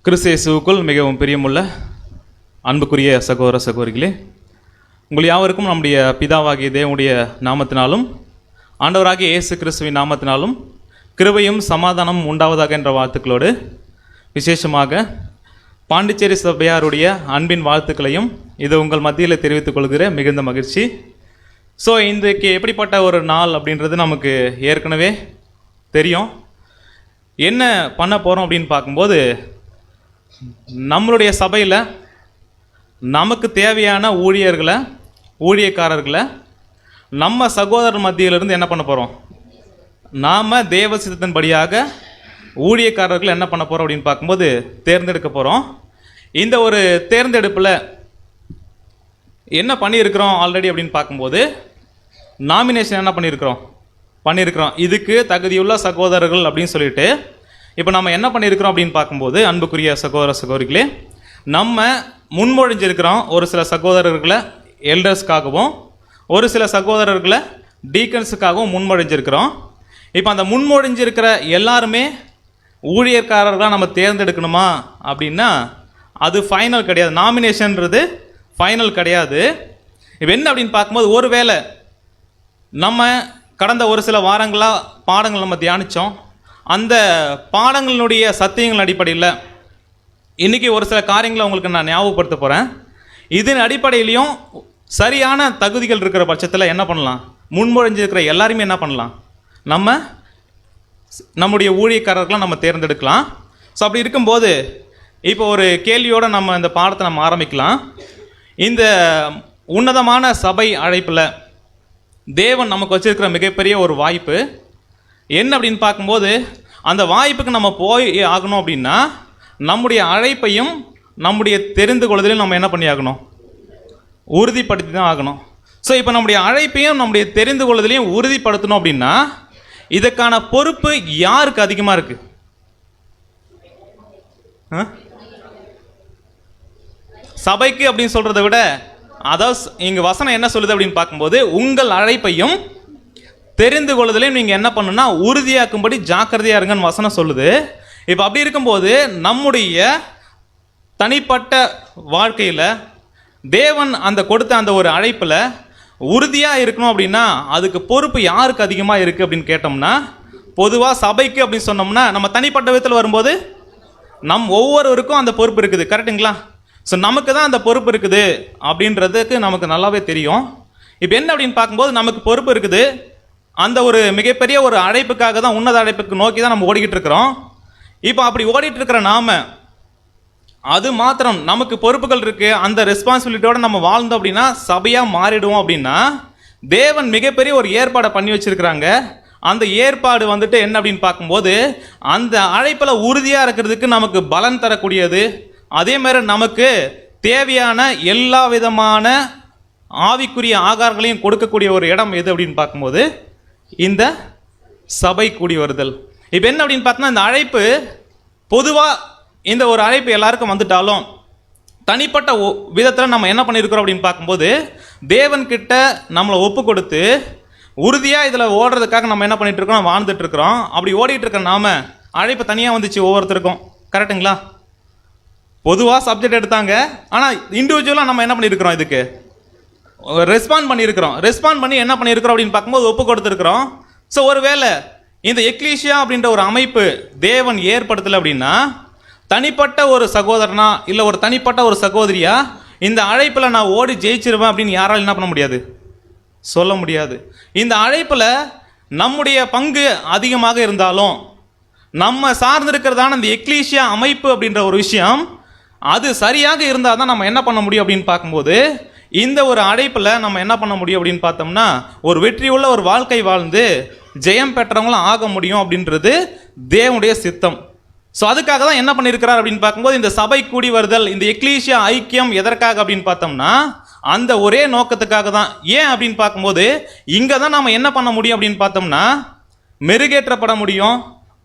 கிறிஸ்து இயேசுவுக்குள் மிகவும் பிரியமுள்ள அன்புக்குரிய சகோதர சகோதரிகளே, உங்கள் யாவருக்கும் நம்முடைய பிதாவாகிய தேவனுடைய நாமத்தினாலும் ஆண்டவராகிய இயேசு கிறிஸ்துவின் நாமத்தினாலும் கிருபையும் சமாதானமும் உண்டாவதாக என்ற வாழ்த்துக்களோடு விசேஷமாக பாண்டிச்சேரி சபையாருடைய அன்பின் வாழ்த்துக்களையும் இது உங்கள் மத்தியில் தெரிவித்துக் கொள்கிற மிகுந்த மகிழ்ச்சி. ஸோ இன்றைக்கு எப்படிப்பட்ட ஒரு நாள் அப்படின்றது நமக்கு ஏற்கனவே தெரியும். என்ன பண்ண போகிறோம் அப்படின்னு பார்க்கும்போது, நம்மளுடைய சபையில் நமக்கு தேவையான ஊழியக்காரர்களை நம்ம சகோதரர் மத்தியிலிருந்து என்ன பண்ண போகிறோம், நாம் தேவ சித்தத்தின்படியாக ஊழியக்காரர்கள் என்ன பண்ண போகிறோம் அப்படின்னு பார்க்கும்போது தேர்ந்தெடுக்க போகிறோம். இந்த ஒரு தேர்ந்தெடுப்பில் என்ன பண்ணியிருக்கிறோம் ஆல்ரெடி அப்படின்னு பார்க்கும்போது, நாமினேஷன் என்ன பண்ணியிருக்கிறோம் இதுக்கு தகுதியுள்ள சகோதரர்கள் அப்படின்னு சொல்லிட்டு இப்போ நம்ம என்ன பண்ணியிருக்கிறோம் அப்படின்னு பார்க்கும்போது, அன்புக்குரிய சகோதர சகோதரிகளே, நம்ம முன்மொழிஞ்சிருக்கிறோம் ஒரு சில சகோதரர்களை எல்டர்ஸ்க்காகவும் ஒரு சில சகோதரர்களை டீக்கன்ஸுக்காகவும் முன்மொழிஞ்சிருக்கிறோம். இப்போ அந்த முன்மொழிஞ்சிருக்கிற எல்லாருமே ஊழியர்காரர்களாக நம்ம தேர்ந்தெடுக்கணுமா அப்படின்னா அது ஃபைனல் கிடையாது. நாமினேஷன்றது ஃபைனல் கிடையாது. இப்போ என்ன அப்படின்னு பார்க்கும்போது, ஒருவேளை நம்ம கடந்த ஒரு சில வாரங்களாக பாடங்கள் நம்ம தியானித்தோம். அந்த பாடங்களினுடைய சத்தியங்கள் அடிப்படையில் இன்றைக்கி ஒரு சில காரியங்களை உங்களுக்கு நான் ஞாபகப்படுத்த போகிறேன். இதன் அடிப்படையிலையும் சரியான தகுதிகள் இருக்கிற பட்சத்தில் என்ன பண்ணலாம், முன்மொழிஞ்சிருக்கிற எல்லாருமே என்ன பண்ணலாம், நம்முடைய ஊழியக்காரர்களை நம்ம தேர்ந்தெடுக்கலாம். ஸோ அப்படி இருக்கும்போது இப்போ ஒரு கேள்வியோடு நம்ம இந்த பாடத்தை நம்ம ஆரம்பிக்கலாம். இந்த உன்னதமான சபை அழைப்பில் தேவன் நமக்கு வச்சிருக்கிற மிகப்பெரிய ஒரு வாய்ப்பு என்ன அப்படின்னு பார்க்கும்போது, அந்த வாய்ப்புக்கு நம்ம போய் ஆகணும் அப்படின்னா நம்முடைய அழைப்பையும் நம்முடைய தெரிந்து கொள்வதிலையும் நம்ம என்ன பண்ணி ஆகணும், உறுதிப்படுத்தி தான் ஆகணும். ஸோ இப்போ நம்முடைய அழைப்பையும் நம்முடைய தெரிந்து கொள்வதிலையும் உறுதிப்படுத்தணும் அப்படின்னா இதற்கான பொறுப்பு யாருக்கு அதிகமாக இருக்குது? சபைக்கு அப்படின்னு சொல்கிறத விட, அதாவது இங்கே வசனம் என்ன சொல்லுது அப்படின்னு பார்க்கும்போது, உங்கள் அழைப்பையும் தெரிந்து கொள்வதிலையும் நீங்கள் என்ன பண்ணுன்னா உறுதியாக்கும்படி ஜாக்கிரதையாக இருங்கன்னு வசனம் சொல்லுது. இப்போ அப்படி இருக்கும்போது நம்முடைய தனிப்பட்ட வாழ்க்கையில் தேவன் அந்த கொடுத்த அந்த ஒரு அழைப்பில் உறுதியாக இருக்கணும் அப்படின்னா அதுக்கு பொறுப்பு யாருக்கு அதிகமாக இருக்குது அப்படின்னு கேட்டோம்னா, பொதுவாக சபைக்கு அப்படின்னு சொன்னோம்னா நம்ம தனிப்பட்ட விதத்தில் வரும்போது ஒவ்வொருவருக்கும் அந்த பொறுப்பு இருக்குது, கரெக்டுங்களா? ஸோ நமக்கு தான் அந்த பொறுப்பு இருக்குது அப்படின்றதுக்கு நமக்கு நல்லாவே தெரியும். இப்போ என்ன அப்படின்னு பார்க்கும்போது, நமக்கு பொறுப்பு இருக்குது. அந்த ஒரு மிகப்பெரிய ஒரு அழைப்புக்காக தான், உன்னத அழைப்புக்கு நோக்கி தான் நம்ம ஓடிக்கிட்டு இருக்கிறோம். இப்போ அப்படி ஓடிட்டு இருக்கிற அது மாத்திரம் நமக்கு பொறுப்புகள் இருக்குது, அந்த ரெஸ்பான்சிபிலிட்டியோடு நம்ம வாழ்ந்தோம் அப்படின்னா சபையாக மாறிடுவோம் அப்படின்னா தேவன் மிகப்பெரிய ஒரு ஏற்பாடை பண்ணி வச்சுருக்கிறாங்க. அந்த ஏற்பாடு வந்துட்டு என்ன அப்படின்னு பார்க்கும்போது, அந்த அழைப்பில் உறுதியாக இருக்கிறதுக்கு நமக்கு பலன் தரக்கூடியது, அதே மாதிரி நமக்கு தேவையான எல்லா விதமான ஆவிக்குரிய ஆகாரங்களையும் கொடுக்கக்கூடிய ஒரு இடம் எது அப்படின்னு பார்க்கும்போது இந்த சபை கூடி வருதல். இப்போ என்ன அப்படின்னு பார்த்தோன்னா, இந்த அழைப்பு பொதுவாக இந்த ஒரு அழைப்பு எல்லாருக்கும் வந்துட்டாலும் தனிப்பட்ட விதத்தில் நம்ம என்ன பண்ணியிருக்கிறோம் அப்படின்னு பார்க்கும்போது, தேவன்கிட்ட நம்மளை ஒப்பு கொடுத்து உறுதியாக இதில் ஓடுறதுக்காக நம்ம என்ன பண்ணிட்டு இருக்கோம், வாழ்ந்துட்டு இருக்கிறோம். அப்படி ஓடிட்டு இருக்கிற அழைப்பு தனியாக வந்துச்சு ஒவ்வொருத்தருக்கும், கரெக்டுங்களா? பொதுவாக சப்ஜெக்ட் எடுத்தாங்க, ஆனால் இண்டிவிஜுவலாக நம்ம என்ன பண்ணியிருக்கிறோம், இதுக்கு ரெஸ்பாண்ட் பண்ணி என்ன பண்ணியிருக்கிறோம் அப்படின்னு பார்க்கும்போது ஒப்பு கொடுத்துருக்குறோம். ஸோ ஒருவேளை இந்த எக்லீசியா அப்படின்ற ஒரு அமைப்பு தேவன் ஏற்படுத்தலை அப்படின்னா, தனிப்பட்ட ஒரு சகோதரனா இல்லை ஒரு தனிப்பட்ட ஒரு சகோதரியா இந்த அழைப்பில் நான் ஓடி ஜெயிச்சிருவேன் அப்படின்னு யாரால் என்ன பண்ண முடியாது, சொல்ல முடியாது. இந்த அழைப்பில் நம்முடைய பங்கு அதிகமாக இருந்தாலும் நம்ம சார்ந்திருக்கிறதான இந்த எக்லீசியா அமைப்பு அப்படின்ற ஒரு விஷயம் அது சரியாக இருந்தால் தான் நம்ம என்ன பண்ண முடியும் அப்படின்னு பார்க்கும்போது, இந்த ஒரு அழைப்பில் நம்ம என்ன பண்ண முடியும் அப்படின்னு பார்த்தோம்னா ஒரு வெற்றியுள்ள ஒரு வாழ்க்கை வாழ்ந்து ஜெயம் பெற்றவங்களும் ஆக முடியும் அப்படின்றது தேவனுடைய சித்தம். ஸோ அதுக்காக தான் என்ன பண்ணியிருக்கிறார் அப்படின்னு பார்க்கும்போது, இந்த சபை கூடி வருதல், இந்த எக்லீசியா ஐக்கியம் எதற்காக அப்படின்னு பார்த்தோம்னா அந்த ஒரே நோக்கத்துக்காக தான். ஏன் அப்படின்னு பார்க்கும்போது, இங்கே தான் நம்ம என்ன பண்ண முடியும் அப்படின்னு பார்த்தோம்னா மெருகேற்றப்பட முடியும்,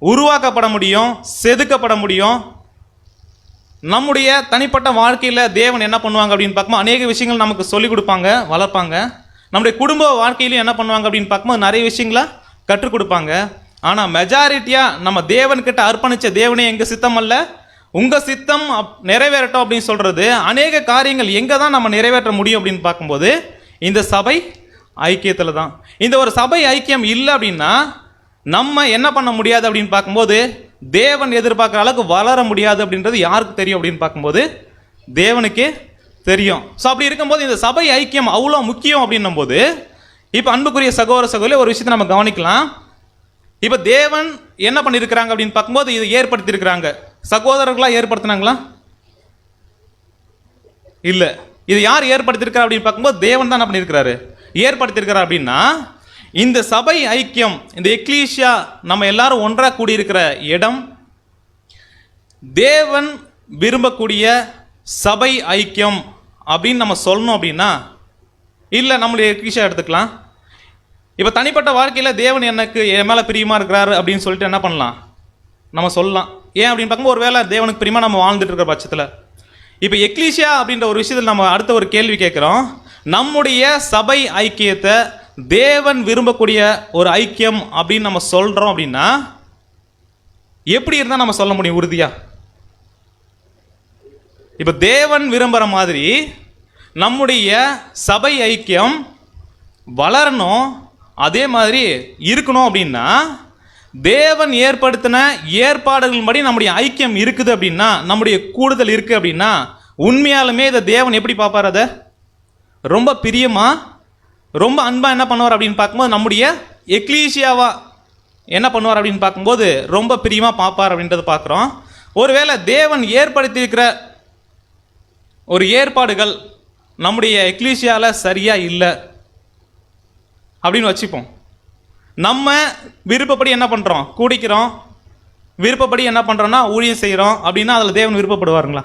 உருவாக்கப்பட முடியும், செதுக்கப்பட முடியும். நம்முடைய தனிப்பட்ட வாழ்க்கையில் தேவன் என்ன பண்ணுவாங்க அப்படின்னு பார்க்கும்போது அநேக விஷயங்கள் நமக்கு சொல்லிக் கொடுப்பாங்க, வளர்ப்பாங்க. நம்முடைய குடும்ப வாழ்க்கையிலையும் என்ன பண்ணுவாங்க அப்படின்னு பார்க்கும்போது நிறைய விஷயங்களை கற்றுக் கொடுப்பாங்க. ஆனால் மெஜாரிட்டியாக நம்ம தேவன்கிட்ட அர்ப்பணித்த தேவனே எங்கள் சித்தம் அல்ல, உங்கள் சித்தம் நிறைவேறட்டும் அப்படின்னு சொல்கிறது அநேக காரியங்கள் எங்கே தான் நம்ம நிறைவேற்ற முடியும் அப்படின்னு பார்க்கும்போது இந்த சபை ஐக்கியத்தில் தான். இந்த ஒரு சபை ஐக்கியம் இல்லை அப்படின்னா நம்ம என்ன பண்ண முடியாது அப்படின்னு பார்க்கும்போது தேவன் எதிர்பார்க்குற அளவுக்கு வளர முடியாது அப்படின்றது யாருக்கு தெரியும் அப்படின்னு பார்க்கும்போது தேவனுக்கே தெரியும். ஸோ அப்படி இருக்கும்போது இந்த சபை ஐக்கியம் அவ்வளோ முக்கியம் அப்படின்னும் போது இப்போ அன்புக்குரிய சகோதர சகோதரி ஒரு விஷயத்தை நம்ம கவனிக்கலாம். இப்போ தேவன் என்ன பண்ணியிருக்கிறாங்க அப்படின்னு பார்க்கும்போது இதை ஏற்படுத்தியிருக்கிறாங்க. சகோதரர்களாக ஏற்படுத்தினாங்களா? இல்லை. இது யார் ஏற்படுத்தியிருக்கிறார் அப்படின்னு பார்க்கும்போது தேவன் தான் என்ன பண்ணியிருக்கிறாரு, ஏற்படுத்தியிருக்கிறார். அப்படின்னா இந்த சபை ஐக்கியம், இந்த எக்லீசியா, நம்ம எல்லாரும் ஒன்றாக கூடியிருக்கிற இடம் தேவன் விரும்பக்கூடிய சபை ஐக்கியம் அப்படின்னு நம்ம சொல்லணும். அப்படின்னா இல்லை நம்மளுடைய எக்லீசியா எடுத்துக்கலாம். இப்போ தனிப்பட்ட வாழ்க்கையில் தேவன் எனக்கு என் மேலே பிரியமாக இருக்கிறாரு அப்படின்னு சொல்லிட்டு என்ன பண்ணலாம், நம்ம சொல்லலாம். ஏன் அப்படின்னு பார்க்கும்போது ஒரு வேளை தேவனுக்கு பிரியமாக நம்ம வாழ்ந்துட்டு இருக்கிற பட்சத்தில் இப்போ எக்லீசியா அப்படின்ற ஒரு விஷயத்தில் நம்ம அடுத்த ஒரு கேள்வி கேட்குறோம். நம்முடைய சபை ஐக்கியத்தை தேவன் விரும்பக்கூடிய ஒரு ஐக்கியம் அப்படின்னு நம்ம சொல்கிறோம் அப்படின்னா எப்படி இருந்தால் நம்ம சொல்ல முடியும் உறுதியாக? இப்போ தேவன் விரும்புகிற மாதிரி நம்முடைய சபை ஐக்கியம் வளரணும், அதே மாதிரி இருக்கணும் அப்படின்னா தேவன் ஏற்படுத்தின ஏற்பாடுகள் படி நம்முடைய ஐக்கியம் இருக்குது அப்படின்னா, நம்முடைய கூடுதல் இருக்குது அப்படின்னா உண்மையாலுமே இதை தேவன் எப்படி பார்ப்பார்? அதை ரொம்ப பிரியமாக ரொம்ப அன்பாக என்ன பண்ணுவார் அப்படின்னு பார்க்கும்போது நம்முடைய எக்லீசியாவா என்ன பண்ணுவார் அப்படின்னு பார்க்கும்போது ரொம்ப பிரியமாக பார்ப்பார் அப்படின்றத பார்க்குறோம். ஒருவேளை தேவன் ஏற்படுத்தியிருக்கிற ஒரு ஏற்பாடுகள் நம்முடைய எக்லீசியாவில் சரியாக இல்லை அப்படின்னு வச்சுப்போம். நம்ம விருப்பப்படி என்ன பண்ணுறோம், கூடிக்கிறோம், விருப்பப்படி என்ன பண்ணுறோன்னா ஊழியம் செய்கிறோம் அப்படின்னா அதில் தேவன் விருப்பப்படுவாருங்களா?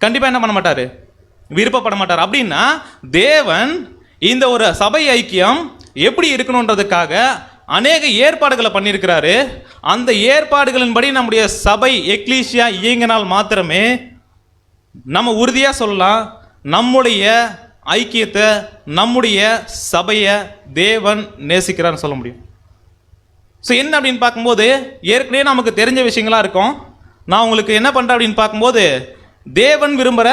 கண்டிப்பாக என்ன பண்ண மாட்டார், விருப்பப்பட மாட்டார். அப்படின்னா தேவன் இந்த ஒரு சபை ஐக்கியம் எப்படி இருக்கணுன்றதுக்காக அநேக ஏற்பாடுகளை பண்ணியிருக்கிறாரு. அந்த ஏற்பாடுகளின்படி நம்முடைய சபை எக்லீசியா இயங்கினால் மாத்திரமே நம்ம உறுதியாக சொல்லலாம் நம்முடைய ஐக்கியத்தை, நம்முடைய சபையை தேவன் நேசிக்கிறான்னு சொல்ல முடியும். ஸோ என்ன அப்படின்னு பார்க்கும்போது ஏற்கனவே நமக்கு தெரிஞ்ச விஷயங்களாக இருக்கும். நான் உங்களுக்கு என்ன பண்ணுறேன் அப்படின்னு பார்க்கும்போது தேவன் விரும்புகிற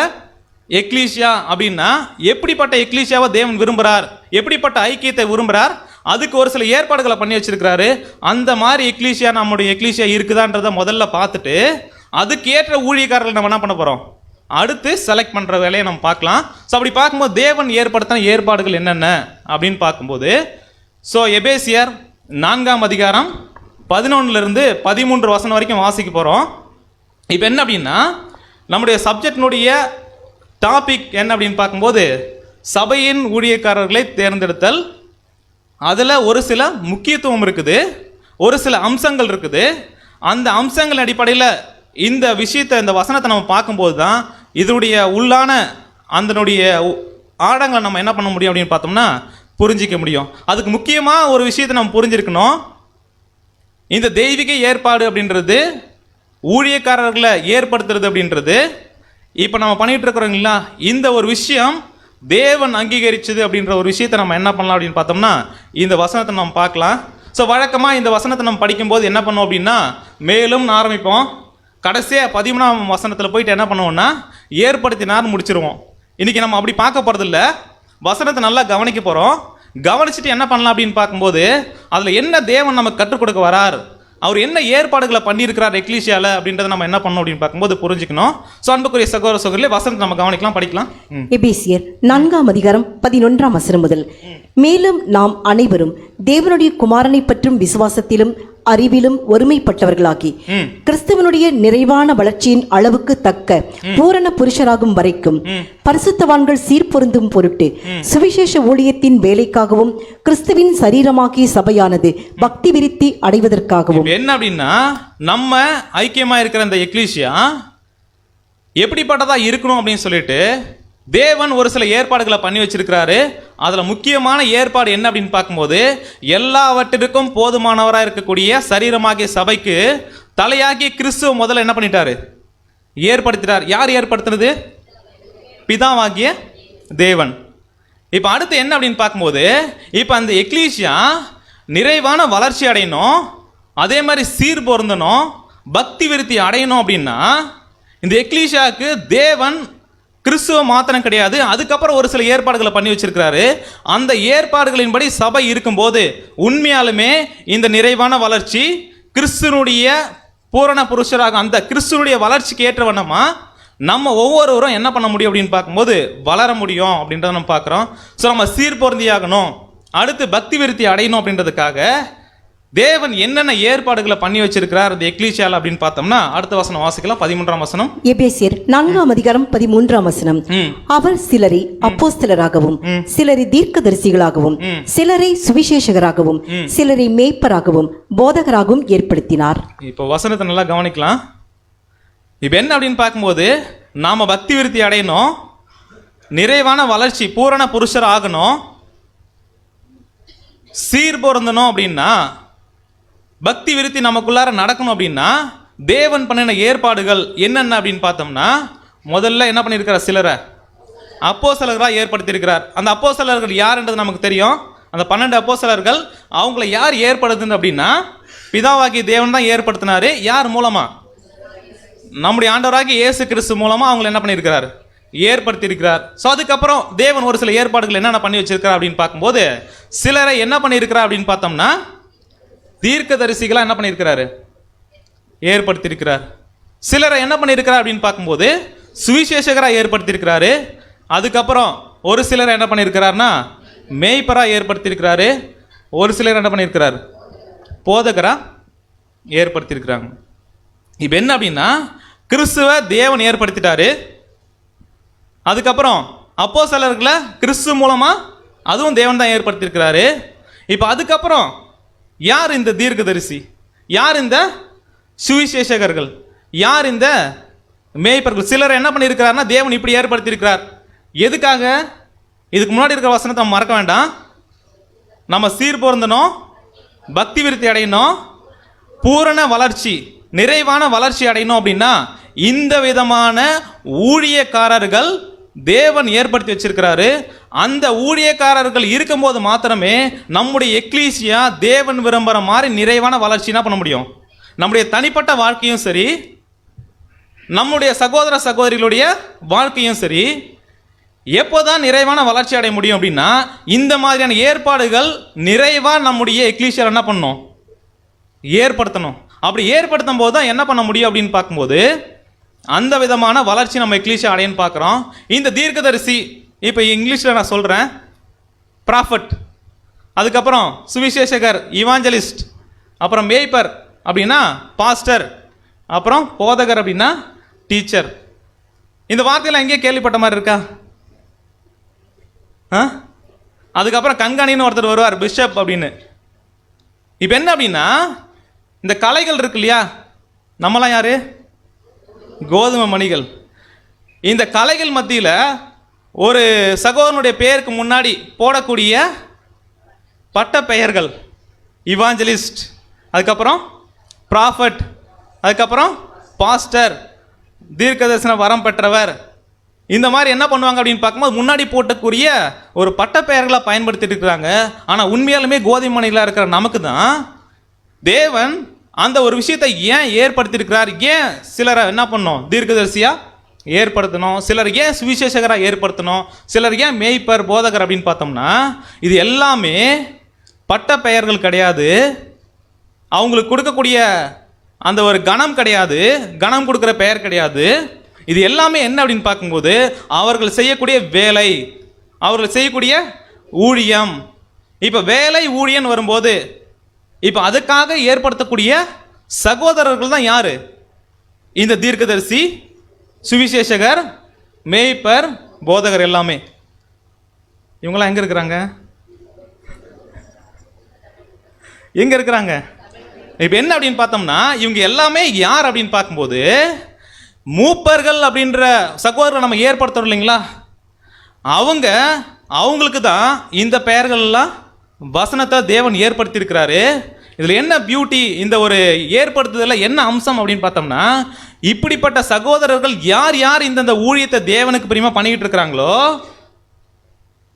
எக்லீசியா அப்படின்னா எப்படிப்பட்ட எக்லீசியாவை தேவன் விரும்புகிறார், எப்படிப்பட்ட ஐக்கியத்தை விரும்புகிறார், அதுக்கு ஒரு சில ஏற்பாடுகளை பண்ணி வச்சிருக்கிறாரு. அந்த மாதிரி எக்லீசியா நம்முடைய எக்லீசியா இருக்குதான்றதை முதல்ல பார்த்துட்டு அதுக்கு ஏற்ற ஊழியக்காரர்கள் நம்ம என்ன பண்ண போகிறோம், அடுத்து செலக்ட் பண்ணுற வேலையை நம்ம பார்க்கலாம். ஸோ அப்படி பார்க்கும்போது தேவன் ஏற்படுத்தின ஏற்பாடுகள் என்னென்ன அப்படின்னு பார்க்கும்போது ஸோ எபேசியர் 4ஆம் அதிகாரம் 11 to 13 வசனம் வரைக்கும் வாசிக்க போகிறோம். இப்போ என்ன அப்படின்னா நம்முடைய சப்ஜெக்டினுடைய டாபிக் என்ன அப்படின்னு பார்க்கும்போது சபையின் ஊழியக்காரர்களை தேர்ந்தெடுத்தல். அதில் ஒரு சில முக்கியத்துவம் இருக்குது, ஒரு சில அம்சங்கள் இருக்குது. அந்த அம்சங்கள் அடிப்படையில் இந்த விஷயத்தை, இந்த வசனத்தை நம்ம பார்க்கும்போது தான் இதனுடைய உள்ளான அதனுடைய ஆழங்களை நம்ம என்ன பண்ண முடியும் அப்படின்னு பார்த்தோம்னா புரிஞ்சிக்க முடியும். அதுக்கு முக்கியமாக ஒரு விஷயத்தை நம்ம புரிஞ்சிருக்கணும். இந்த தெய்வீக ஏற்பாடு அப்படின்றது, ஊழியக்காரர்களை ஏற்படுத்துறது அப்படின்றது இப்போ நம்ம பண்ணிகிட்டு இருக்கிறோங்களா, இந்த ஒரு விஷயம் தேவன் அங்கீகரிச்சது அப்படின்ற ஒரு விஷயத்தை நம்ம என்ன பண்ணலாம் அப்படின்னு பார்த்தோம்னா இந்த வசனத்தை நம்ம பார்க்கலாம். ஸோ வழக்கமாக இந்த வசனத்தை நம்ம படிக்கும்போது என்ன பண்ணுவோம் அப்படின்னா மேலும் ஆரம்பிப்போம், கடைசியாக 13ஆம் வசனத்தில் போயிட்டு என்ன பண்ணுவோம்னா ஏற்படுத்தினார் முடிச்சிருவோம். இன்றைக்கி நம்ம அப்படி பார்க்க போகிறதில்ல, வசனத்தை நல்லா கவனிக்க போகிறோம். கவனிச்சுட்டு என்ன பண்ணலாம் அப்படின்னு பார்க்கும்போது அதில் என்ன தேவன் நமக்கு கற்றுக் கொடுக்க வரார், அவர் என்ன ஏற்பாடுகளை பண்ணியிருக்கிறார் எக்லீசியாவில் அப்படின்றத நம்ம என்ன பண்ணணும் அப்படின்னு பார்க்கும்போது புரிஞ்சுக்கணும். ஸோ அன்புக்குரிய சகோதர சகோதரிகளே வசனத்தை நம்ம கவனிக்கலாம், படிக்கலாம். எபேசியர் 4ஆம் அதிகாரம் 11ஆம் வசனம் முதல். மேலும் நாம் அனைவரும் தேவனுடைய குமாரனை பற்றும் விசுவாசத்திலும் அறிவிலும் ஒருமைப்பட்டவர்களாகி கிறிஸ்துவனுடைய நிறைவான வளர்ச்சியின் அளவுக்கு தக்க பூரண புருஷராகும் வரைக்கும் பரிசுத்தவான்கள் சீர்பொருந்தும் பொருட்டு சுவிசேஷ ஊழியத்தின் வேலைக்காகவும் கிறிஸ்துவின் சரீரமாகிய சபையானது பக்தி விருத்தி அடைவதற்காகவும். என்ன அப்படின்னா நம்ம ஐக்கியமா இருக்கிற இந்த எக்லீசியா எப்படிப்பட்டதா இருக்கணும் அப்படின்னு சொல்லிட்டு தேவன் ஒரு சில ஏற்பாடுகளை பண்ணி வச்சிருக்கிறாரு. அதில் முக்கியமான ஏற்பாடு என்ன அப்படின்னு பார்க்கும்போது எல்லாவற்றிற்கும் போதுமானவராக இருக்கக்கூடிய சரீரமாகிய சபைக்கு தலையாகிய கிறிஸ்துவ முதல்ல என்ன பண்ணிட்டாரு, ஏற்படுத்திட்டார். யார் ஏற்படுத்தினது? பிதாவாகிய தேவன். இப்போ அடுத்து என்ன அப்படின்னு பார்க்கும்போது இப்போ அந்த எக்லீசியா நிறைவான வளர்ச்சி அடையணும், அதே மாதிரி சீர் பொருந்தணும், பக்தி விருத்தி அடையணும் அப்படின்னா இந்த எக்லீஷியாவுக்கு தேவன் கிறிஸ்துவ மாத்திரம் கிடையாது, அதுக்கப்புறம் ஒரு சில ஏற்பாடுகளை பண்ணி வச்சிருக்கிறாரு. அந்த ஏற்பாடுகளின்படி சபை இருக்கும்போது உண்மையாலுமே இந்த நிறைவான வளர்ச்சி கிறிஸ்துவனுடைய பூரண புருஷராக அந்த கிறிஸ்துவனுடைய வளர்ச்சிக்கு ஏற்ற வண்ணமா நம்ம ஒவ்வொருவரும் என்ன பண்ண முடியும் அப்படின்னு பார்க்கும்போது வளர முடியும் அப்படின்றத நம்ம பார்க்குறோம். ஸோ நம்ம சீர்பொருந்தியாகணும், அடுத்து பக்தி விருத்தி அடையணும் அப்படின்றதுக்காக தேவன் என்னென்ன ஏற்பாடுகளை பண்ணி வச்சிருக்கிறார் அந்த எக்லீசியால அப்படின்னு பார்த்தோம்னா அடுத்த வசனம் வாசிக்கலாம். 13ஆம் வசனம். எபேசியர் 4ஆம் அதிகாரம் 13ஆம் வசனம். அவர் சிலரை அப்போஸ்தலராகவும் சிலரை தீர்க்கதரிசிகளாகவும் சிலரை சுவிசேஷகராகவும் சிலரை மேய்ப்பராகவும் போதகராகவும் ஏற்படுத்தினார். இப்போ வசனத்தை நல்லா கவனிக்கலாம். இப்போ என்ன அப்படின்னு பார்க்கும்போது நாம பக்தி விருத்தி அடையணும், நிறைவான வளர்ச்சி பூரண புருஷர் ஆகணும், சீர் பொருந்தணும் அப்படின்னா பக்தி விருத்தி நமக்குள்ளார நடக்கணும் அப்படின்னா தேவன் பண்ணின ஏற்பாடுகள் என்னென்ன அப்படின்னு பார்த்தோம்னா முதல்ல என்ன பண்ணியிருக்கிறார், சிலரை அப்போஸ்தலர்களாக ஏற்படுத்தியிருக்கிறார். அந்த அப்போஸ்தலர்கள் யாருன்றது நமக்கு தெரியும். அந்த 12 அப்போஸ்தலர்கள் அவங்கள யார் ஏற்படுத்துன்னு அப்படின்னா பிதாவாகி தேவன் தான் ஏற்படுத்தினாரு. யார் மூலமா? நம்முடைய ஆண்டவராகி இயேசு கிறிஸ்து மூலமா அவங்களை என்ன பண்ணியிருக்கிறார், ஏற்படுத்தியிருக்கிறார். ஸோ அதுக்கப்புறம் தேவன் ஒரு சில ஏற்பாடுகள் என்னென்ன பண்ணி வச்சிருக்கிறார் அப்படின்னு பார்க்கும்போது சிலரை என்ன பண்ணியிருக்கிறார் அப்படின்னு பார்த்தோம்னா தீர்க்கதரிசிகளாக என்ன பண்ணியிருக்கிறாரு, ஏற்படுத்தியிருக்கிறார். சிலரை என்ன பண்ணியிருக்கிறார் அப்படின்னு பார்க்கும்போது சுவிசேஷகராக ஏற்படுத்தியிருக்கிறாரு. அதுக்கப்புறம் ஒரு சிலரை என்ன பண்ணியிருக்கிறார்னா மேய்ப்பராக ஏற்படுத்தியிருக்கிறாரு. ஒரு சிலர் என்ன பண்ணியிருக்கிறார், போதகராக ஏற்படுத்தியிருக்கிறாங்க. இப்போ என்ன அப்படின்னா கிறிஸ்துவ தேவன் ஏற்படுத்திட்டாரு. அதுக்கப்புறம் அப்போஸ்தலர்களை கிறிஸ்து மூலமாக அதுவும் தேவன் தான் ஏற்படுத்தியிருக்கிறாரு. இப்போ அதுக்கப்புறம் யார் இந்த தீர்க்கதரிசி, யார் இந்த சுவிசேஷகர்கள், யார் இந்த மேய்ப்பர்கள்? சிலர் என்ன பண்ணியிருக்கிறார்னா தேவன் இப்படி ஏற்படுத்தியிருக்கிறார். எதுக்காக? இதுக்கு முன்னாடி இருக்கிற வசனத்தை நம்ம மறக்க வேண்டாம். நம்ம சீர் பொருந்தணும், பக்தி விருத்தி அடையணும், பூரண வளர்ச்சி நிறைவான வளர்ச்சி அடையணும் அப்படின்னா இந்த விதமான ஊழியக்காரர்கள் தேவன் ஏற்படுத்தி வச்சிருக்கிறாரு. அந்த ஊழியக்காரர்கள் இருக்கும்போது மாத்திரமே நம்முடைய எக்லீசியா தேவன் விரும்புகிற மாதிரி நிறைவான வளர்ச்சி என்ன பண்ண முடியும். நம்முடைய தனிப்பட்ட வாழ்க்கையும் சரி, நம்முடைய சகோதர சகோதரிகளுடைய வாழ்க்கையும் சரி, எப்போதான் நிறைவான வளர்ச்சி அடைய முடியும் அப்படின்னா இந்த மாதிரியான ஏற்பாடுகள் நிறைவாக நம்முடைய எக்லீசியா என்ன பண்ணணும், ஏற்படுத்தணும். அப்படி ஏற்படுத்தும் போது தான் என்ன பண்ண முடியும் அப்படின்னு பார்க்கும்போது அந்த விதமான வளர்ச்சி நம்ம எக்லீசியா அடையன்னு பார்க்குறோம். இந்த தீர்க்கதரிசி இப்போ இங்கிலீஷில் நான் சொல்கிறேன் ப்ராஃபட், அதுக்கப்புறம் சுவிசேஷகர் இவாஞ்சலிஸ்ட், அப்புறம் மேய்ப்பர் அப்படின்னா பாஸ்டர், அப்புறம் போதகர் அப்படின்னா டீச்சர். இந்த வார்த்தையெல்லாம் எங்கேயே கேள்விப்பட்ட மாதிரி இருக்கா? அதுக்கப்புறம் கண்காணின்னு ஒருத்தர் வருவார், பிஷப் அப்படின்னு. இப்போ என்ன அப்படின்னா இந்த கலைகள் இருக்கு இல்லையா, நம்மளாம் யாரு, கோதுமை மணிகள். இந்த கலைகள் மத்தியில் ஒரு சகோதரனுடைய பெயருக்கு முன்னாடி போடக்கூடிய பட்ட பெயர்கள் இவாஞ்சலிஸ்ட், அதுக்கப்புறம் ப்ராஃபட், அதுக்கப்புறம் பாஸ்டர், தீர்க்கதரிசன வரம் பெற்றவர். இந்த மாதிரி என்ன பண்ணுவாங்க அப்படின்னு பார்க்கும்போது முன்னாடி போட்டக்கூடிய ஒரு பட்ட பெயர்களாக பயன்படுத்திட்டு இருக்கிறாங்க. ஆனால் உண்மையாலுமே கோதுமை மணிகளாக இருக்கிற நமக்கு தான் தேவன் அந்த ஒரு விஷயத்தை ஏன் ஏற்படுத்தியிருக்கிறார், ஏன் சிலரை என்ன பண்ணணும் தீர்க்கதரிசியாக ஏற்படுத்தணும், சிலர் ஏன் சுவிசேஷகராக ஏற்படுத்தணும், சிலர் ஏன் மேய்ப்பர் போதகர் அப்படின்னு பார்த்தோம்னா இது எல்லாமே பட்ட பெயர்கள் கிடையாது, அவங்களுக்கு கொடுக்கக்கூடிய அந்த ஒரு கணம் கிடையாது, கணம் கொடுக்குற பெயர் கிடையாது. இது எல்லாமே என்ன அப்படின்னு பார்க்கும்போது அவர்கள் செய்யக்கூடிய வேலை, அவர்கள் செய்யக்கூடிய ஊழியம். இப்போ வேலை ஊழியன் வரும்போது இப்போ அதுக்காக ஏற்படுத்தக்கூடிய சகோதரர்கள் தான் யாரு, இந்த தீர்க்கதரிசி, சுவிசேஷகர், மேய்ப்பர், போதகர். எல்லாமே இவங்களாம் எங்க இருக்கிறாங்க, எங்க இருக்கிறாங்க? இப்போ என்ன அப்படின்னு பார்த்தோம்னா இவங்க எல்லாமே யார் அப்படின்னு பார்க்கும்போது மூப்பர்கள் அப்படின்ற சகோதரர்கள் நம்ம ஏற்படுத்தணும் இல்லைங்களா, அவங்களுக்கு தான் இந்த பெயர்கள் எல்லாம் வசனத்தை தேவன் ஏற்படுத்தியிருக்கிறாரு. இதில் என்ன பியூட்டி, இந்த ஒரு ஏற்படுத்துதலில் என்ன அம்சம் அப்படின்னு பார்த்தோம்னா இப்படிப்பட்ட சகோதரர்கள் யார் யார் இந்த ஊழியத்தை தேவனுக்கு பிரியமா பண்ணிக்கிட்டு இருக்கிறாங்களோ,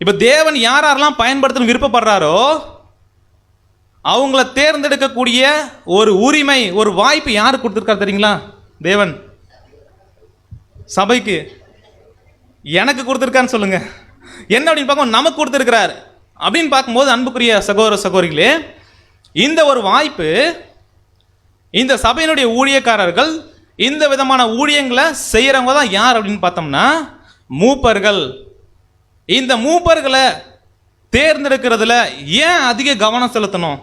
இப்போ தேவன் யாரெல்லாம் பயன்படுத்தணும் விருப்பப்படுறாரோ அவங்கள தேர்ந்தெடுக்கக்கூடிய ஒரு உரிமை, ஒரு வாய்ப்பு யாருக்கு கொடுத்துருக்காரு தெரியுங்களா? தேவன் சபைக்கு. எனக்கு கொடுத்துருக்கான்னு சொல்லுங்க. என்ன அப்படின்னு பார்க்கும், நமக்கு கொடுத்துருக்கிறார் அப்படின்னு பார்க்கும்போது, அன்புக்குரிய சகோதர சகோதரிகளே, இந்த ஒரு வாய்ப்பு இந்த சபையினுடைய ஊழியக்காரர்கள் இந்த விதமான ஊழியங்களை செய்கிறவங்க தான் யார் அப்படின்னு பார்த்தோம்னா மூப்பர்கள். இந்த மூப்பர்களை தேர்ந்தெடுக்கிறதுல ஏன் அதிக கவனம் செலுத்தணும்,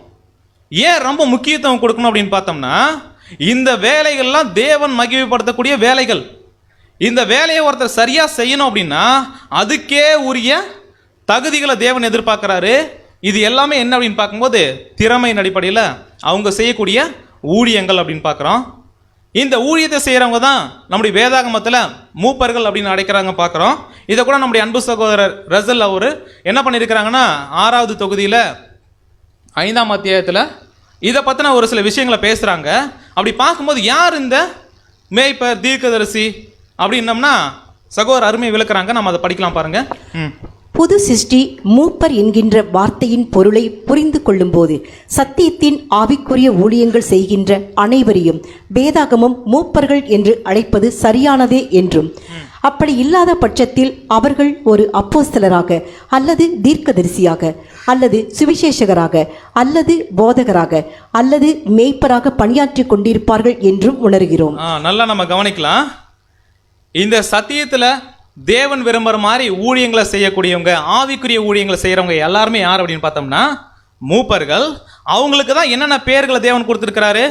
ஏன் ரொம்ப முக்கியத்துவம் கொடுக்கணும் அப்படின்னு பார்த்தோம்னா, இந்த வேலைகள்லாம் தேவன் மகிமைப்படுத்தக்கூடிய வேலைகள். இந்த வேலையை ஒருத்தர் சரியாக செய்யணும் அப்படின்னா அதுக்கே உரிய தகுதிகளை தேவன் எதிர்பார்க்குறாரு. இது எல்லாமே என்ன அப்படின்னு பார்க்கும்போது திறமையின் அடிப்படையில் அவங்க செய்யக்கூடிய ஊழியங்கள் அப்படின்னு பார்க்குறோம். இந்த ஊழியத்தை செய்கிறவங்க தான் நம்முடைய வேதாகமத்தில் மூப்பர்கள் அப்படின்னு அழைக்கிறாங்க பார்க்குறோம். இதை கூட நம்முடைய அன்பு சகோதரர் ரசல் அவர் என்ன பண்ணியிருக்கிறாங்கன்னா 6வது தொகுதியில் 5ஆம் அத்தியாயத்தில் இதை பற்றின ஒரு சில விஷயங்களை பேசுகிறாங்க. அப்படி பார்க்கும்போது யார் இந்த மேய்ப்பர் தீர்க்கதரிசி அப்படின்னம்னா சகோதரர் அருமை விளக்குறாங்க. நம்ம அதை படிக்கலாம் பாருங்க. புது சிருஷ்டி மூப்பர் என்கின்ற வார்த்தையின் பொருளை புரிந்து கொள்ளும்போது சத்தியத்தின் ஆவிக்குரிய ஊழியங்கள் செய்கின்ற அனைவரையும் வேதாகமம் மூப்பர்கள் என்று அழைப்பது சரியானதே என்றும், அப்படி இல்லாத பட்சத்தில் அவர்கள் ஒரு அப்போஸ்தலராக அல்லது தீர்க்கதரிசியாக அல்லது சுவிசேஷகராக அல்லது போதகராக அல்லது மேய்ப்பராக பணியாற்றி கொண்டிருப்பார்கள் என்றும் உணர்கிறோம். நல்லா நம்ம கவனிக்கலாம். இந்த சத்தியத்தில் தேவன் விரும்புகிற மாதிரி ஊழியங்களை செய்யக்கூடியவங்க, ஆவிக்குரிய ஊழியங்களை செய்கிறவங்க எல்லாருமே யார் அப்படின்னு பார்த்தோம்னா மூப்பர்கள். அவங்களுக்கு தான் என்னென்ன பெயர்களை தேவன் கொடுத்துருக்கிறாரு?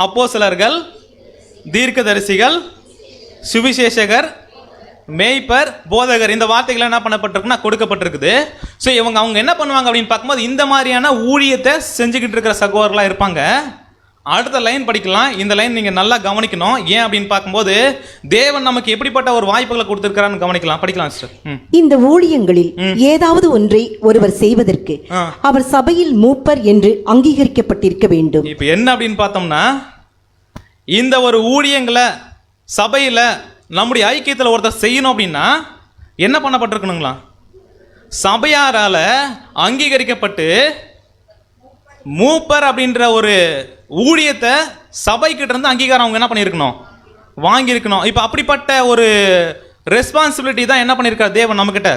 அப்போஸ்தலர்கள், தீர்க்கதரிசிகள், சுவிசேஷகர், மேய்ப்பர், போதகர். இந்த வார்த்தைகள் என்ன பண்ணப்பட்டிருக்குன்னா கொடுக்கப்பட்டிருக்குது. ஸோ அவங்க என்ன பண்ணுவாங்க அப்படின்னு பார்க்கும்போது இந்த மாதிரியான ஊழியத்தை செஞ்சுக்கிட்டு இருக்கிற சகோதரர்களாக இருப்பாங்க. அடுத்த லைன் படிக்கலாம். இந்த லைன் நீங்கள் நல்லா கவனிக்கணும். ஏன் அப்படின்னு பார்க்கும்போது தேவன் நமக்கு எப்படிப்பட்ட ஒரு வாய்ப்புகளை கொடுத்துருக்கிறான்னு கவனிக்கலாம். படிக்கலாம் சிஸ்டர். இந்த ஊழியங்களில் ஏதாவது ஒன்றை ஒருவர் செய்வதற்கு அவர் சபையில் மூப்பர் என்று அங்கீகரிக்கப்பட்டிருக்க வேண்டும். இப்போ என்ன அப்படின்னு பார்த்தோம்னா, இந்த ஒரு ஊழியங்களை சபையில் நம்முடைய ஐக்கியத்தில் ஒருத்தர் செய்யணும் அப்படின்னா என்ன பண்ணப்பட்டிருக்கணுங்களா? சபையாரால் அங்கீகரிக்கப்பட்டு மூப்பர் அப்படின்ற ஒரு ஊழியத்தை சபைக்கிட்ட இருந்து அங்கீகாரம் அவங்க என்ன பண்ணியிருக்கணும், வாங்கியிருக்கணும். இப்போ அப்படிப்பட்ட ஒரு ரெஸ்பான்சிபிலிட்டி தான் என்ன பண்ணியிருக்காரு தேவன் நம்மக்கிட்ட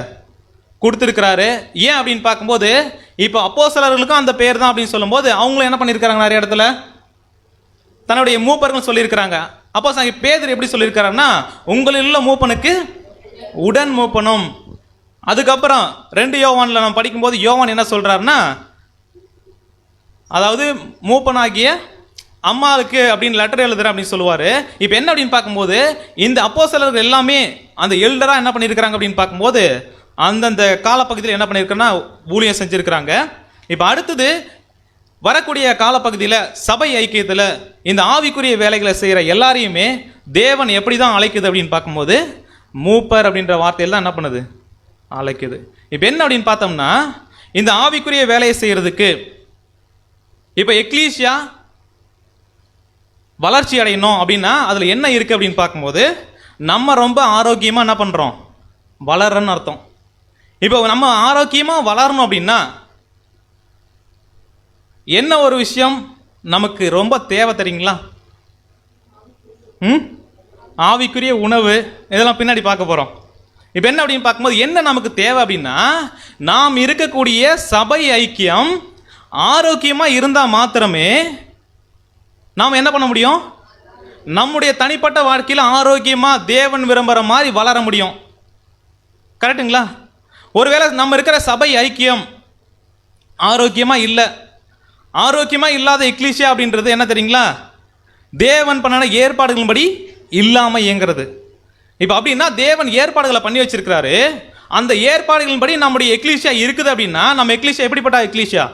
கொடுத்துருக்கிறாரு. ஏன் அப்படின்னு பார்க்கும்போது இப்போ அப்போஸ்தலர்களுக்கும் அந்த பேர் தான் அப்படின்னு சொல்லும்போது அவங்களும் என்ன பண்ணியிருக்கிறாங்க, நிறைய இடத்துல தன்னுடைய மூப்பர்கள் சொல்லியிருக்கிறாங்க. அப்போ பேதுரு எப்படி சொல்லியிருக்கிறாருன்னா, உங்களில் உள்ள மூப்பனுக்கு உடன் மூப்பனும். அதுக்கப்புறம் 2 யோவானில் நம்ம படிக்கும்போது யோவான் என்ன சொல்கிறாருன்னா, அதாவது மூப்பனாகிய அம்மாவுக்கு அப்படின்னு லெட்டர் எழுதுறேன் அப்படின்னு சொல்லுவார். இப்போ என்ன அப்படின்னு பார்க்கும்போது இந்த அப்போஸ்தலர்கள் எல்லாமே அந்த எல்டராக என்ன பண்ணியிருக்கிறாங்க அப்படின்னு பார்க்கும்போது அந்தந்த காலப்பகுதியில் என்ன பண்ணியிருக்கேன்னா ஊழியம் செஞ்சுருக்கிறாங்க. இப்போ அடுத்தது வரக்கூடிய காலப்பகுதியில் சபை ஐக்கியத்தில் இந்த ஆவிக்குரிய வேலைகளை செய்கிற எல்லாரையுமே தேவன் எப்படி தான் அழைக்குது அப்படின்னு பார்க்கும்போது மூப்பர் அப்படின்ற வார்த்தையில் தான் என்ன பண்ணுது, அழைக்குது. இப்போ என்ன அப்படின்னு பார்த்தோம்னா, இந்த ஆவிக்குரிய வேலையை செய்கிறதுக்கு இப்போ எக்லீசியா வளர்ச்சி அடையணும் அப்படின்னா அதில் என்ன இருக்குது அப்படின்னு பார்க்கும்போது நம்ம ரொம்ப ஆரோக்கியமாக என்ன பண்ணுறோம், வளர்றன்னு அர்த்தம். இப்போ நம்ம ஆரோக்கியமாக வளரணும் அப்படின்னா என்ன ஒரு விஷயம் நமக்கு ரொம்ப தேவை தெரியுங்களா? ஆவிக்குரிய உணவு. இதெல்லாம் பின்னாடி பார்க்க போகிறோம். இப்போ என்ன அப்படின்னு பார்க்கும்போது என்ன நமக்கு தேவை அப்படின்னா, நாம் இருக்கக்கூடிய சபை ஐக்கியம் ஆரோக்கியமாக இருந்தால் மாத்திரமே நாம் என்ன பண்ண முடியும், நம்முடைய தனிப்பட்ட வாழ்க்கையில் ஆரோக்கியமாக தேவன் விரும்புகிற மாதிரி வளர முடியும். கரெக்டுங்களா? ஒருவேளை நம்ம இருக்கிற சபை ஐக்கியம் ஆரோக்கியமாக இல்லை, ஆரோக்கியமாக இல்லாத எக்லீசியா அப்படின்றது என்ன தெரியுங்களா, தேவன் பண்ண ஏற்பாடுகளின்படி இல்லாமல் இயங்கிறது. இப்போ அப்படின்னா தேவன் ஏற்பாடுகளை பண்ணி வச்சிருக்கிறாரு. அந்த ஏற்பாடுகளின்படி நம்முடைய எக்லீசியா இருக்குது அப்படின்னா நம்ம எக்லீசியா எப்படிப்பட்ட எக்லீசியா,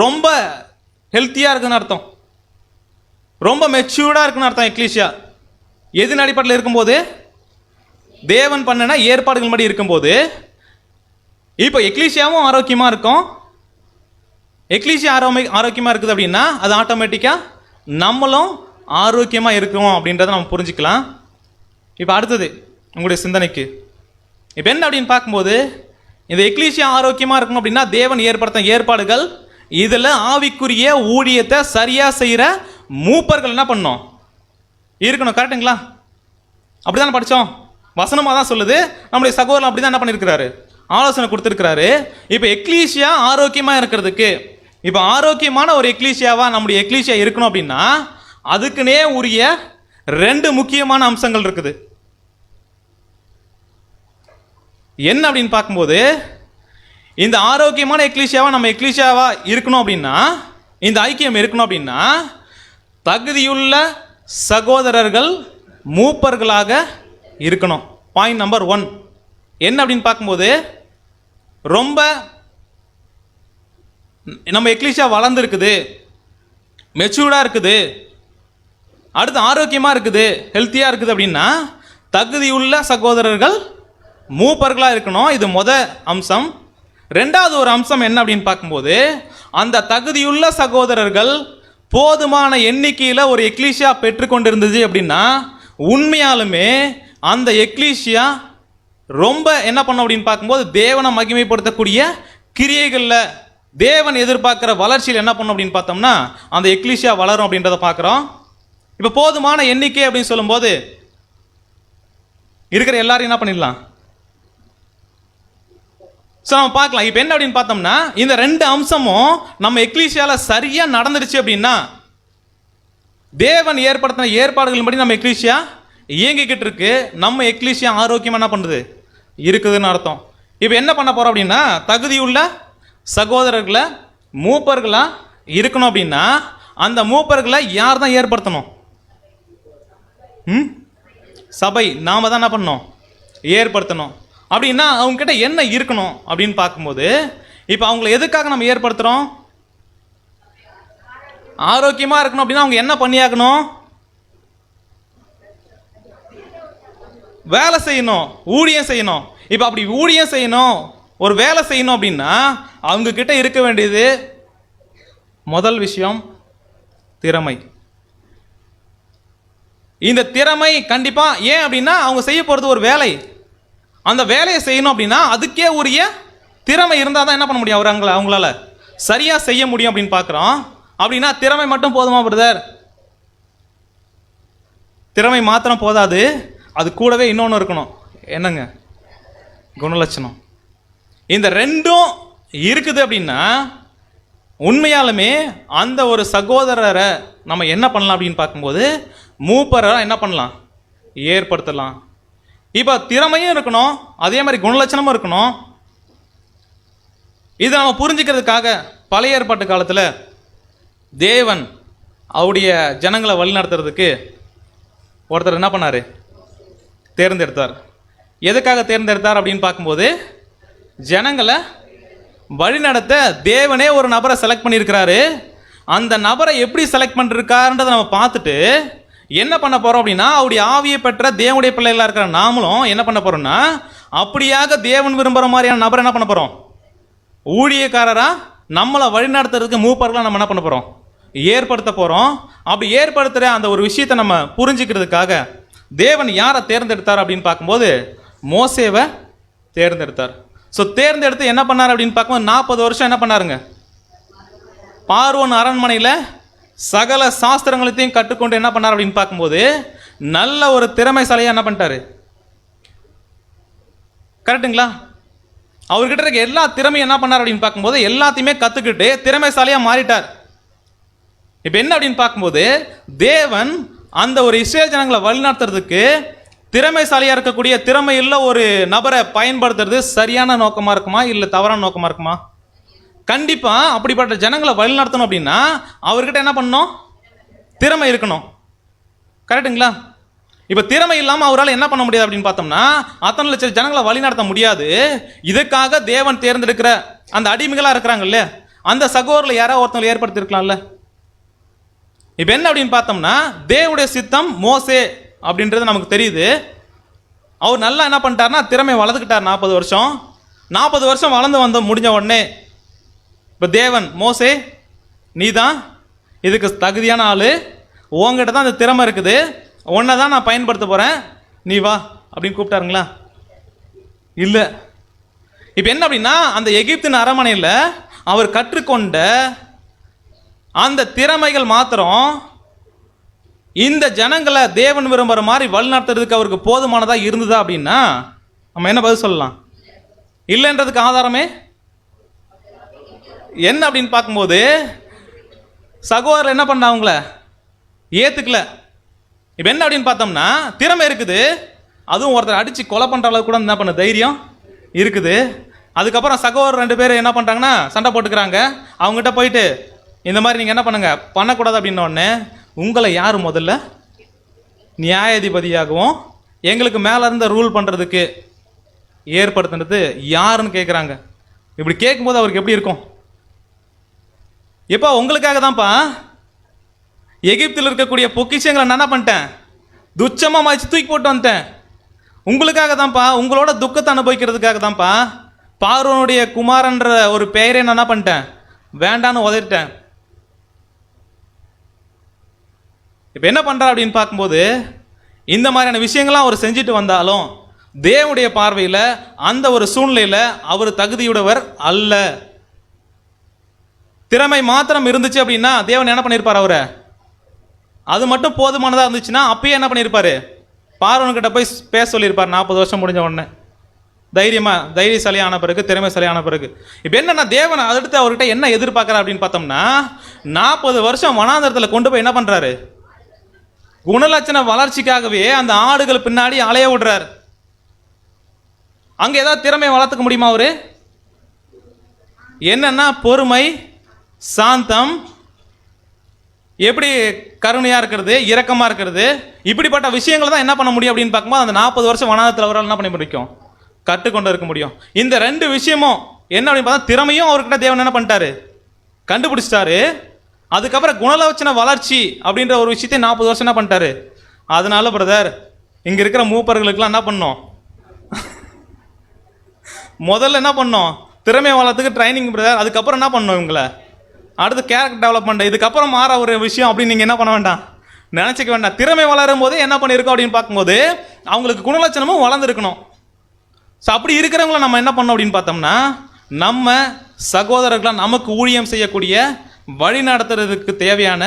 ரொம்ப ஹெல்த்தியாக இருக்குன்னு அர்த்தம், ரொம்ப மெச்சூர்டாக இருக்குன்னு அர்த்தம். எக்லீசியா எதின் அடிப்படையில் இருக்கும்போது, தேவன் பண்ணின ஏற்பாடுகளின்படி இருக்கும்போது இப்போ எக்லீசியாவும் ஆரோக்கியமாக இருக்கும். எக்லீசியா ஆரோக்கியமாக இருக்குது அப்படின்னா அது ஆட்டோமேட்டிக்காக நம்மளும் ஆரோக்கியமாக இருக்கும் அப்படின்றத நம்ம புரிஞ்சுக்கலாம். இப்போ அடுத்தது உங்களுடைய சிந்தனைக்கு இப்போ என்ன அப்படின்னு பார்க்கும்போது, இந்த எக்லீசியா ஆரோக்கியமாக இருக்கணும் அப்படின்னா தேவன் ஏற்படுத்த ஏற்பாடுகள் இதில் ஆவிக்குரிய ஊழியத்தை சரியாக செய்கிற மூப்பர்கள் என்ன பண்ணணும்? இருக்கணும். கரெக்டுங்களா? அப்படி தானே படித்தோம். வசனமாக தான் சொல்லுது. நம்முடைய சகோதரன் அப்படி தான் என்ன பண்ணியிருக்கிறாரு? ஆலோசனை கொடுத்துருக்கிறாரு. இப்போ எக்லீசியா ஆரோக்கியமாக இருக்கிறதுக்கு, இப்போ ஆரோக்கியமான ஒரு எக்லீசியாவாக நம்முடைய எக்லீசியா இருக்கணும் அப்படின்னா அதுக்குன்னே உரிய 2 முக்கியமான அம்சங்கள் இருக்குது. என்ன அப்படின்னு பார்க்கும்போது, இந்த ஆரோக்கியமான எக்லீசியாவா நம்ம எக்லீசியாவா இருக்கணும் அப்படின்னா, இந்த ஐக்கியம் இருக்கணும் அப்படின்னா, தகுதியுள்ள சகோதரர்கள் மூப்பர்களாக இருக்கணும். பாயிண்ட் நம்பர் 1 என்ன அப்படின்னு பார்க்கும்போது, ரொம்ப நம்ம எக்லீசியா வளர்ந்துருக்குது, மெச்சூர்டாக இருக்குது, அடுத்து ஆரோக்கியமாக இருக்குது, ஹெல்த்தியாக இருக்குது அப்படின்னா தகுதியுள்ள சகோதரர்கள் மூப்பர்களாக இருக்கணும். இது அம்சம். 2வது ஒரு அம்சம் என்ன அப்படின்னு பார்க்கும்போது, அந்த தகுதியுள்ள சகோதரர்கள் போதுமான எண்ணிக்கையில் ஒரு எக்லீசியா பெற்றுக்கொண்டிருந்தது அப்படின்னா உண்மையாலுமே அந்த எக்லீசியா ரொம்ப என்ன பண்ண அப்படின்னு பார்க்கும்போது தேவனை மகிமைப்படுத்தக்கூடிய கிரியைகளில் தேவன் எதிர்பார்க்குற வளர்ச்சியில் என்ன பண்ணும் அப்படின்னு பார்த்தோம்னா அந்த எக்லீசியா வளரும் அப்படின்றத பார்க்குறோம். இப்போ போதுமான எண்ணிக்கை அப்படின்னு சொல்லும்போது இருக்கிற எல்லாரையும் என்ன பண்ணிடலாம்? ஸோ நம்ம பார்க்கலாம். இப்போ என்ன அப்படின்னு பார்த்தோம்னா இந்த 2 அம்சமும் நம்ம எக்லீசியாவில் சரியாக நடந்துருச்சு அப்படின்னா தேவன் ஏற்படுத்தின ஏற்பாடுகளின் படி நம்ம எக்லீசியா இயங்கிக்கிட்டு இருக்கு. நம்ம எக்லீசியா ஆரோக்கியமாக என்ன பண்ணுது? இருக்குதுன்னு அர்த்தம். இப்போ என்ன பண்ண போகிறோம் அப்படின்னா தகுதியுள்ள சகோதரர்களை மூப்பர்களாக இருக்கணும் அப்படின்னா அந்த மூப்பர்களை யார் தான் ஏற்படுத்தணும்? சபை. நாம தான் என்ன பண்ணணும்? ஏற்படுத்தணும். அப்படின்னா அவங்ககிட்ட என்ன இருக்கணும் அப்படின்னு பார்க்கும்போது இப்போ அவங்கள எதுக்காக நம்ம ஏற்படுத்துகிறோம்? ஆரோக்கியமாக இருக்கணும் அப்படின்னா அவங்க என்ன பண்ணியாகணும்? வேலை செய்யணும், ஊழியம் செய்யணும். இப்போ அப்படி ஊழியம் செய்யணும், ஒரு வேலை செய்யணும் அப்படின்னா அவங்க கிட்ட இருக்க வேண்டியது முதல் விஷயம் திறமை. இந்த திறமை கண்டிப்பாக ஏன் அப்படின்னா அவங்க செய்ய போகிறது ஒரு வேலை. அந்த வேலையை செய்யணும் அப்படின்னா அதுக்கே உரிய திறமை இருந்தால் தான் என்ன பண்ண முடியும்? அவங்களால சரியாக செய்ய முடியும் அப்படின்னு பார்க்குறோம். அப்படின்னா திறமை மட்டும் போதுமா பிரதர்? திறமை மாத்திரம் போதாது, அது கூடவே இன்னொன்று இருக்கணும். என்னங்க? குணலட்சணம். இந்த 2ம் இருக்குது அப்படின்னா உண்மையாலுமே அந்த ஒரு சகோதரரை நம்ம என்ன பண்ணலாம் அப்படின்னு பார்க்கும்போது மூப்பரை என்ன பண்ணலாம்? ஏற்படுத்தலாம். இப்போ திறமையும் இருக்கணும், அதே மாதிரி குணலட்சணமும் இருக்கணும். இதை நம்ம புரிஞ்சுக்கிறதுக்காக பழைய ஏற்பாட்டு காலத்தில் தேவன் அவருடைய ஜனங்களை வழிநடத்துறதுக்கு ஒருத்தர் என்ன பண்ணார்? தேர்ந்தெடுத்தார். எதுக்காக தேர்ந்தெடுத்தார் அப்படின்னு பார்க்கும்போது ஜனங்களை வழிநடத்த தேவனே ஒரு நபரை செலக்ட் பண்ணியிருக்கிறாரு. அந்த நபரை எப்படி செலக்ட் பண்ணிருக்காருன்றதை நம்ம பார்த்துட்டு என்ன பண்ண போகிறோம் அப்படின்னா அவருடைய ஆவியை பெற்ற தேவனுடைய பிள்ளைகளாக இருக்கிற நாமளும் என்ன பண்ண போகிறோம்னா அப்படியாக தேவன் விரும்புகிற மாதிரியான நபரை என்ன பண்ண போகிறோம்? ஊழியக்காரராக நம்மளை வழிநடத்துறதுக்கு மூப்பர்களாக நம்ம என்ன பண்ண போகிறோம்? ஏற்படுத்த போகிறோம். அப்படி ஏற்படுத்துகிற அந்த ஒரு விஷயத்தை நம்ம புரிஞ்சுக்கிறதுக்காக தேவன் யாரை தேர்ந்தெடுத்தார் அப்படின்னு பார்க்கும்போது மோசேவை தேர்ந்தெடுத்தார். ஸோ தேர்ந்தெடுத்து என்ன பண்ணார் அப்படின்னு பார்க்கும்போது 40 வருஷம் என்ன பண்ணாருங்க? பார்வோன் அரண்மனையில் சகல சாஸ்திரங்களையும் கற்றுக்கொண்டு என்ன பண்ணார் அப்படின்னு பார்க்கும்போது நல்ல ஒரு திறமைசாலியாக என்ன பண்ணிட்டாரு? கரெக்டுங்களா? அவர்கிட்ட இருக்க எல்லா திறமையும் என்ன பண்ணார் அப்படின்னு பார்க்கும்போது எல்லாத்தையுமே கற்றுக்கிட்டு திறமைசாலியாக மாறிட்டார். இப்போ என்ன அப்படின்னு பார்க்கும்போது தேவன் அந்த ஒரு இஸ்ரேல் ஜனங்களை வழிநடத்துறதுக்கு திறமைசாலியாக இருக்கக்கூடிய திறமையுள்ள ஒரு நபரை பயன்படுத்துறது சரியான நோக்கமாக இருக்குமா இல்லை தவறான நோக்கமாக இருக்குமா? கண்டிப்பாக அப்படிப்பட்ட ஜனங்களை வழிநடத்தணும் அப்படின்னா அவர்கிட்ட என்ன பண்ணணும்? திறமை இருக்கணும். கரெக்டுங்களா? இப்போ திறமை இல்லாமல் அவரால் என்ன பண்ண முடியாது அப்படின்னு பார்த்தோம்னா அத்தனை லட்சம் ஜனங்களை வழிநடத்த முடியாது. இதுக்காக தேவன் தேர்ந்தெடுக்கிற அந்த அடிமைகளாக இருக்கிறாங்கல்ல அந்த சகோதரில் யாராவது ஒருத்தவங்களை ஏற்படுத்தியிருக்கலாம்ல. இப்போ என்ன அப்படின்னு பார்த்தோம்னா தேவனுடைய சித்தம் மோசே அப்படின்றது நமக்கு தெரியுது. அவர் நல்லா என்ன பண்ணிட்டார்னா திறமை வளர்த்துக்கிட்டார். 40 வருஷம் 40 வருஷம் வளர்ந்து முடிஞ்ச உடனே இப்போ தேவன் மோசே நீ தான் இதுக்கு தகுதியான ஆள், உங்ககிட்ட தான் அந்த திறமை இருக்குது, உன்னை தான் நான் பயன்படுத்த போகிறேன், நீ வா அப்படின்னு கூப்பிட்டாருங்களா? இல்லை. இப்போ என்ன அப்படின்னா அந்த எகிப்தின் அரண்மனையில் அவர் கற்றுக்கொண்ட அந்த திறமைகள் மாத்திரம் இந்த ஜனங்களை தேவன் விரும்புகிற மாதிரி வழிநடத்துறதுக்கு அவருக்கு போதுமானதாக இருந்ததா அப்படின்னா நம்ம என்ன பதில் சொல்லலாம்? இல்லைன்றதுக்கு ஆதாரமே என்ன அப்படின்னு பார்க்கும்போது சகோதரர் என்ன பண்ண அவங்கள ஏற்றுக்கல. இப்போ என்ன அப்படின்னு பார்த்தோம்னா திறமை இருக்குது, அதுவும் ஒருத்தர் அடித்து கொலை பண்ணுற அளவுக்கு கூட என்ன பண்ண தைரியம் இருக்குது. அதுக்கப்புறம் சகோதரர் 2 பேர் என்ன பண்ணுறாங்கன்னா சண்டை போட்டுக்கிறாங்க. அவங்ககிட்ட போயிட்டு இந்த மாதிரி நீங்கள் என்ன பண்ணுங்க பண்ணக்கூடாது அப்படின்னோடனே உங்களை யார் முதல்ல நியாயாதிபதியாகவும் எங்களுக்கு மேலே இருந்த ரூல் பண்ணுறதுக்கு ஏற்படுத்தினது யாருன்னு கேட்குறாங்க. இப்படி கேட்கும்போது அவருக்கு எப்படி இருக்கும்? எப்போ உங்களுக்காக தான்ப்பா எகிப்தில் இருக்கக்கூடிய பொக்கிஷங்களை நான் என்ன பண்ணிட்டேன், துச்சமாக மாற்றி தூக்கி போட்டு வந்துட்டேன். உங்களுக்காக தான்ப்பா, உங்களோட துக்கத்தை அனுபவிக்கிறதுக்காக தான்ப்பா பார்வோனுடைய குமாரன்ற ஒரு பெயரை நான் என்ன பண்ணிட்டேன், வேண்டான்னு உதறிட்டேன். இப்போ என்ன பண்ணுறா அப்படின்னு பார்க்கும்போது இந்த மாதிரியான விஷயங்கள்லாம் அவர் செஞ்சுட்டு வந்தாலும் தேவனுடைய பார்வையில் அந்த ஒரு சூழ்நிலையில் அவர் தகுதியுடையவர் அல்ல. திறமை மாத்திரம் இருந்துச்சு அப்படின்னா தேவன் என்ன பண்ணியிருப்பார்? அவரை அது மட்டும் போதுமானதாக இருந்துச்சுன்னா அப்பயே என்ன பண்ணியிருப்பார்? பார்வன்கிட்ட போய் பேச சொல்லியிருப்பார். 40 வருஷம் முடிஞ்ச உடனே தைரியசாலியான பிறகு, திறமைசாலியான பிறகு. இப்போ என்னன்னா தேவன் அடுத்து அவர்கிட்ட என்ன எதிர்பார்க்குறார் அப்படின்னு பார்த்தோம்னா 40 வருஷம் வனாந்தரத்தில் கொண்டு போய் என்ன பண்ணுறாரு? குணலட்சண வளர்ச்சிக்காகவே அந்த ஆடுகள் பின்னாடி அலைய விடுறார். அங்கே ஏதாவது திறமையை வளர்த்துக்க முடியுமா? அவரு என்னன்னா பொறுமை, சாந்தம், எப்படி கருணையாக இருக்கிறது, இரக்கமாக இருக்கிறது, இப்படிப்பட்ட விஷயங்களை தான் என்ன பண்ண முடியும் அப்படின்னு பார்க்கும்போது அந்த 40 வருஷம் வனாந்தரத்தில் அவரால் என்ன பண்ண முடியும்? கற்றுக்கொண்டு இருக்க முடியும். இந்த 2 விஷயமும் என்ன அப்படின்னு பார்த்தா திறமையும் அவர்கிட்ட தேவன் என்ன பண்ணிட்டாரு? கண்டுபிடிச்சிட்டாரு. அதுக்கப்புறம் குணலட்சண வளர்ச்சி அப்படின்ற ஒரு விஷயத்தை 40 வருஷம் என்ன பண்ணிட்டாரு? அதனால பிரதர் இங்கே இருக்கிற மூப்பர்களுக்கெல்லாம் என்ன பண்ணோம்? முதல்ல என்ன பண்ணோம்? திறமையை வளர்த்துக்கு ட்ரைனிங் பிரதர். அதுக்கப்புறம் என்ன பண்ணோம்? இவங்களை அடுத்து கேரக்டர் டெவலப்மெண்ட், இதுக்கப்புறம் மாற ஒரு விஷயம் அப்படின்னு நீங்கள் என்ன பண்ண வேண்டாம், நினச்சிக்க வேண்டாம். திறமை வளரும் போது என்ன பண்ணியிருக்கோம் அப்படின்னு பார்க்கும்போது அவங்களுக்கு குணலட்சணமும் வளர்ந்துருக்கணும். ஸோ அப்படி இருக்கிறவங்கள நம்ம என்ன பண்ணோம் அப்படின்னு பார்த்தோம்னா நம்ம சகோதரர்களாக நமக்கு ஊழியம் செய்யக்கூடிய வழி நடத்துறதுக்கு தேவையான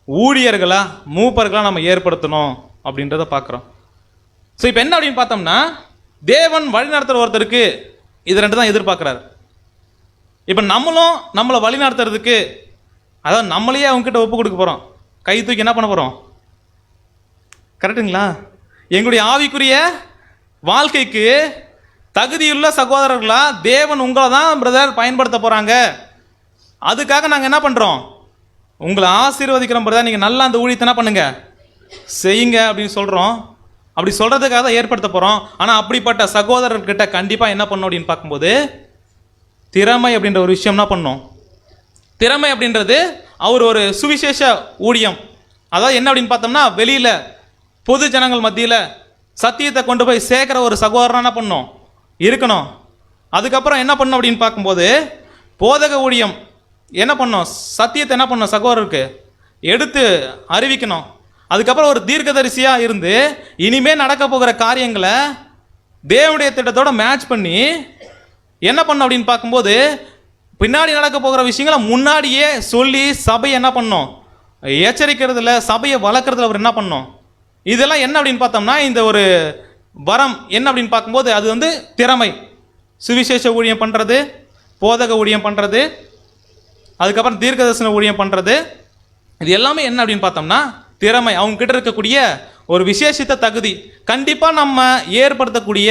ஊழியர்களாக மூப்பர்களாக நம்ம ஏற்படுத்தணும் அப்படின்றத பார்க்குறோம். ஸோ இப்போ என்ன அப்படின்னு பார்த்தோம்னா தேவன் வழி நடத்துகிற ஒருத்தருக்கு இது 2 தான் எதிர்பார்க்குறாரு. இப்போ நம்மளும் நம்மளை வழி நடத்துறதுக்கு, அதாவது நம்மளையே அவங்ககிட்ட ஒப்பு கொடுக்க போகிறோம், கை தூக்கி என்ன பண்ண போகிறோம்? கரெக்டுங்களா? எங்களுடைய ஆவிக்குரிய வாழ்க்கைக்கு தகுதியுள்ள சகோதரர்களா தேவன் உங்களை தான் பிரதர் பயன்படுத்த போகிறாங்க. அதுக்காக நாங்கள் என்ன பண்ணுறோம்? உங்களை ஆசீர்வதிக்கிறோம் பிரதர், நீங்கள் நல்லா அந்த ஊழியத்தை என்ன பண்ணுங்க செய்யுங்க அப்படின்னு சொல்கிறோம். அப்படி சொல்கிறதுக்காக தான் ஏற்படுத்த போகிறோம். ஆனால் அப்படிப்பட்ட சகோதரர்கிட்ட கண்டிப்பாக என்ன பண்ணணும் அப்படின்னு பார்க்கும்போது திறமை அப்படின்ற ஒரு விஷயம் என்ன பண்ணணும்? திறமை அப்படின்றது அவர் ஒரு சுவிசேஷ ஊழியம். அதாவது என்ன அப்படின்னு பார்த்தோம்னா வெளியில் பொது ஜனங்கள் மத்தியில் சத்தியத்தை கொண்டு போய் சேர்க்குற ஒரு சகோதரன் என்ன பண்ணணும்? இருக்கணும். அதுக்கப்புறம் என்ன பண்ணணும் அப்படின்னு பார்க்கும்போது போதக ஊழியம் என்ன பண்ணணும்? சத்தியத்தை என்ன பண்ணணும்? சகோதரருக்கு எடுத்து அறிவிக்கணும். அதுக்கப்புறம் ஒரு தீர்க்கதரிசியாக இருந்து இனிமேல் நடக்க போகிற காரியங்களை தேவனுடைய திட்டத்தோடு மேட்ச் பண்ணி என்ன பண்ணணும் அப்படின்னு பார்க்கும்போது பின்னாடி நடக்க போகிற விஷயங்களை முன்னாடியே சொல்லி சபையை என்ன பண்ணணும்? எச்சரிக்கிறதுல, சபையை வளர்க்குறதுல அவர் என்ன பண்ணணும்? இதெல்லாம் என்ன அப்படின்னு பார்த்தோம்னா இந்த ஒரு வரம் என்ன அப்படின்னு பார்க்கும்போது அது வந்து திறமை. சுவிசேஷ ஊழியம் பண்ணுறது, போதக ஊழியம் பண்ணுறது, அதுக்கப்புறம் தீர்க்கதரிசன ஊழியம் பண்ணுறது, இது எல்லாமே என்ன அப்படின்னு பார்த்தோம்னா திறமை. அவங்க கிட்ட இருக்கக்கூடிய ஒரு விசேஷித்த தகுதி. கண்டிப்பாக நம்ம ஏற்படுத்தக்கூடிய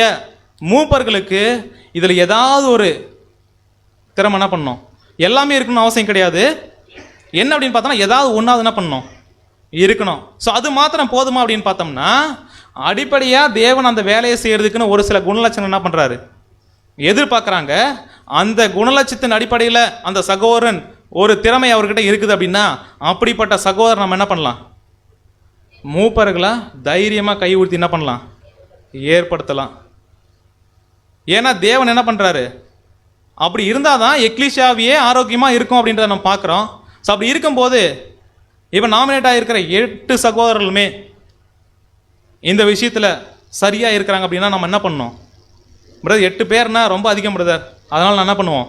மூப்பர்களுக்கு இதில் ஏதாவது ஒரு திறமை என்ன பண்ணணும்? எல்லாமே இருக்கணும்னு அவசியம் கிடையாது. என்ன அப்படின்னு பார்த்தோம்னா ஏதாவது ஒன்றாவது என்ன பண்ணணும்? இருக்கணும். ஸோ அது மாத்திரம் போதுமா அப்படின்னு பார்த்தோம்னா அடிப்படையாக தேவன் அந்த வேலையை செய்கிறதுக்குன்னு ஒரு சில குணலட்சணம் என்ன பண்ணுறாரு? எதிர்பார்க்குறாங்க. அந்த குணலட்சத்தின் அடிப்படையில் அந்த சகோதரன் ஒரு திறமை அவர்கிட்ட இருக்குது அப்படின்னா அப்படிப்பட்ட சகோதரன் நம்ம என்ன பண்ணலாம்? மூப்பர்களாக தைரியமாக கை ஊற்றி என்ன பண்ணலாம்? ஏற்படுத்தலாம். ஏன்னா தேவன் என்ன பண்ணுறாரு? அப்படி இருந்தால் தான் எக்லீஷியாவையே ஆரோக்கியமாக இருக்கும் அப்படின்றத நம்ம பார்க்குறோம். ஸோ அப்படி இருக்கும்போது இப்போ நாமினேட் ஆகிருக்கிற 8 சகோதரர்களுமே இந்த விஷயத்தில் சரியாக இருக்கிறாங்க அப்படின்னா நம்ம என்ன பண்ணணும்? பிரதர் 8 பேர்னா ரொம்ப அதிகம் பிரதர், அதனால் நான் என்ன பண்ணுவோம்?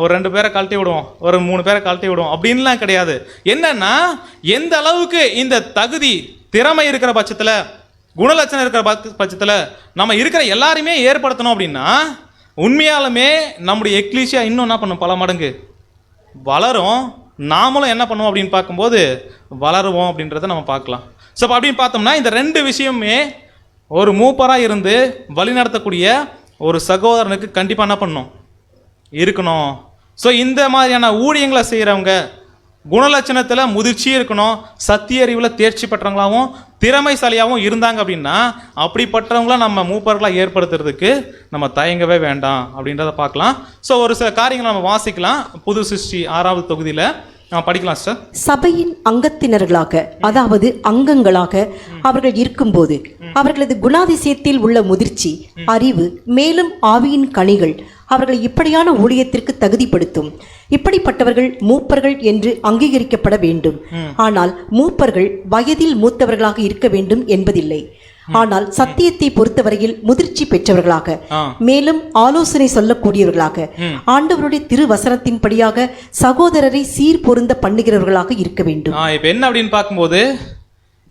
ஒரு 2 பேரை கழட்டி விடுவோம், ஒரு 3 பேரை கழட்டி விடுவோம் அப்படின்லாம் கிடையாது. என்னன்னா எந்த அளவுக்கு இந்த தகுதி திறமை இருக்கிற பட்சத்தில், குணலட்சணம் இருக்கிற பட்சத்தில் நம்ம இருக்கிற எல்லாருமே ஏற்படுத்தணும் அப்படின்னா உண்மையாலுமே நம்முடைய எக்லீசியா இன்னும் என்ன பண்ணும், பல மடங்கு வளரும். நாமளும் என்ன பண்ணுவோம் அப்படின்னு பார்க்கும்போது வளருவோம் அப்படின்றத நம்ம பார்க்கலாம். ஸோ அப்படின்னு பார்த்தோம்னா இந்த 2 விஷயமே ஒரு மூப்பராக இருந்து வழிநடத்தக்கூடிய ஒரு சகோதரனுக்கு கண்டிப்பாக என்ன பண்ணணும், இருக்கணும். ஸோ இந்த மாதிரியான ஊழியங்களை செய்கிறவங்க குணலட்சணத்தில் முதிர்ச்சி இருக்கணும், சத்திய அறிவில் தேர்ச்சி பெற்றவங்களாகவும் திறமைசாலியாகவும் இருந்தாங்க அப்படின்னா அப்படிப்பட்டவங்கள நம்ம மூப்பர்களாக ஏற்படுத்துறதுக்கு நம்ம தயங்கவே வேண்டாம் அப்படின்றத பார்க்கலாம். ஸோ ஒரு சில காரியங்களை நம்ம வாசிக்கலாம். புது சிருஷ்டி 6வது தொகுதியில் நம்ம படிக்கலாம் சார். சபையின் அங்கத்தினர்களாக, அதாவது அங்கங்களாக அவர்கள் இருக்கும்போது அவர்களது குணாதிசயத்தில் உள்ள முதிர்ச்சி, அறிவு, மேலும் ஆவியின் கனிகள் அவர்களை இப்படியான ஊழியத்திற்கு தகுதிப்படுத்தும். இப்படிப்பட்டவர்கள் மூப்பர்கள் என்று அங்கீகரிக்கப்பட வேண்டும். ஆனால் மூப்பர்கள் வயதில் மூத்தவர்களாக இருக்க வேண்டும் என்பதில்லை. ஆனால் சத்தியத்தை பொறுத்தவரையில் முதிர்ச்சி பெற்றவர்களாக, மேலும் ஆலோசனை சொல்லக்கூடியவர்களாக, ஆண்டவருடைய திருவசனத்தின்படியாக சகோதரரை சீர் பொருந்த பண்ணுகிறவர்களாக இருக்க வேண்டும். இப்போ என்ன அப்படின்னு பார்க்கும்போது,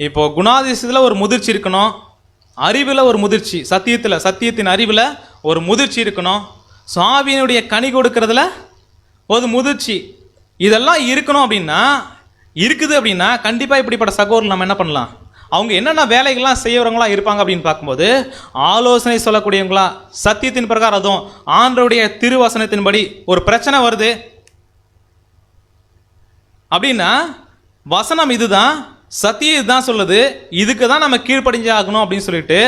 இப்போ குணாதிசயத்தில் ஒரு முதிர்ச்சி இருக்கணும், அறிவில் ஒரு முதிர்ச்சி, சத்தியத்தின் அறிவில் ஒரு முதிர்ச்சி இருக்கணும், சாவியினுடைய கனி கொடுக்கறதுல ஒரு முதிர்ச்சி, இதெல்லாம் இருக்கணும். அப்படின்னா இருக்குது அப்படின்னா கண்டிப்பாக இப்படிப்பட்ட சகோதரர் நம்ம என்ன பண்ணலாம், அவங்க என்னென்ன வேலைகள்லாம் செய்யறவங்களா இருப்பாங்க அப்படின்னு பார்க்கும்போது ஆலோசனை சொல்லக்கூடியவங்களா, சத்தியத்தின் பிரகாரம், அதுவும் ஆண்டவருடைய திருவசனத்தின்படி ஒரு பிரச்சனை வருது அப்படின்னா வசனம் இதுதான், சத்தியம் இதுதான் சொல்லுது, இதுக்கு தான் நம்ம கீழ்ப்படிஞ்சே ஆகணும் அப்படின்னு சொல்லிட்டு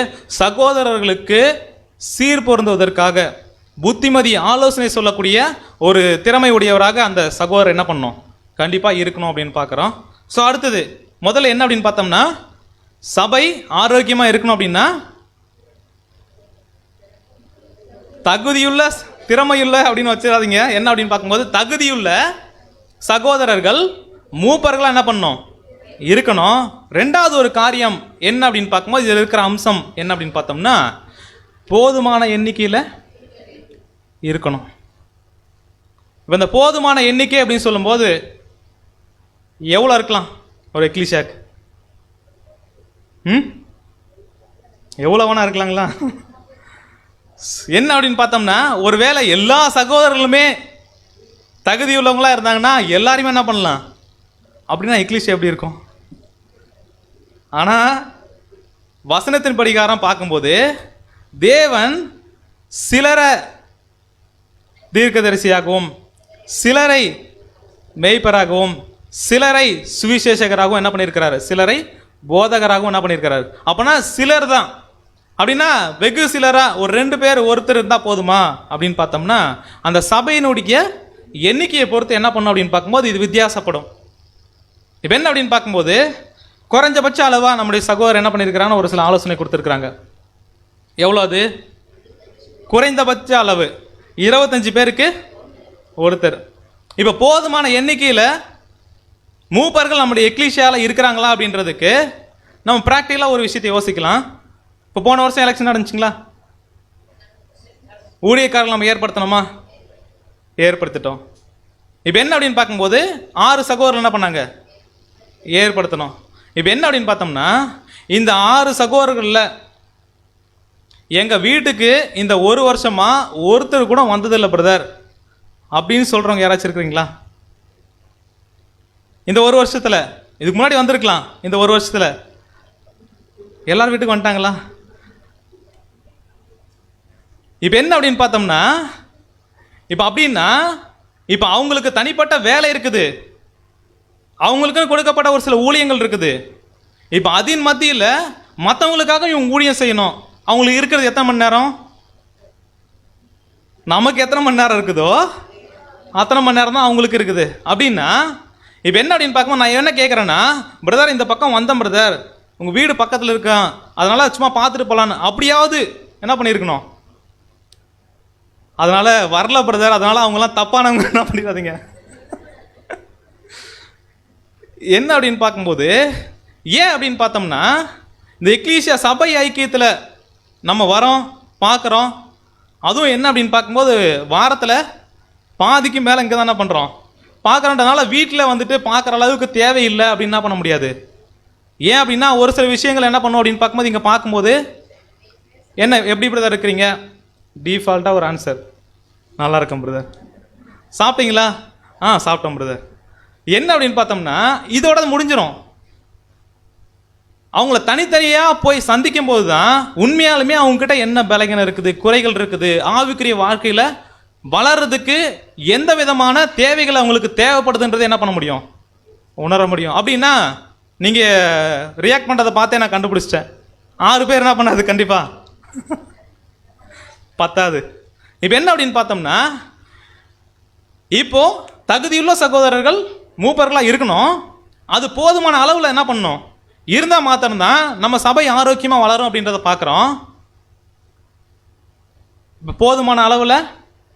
சகோதரர்களுக்கு சீர் பொருந்துவதற்காக புத்திமதி ஆலோசனை சொல்லக்கூடிய ஒரு திறமை உடையவராக அந்த சகோதரர் என்ன பண்ணணும், கண்டிப்பாக இருக்கணும் அப்படின்னு பார்க்குறோம். ஸோ அடுத்தது முதல்ல என்ன அப்படின்னு பார்த்தோம்னா, சபை ஆரோக்கியமாக இருக்கணும் அப்படின்னா தகுதியுள்ள திறமையுள்ள அப்படின்னு வச்சிடாதீங்க. என்ன அப்படின்னு பார்க்கும்போது தகுதியுள்ள சகோதரர்கள் மூப்பர்களாக என்ன பண்ணணும், இருக்கணும். 2வது ஒரு காரியம் என்ன அப்படின்னு பார்க்கும்போது இதில் இருக்கிற அம்சம் என்ன அப்படின்னு பார்த்தோம்னா போதுமான எண்ணிக்கையில் இருக்கணும். இப்போ இந்த போதுமான எண்ணிக்கை அப்படின்னு சொல்லும்போது எவ்வளோ இருக்கலாம் ஒரு எக்லிஷியாக்கு? எவ்வளோ வேணா இருக்கலாங்களா? என்ன அப்படின்னு பார்த்தோம்னா ஒருவேளை எல்லா சகோதரர்களுமே தகுதியுள்ளவங்களா இருந்தாங்கன்னா எல்லாருமே என்ன பண்ணலாம் அப்படின்னா எக்லிஷியா எப்படி இருக்கும்? ஆனால் வசனத்தின் படிகாரம் பார்க்கும்போது தேவன் சிலரை தீர்க்கதரிசியாகவும், சிலரை மேய்ப்பராகவும், சிலரை சுவிசேஷகராகவும் என்ன பண்ணியிருக்கிறாரு, சிலரை போதகராகவும் என்ன பண்ணியிருக்கிறாரு. அப்போனா சிலர் தான் அப்படின்னா வெகு சிலராக ஒரு 2 பேர் ஒருத்தர் இருந்தால் போதுமா அப்படின்னு பார்த்தோம்னா அந்த சபையினுடைய எண்ணிக்கையை பொறுத்து என்ன பண்ணும் அப்படின்னு பார்க்கும்போது இது வித்தியாசப்படும். இப்போ என்ன அப்படின்னு பார்க்கும்போது குறைஞ்சபட்ச அளவாக நம்முடைய சகோதரர் என்ன பண்ணியிருக்கிறான்னு ஒரு சில ஆலோசனை கொடுத்துருக்குறாங்க. எவ்வளோ அது? குறைந்தபட்ச அளவு 25 பேருக்கு ஒருத்தர். இப்போ போதுமான எண்ணிக்கையில் மூப்பர்கள் நம்முடைய எக்லீஷியாவில் இருக்கிறாங்களா அப்படின்றதுக்கு நம்ம ப்ராக்டிக்கலாக ஒரு விஷயத்தை யோசிக்கலாம். இப்போ போன வருஷம் எலெக்ஷன் நடந்துச்சுங்களா? ஊழியக்காரர்கள் நம்ம ஏற்படுத்தணுமா? ஏற்படுத்திட்டோம். இப்போ என்ன அப்படின்னு பார்க்கும்போது 6 சகோதரர்கள் என்ன பண்ணாங்க, ஏற்படுத்தணும். இப்போ என்ன அப்படின்னு பார்த்தோம்னா இந்த 6 சகோதரர்களில் எங்கள் வீட்டுக்கு இந்த 1 வருஷமாக ஒருத்தர் கூட வந்ததில்லை பிரதர் அப்படின்னு சொல்கிறவங்க யாராச்சும் இருக்கிறீங்களா? இந்த 1 வருஷத்தில், இதுக்கு முன்னாடி வந்திருக்கலாம், இந்த 1 வருஷத்தில் எல்லார் வீட்டுக்கு வந்துட்டாங்களா? இப்போ என்ன அப்படின்னு பார்த்தோம்னா இப்போ அப்படின்னா இப்போ அவங்களுக்கு தனிப்பட்ட வேலை இருக்குது, அவங்களுக்குன்னு கொடுக்கப்பட்ட ஒரு சில ஊழியங்கள் இருக்குது. இப்போ அதன் மத்தியில் மற்றவங்களுக்காக இவங்க ஊழியம் செய்யணும். அவங்களுக்கு இருக்கிறது எத்தனை மணி நேரம்? நமக்கு எத்தனை மணி நேரம் இருக்குதோ அத்தனை மணி நேரம் தான் அவங்களுக்கு இருக்குது. அப்படின்னா இப்போ என்ன அப்படின்னு பார்க்கும்போது நான் என்ன கேட்குறேன்னா, பிரதர் இந்த பக்கம் வந்தேன் பிரதர், உங்கள் வீடு பக்கத்தில் இருக்கான், அதனால் சும்மா பார்த்துட்டு போகலான்னு அப்படியாவது என்ன பண்ணியிருக்கணும். அதனால் வரல பிரதர், அதனால் அவங்களாம் தப்பானவங்க என்ன பண்ணிடாதீங்க. என்ன அப்படின்னு பார்க்கும்போது ஏன் அப்படின்னு பார்த்தோம்னா இந்த எக்லீசியா சபை ஐக்கியத்தில் நம்ம வரோம் பார்க்குறோம். அதுவும் என்ன அப்படின்னு பார்க்கும்போது வாரத்தில் பாதிக்கு மேலே இங்கே தான் என்ன பண்ணுறோம் பார்க்குறோன்றனால வீட்டில் வந்துட்டு பார்க்குற அளவுக்கு தேவையில்லை அப்படின்னு என்ன பண்ண முடியாது. ஏன் அப்படின்னா ஒரு சில விஷயங்கள் என்ன பண்ணும் அப்படின்னு பார்க்கும்போது இங்கே பார்க்கும்போது என்ன எப்படி பிரதர் இருக்கிறீங்க, டிஃபால்ட்டாக ஒரு ஆன்சர், நல்லா இருக்கும் பிரதர். சாப்பிட்டீங்களா? சாப்பிட்டோம் பிரதர். என்ன அப்படின்னு பார்த்தோம்னா இதோட முடிஞ்சிடும். அவங்கள தனித்தனியாக போய் சந்திக்கும் போது தான் உண்மையாலுமே அவங்ககிட்ட என்ன பலகீனம் இருக்குது, குறைகள் இருக்குது, ஆவிக்குரிய வாழ்க்கையில் வளர்றதுக்கு எந்த விதமான தேவைகள் அவங்களுக்கு தேவைப்படுதுன்றது என்ன பண்ண முடியும், உணர முடியும். அப்படின்னா நீங்கள் ரியாக்ட் பண்ணுறதை பார்த்தே நான் கண்டுபிடிச்சிட்டேன். 6 பேர் என்ன பண்ணாது கண்டிப்பாக பத்தாது. இப்போ என்ன அப்படின்னு பார்த்தோம்னா இப்போ தகுதியுள்ள சகோதரர்கள் மூப்பர்களாக இருக்கணும். அது போதுமான அளவில் என்ன பண்ணணும் இருந்தால் மாத்திரம்தான் நம்ம சபை ஆரோக்கியமாக வளரும் அப்படின்றத பார்க்குறோம். இப்போ போதுமான அளவில்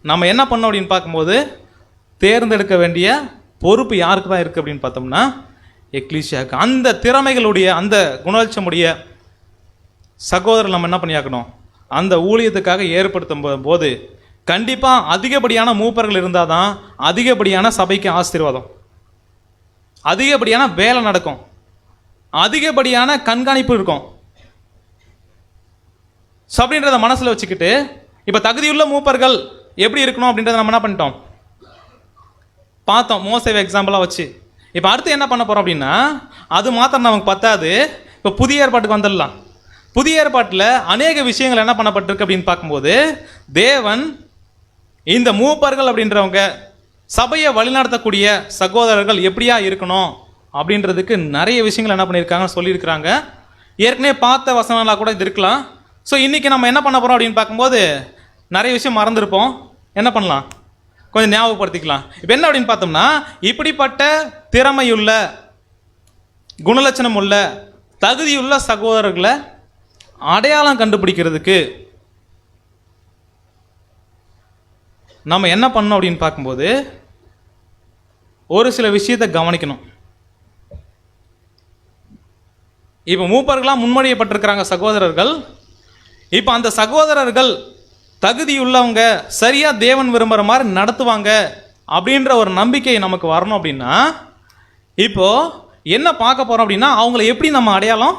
நம்ம என்ன பண்ணோம் அப்படின்னு பார்க்கும்போது தேர்ந்தெடுக்க வேண்டிய பொறுப்பு யாருக்கு தான் இருக்குது அப்படின்னு பார்த்தோம்னா எக்லீசியாவுக்கு. அந்த திறமைகளுடைய அந்த குணலட்சமுடைய சகோதரர் நம்ம என்ன பண்ணியாக்கணும், அந்த ஊழியத்துக்காக ஏற்படுத்தும் போது கண்டிப்பாக அதிகப்படியான மூப்பர்கள் இருந்தால் தான் அதிகப்படியான சபைக்கு ஆசீர்வாதம், அதிகப்படியான வேலை நடக்கும், அதிகப்படியான கண்காணிப்பு இருக்கும். ஸோ அப்படின்றத மனசில் வச்சுக்கிட்டு இப்போ தகுதியுள்ள மூப்பர்கள் எப்படி இருக்கணும் அப்படின்றத நம்ம என்ன பண்ணிட்டோம் பார்த்தோம், மோசேவை எக்ஸாம்பிளாக வச்சு. இப்போ அடுத்து என்ன பண்ண போகிறோம் அப்படின்னா அது மாத்திரம் நமக்கு பத்தாது. இப்போ புதிய ஏற்பாட்டுக்கு வந்துடலாம். புதிய ஏற்பாட்டில் அநேக விஷயங்கள் என்ன பண்ணப்பட்டிருக்கு அப்படின்னு பார்க்கும்போது தேவன் இந்த மூப்பர்கள் அப்படின்றவங்க சபையை வழிநடத்தக்கூடிய சகோதரர்கள் எப்படியா இருக்கணும் அப்படின்றதுக்கு நிறைய விஷயங்கள் என்ன பண்ணியிருக்காங்கன்னு சொல்லியிருக்கிறாங்க. ஏற்கனவே பார்த்த வசனங்களாக கூட இது இருக்கலாம். ஸோ இன்றைக்கி நம்ம என்ன பண்ண போகிறோம் அப்படின்னு பார்க்கும்போது நிறைய விஷயம் மறந்துருப்போம், என்ன பண்ணலாம் கொஞ்சம் ஞாபகப்படுத்திக்கலாம். இப்போ என்ன அப்படின்னு பார்த்தோம்னா இப்படிப்பட்ட திறமையுள்ள குணலட்சணம் உள்ள தகுதியுள்ள சகோதரர்களை அடையாளம் கண்டுபிடிக்கிறதுக்கு நம்ம என்ன பண்ணணும் அப்படின்னு பார்க்கும்போது ஒரு சில விஷயத்தை கவனிக்கணும். இப்போ மூப்பர்களாக முன்மொழியப்பட்டிருக்கிறாங்க சகோதரர்கள். இப்போ அந்த சகோதரர்கள் தகுதியுள்ளவங்க சரியாக தேவன் விரும்புகிற மாதிரி நடத்துவாங்க அப்படின்ற ஒரு நம்பிக்கை நமக்கு வரணும். அப்படின்னா இப்போது என்ன பார்க்க போகிறோம் அப்படின்னா அவங்கள எப்படி நம்ம அடையாளம்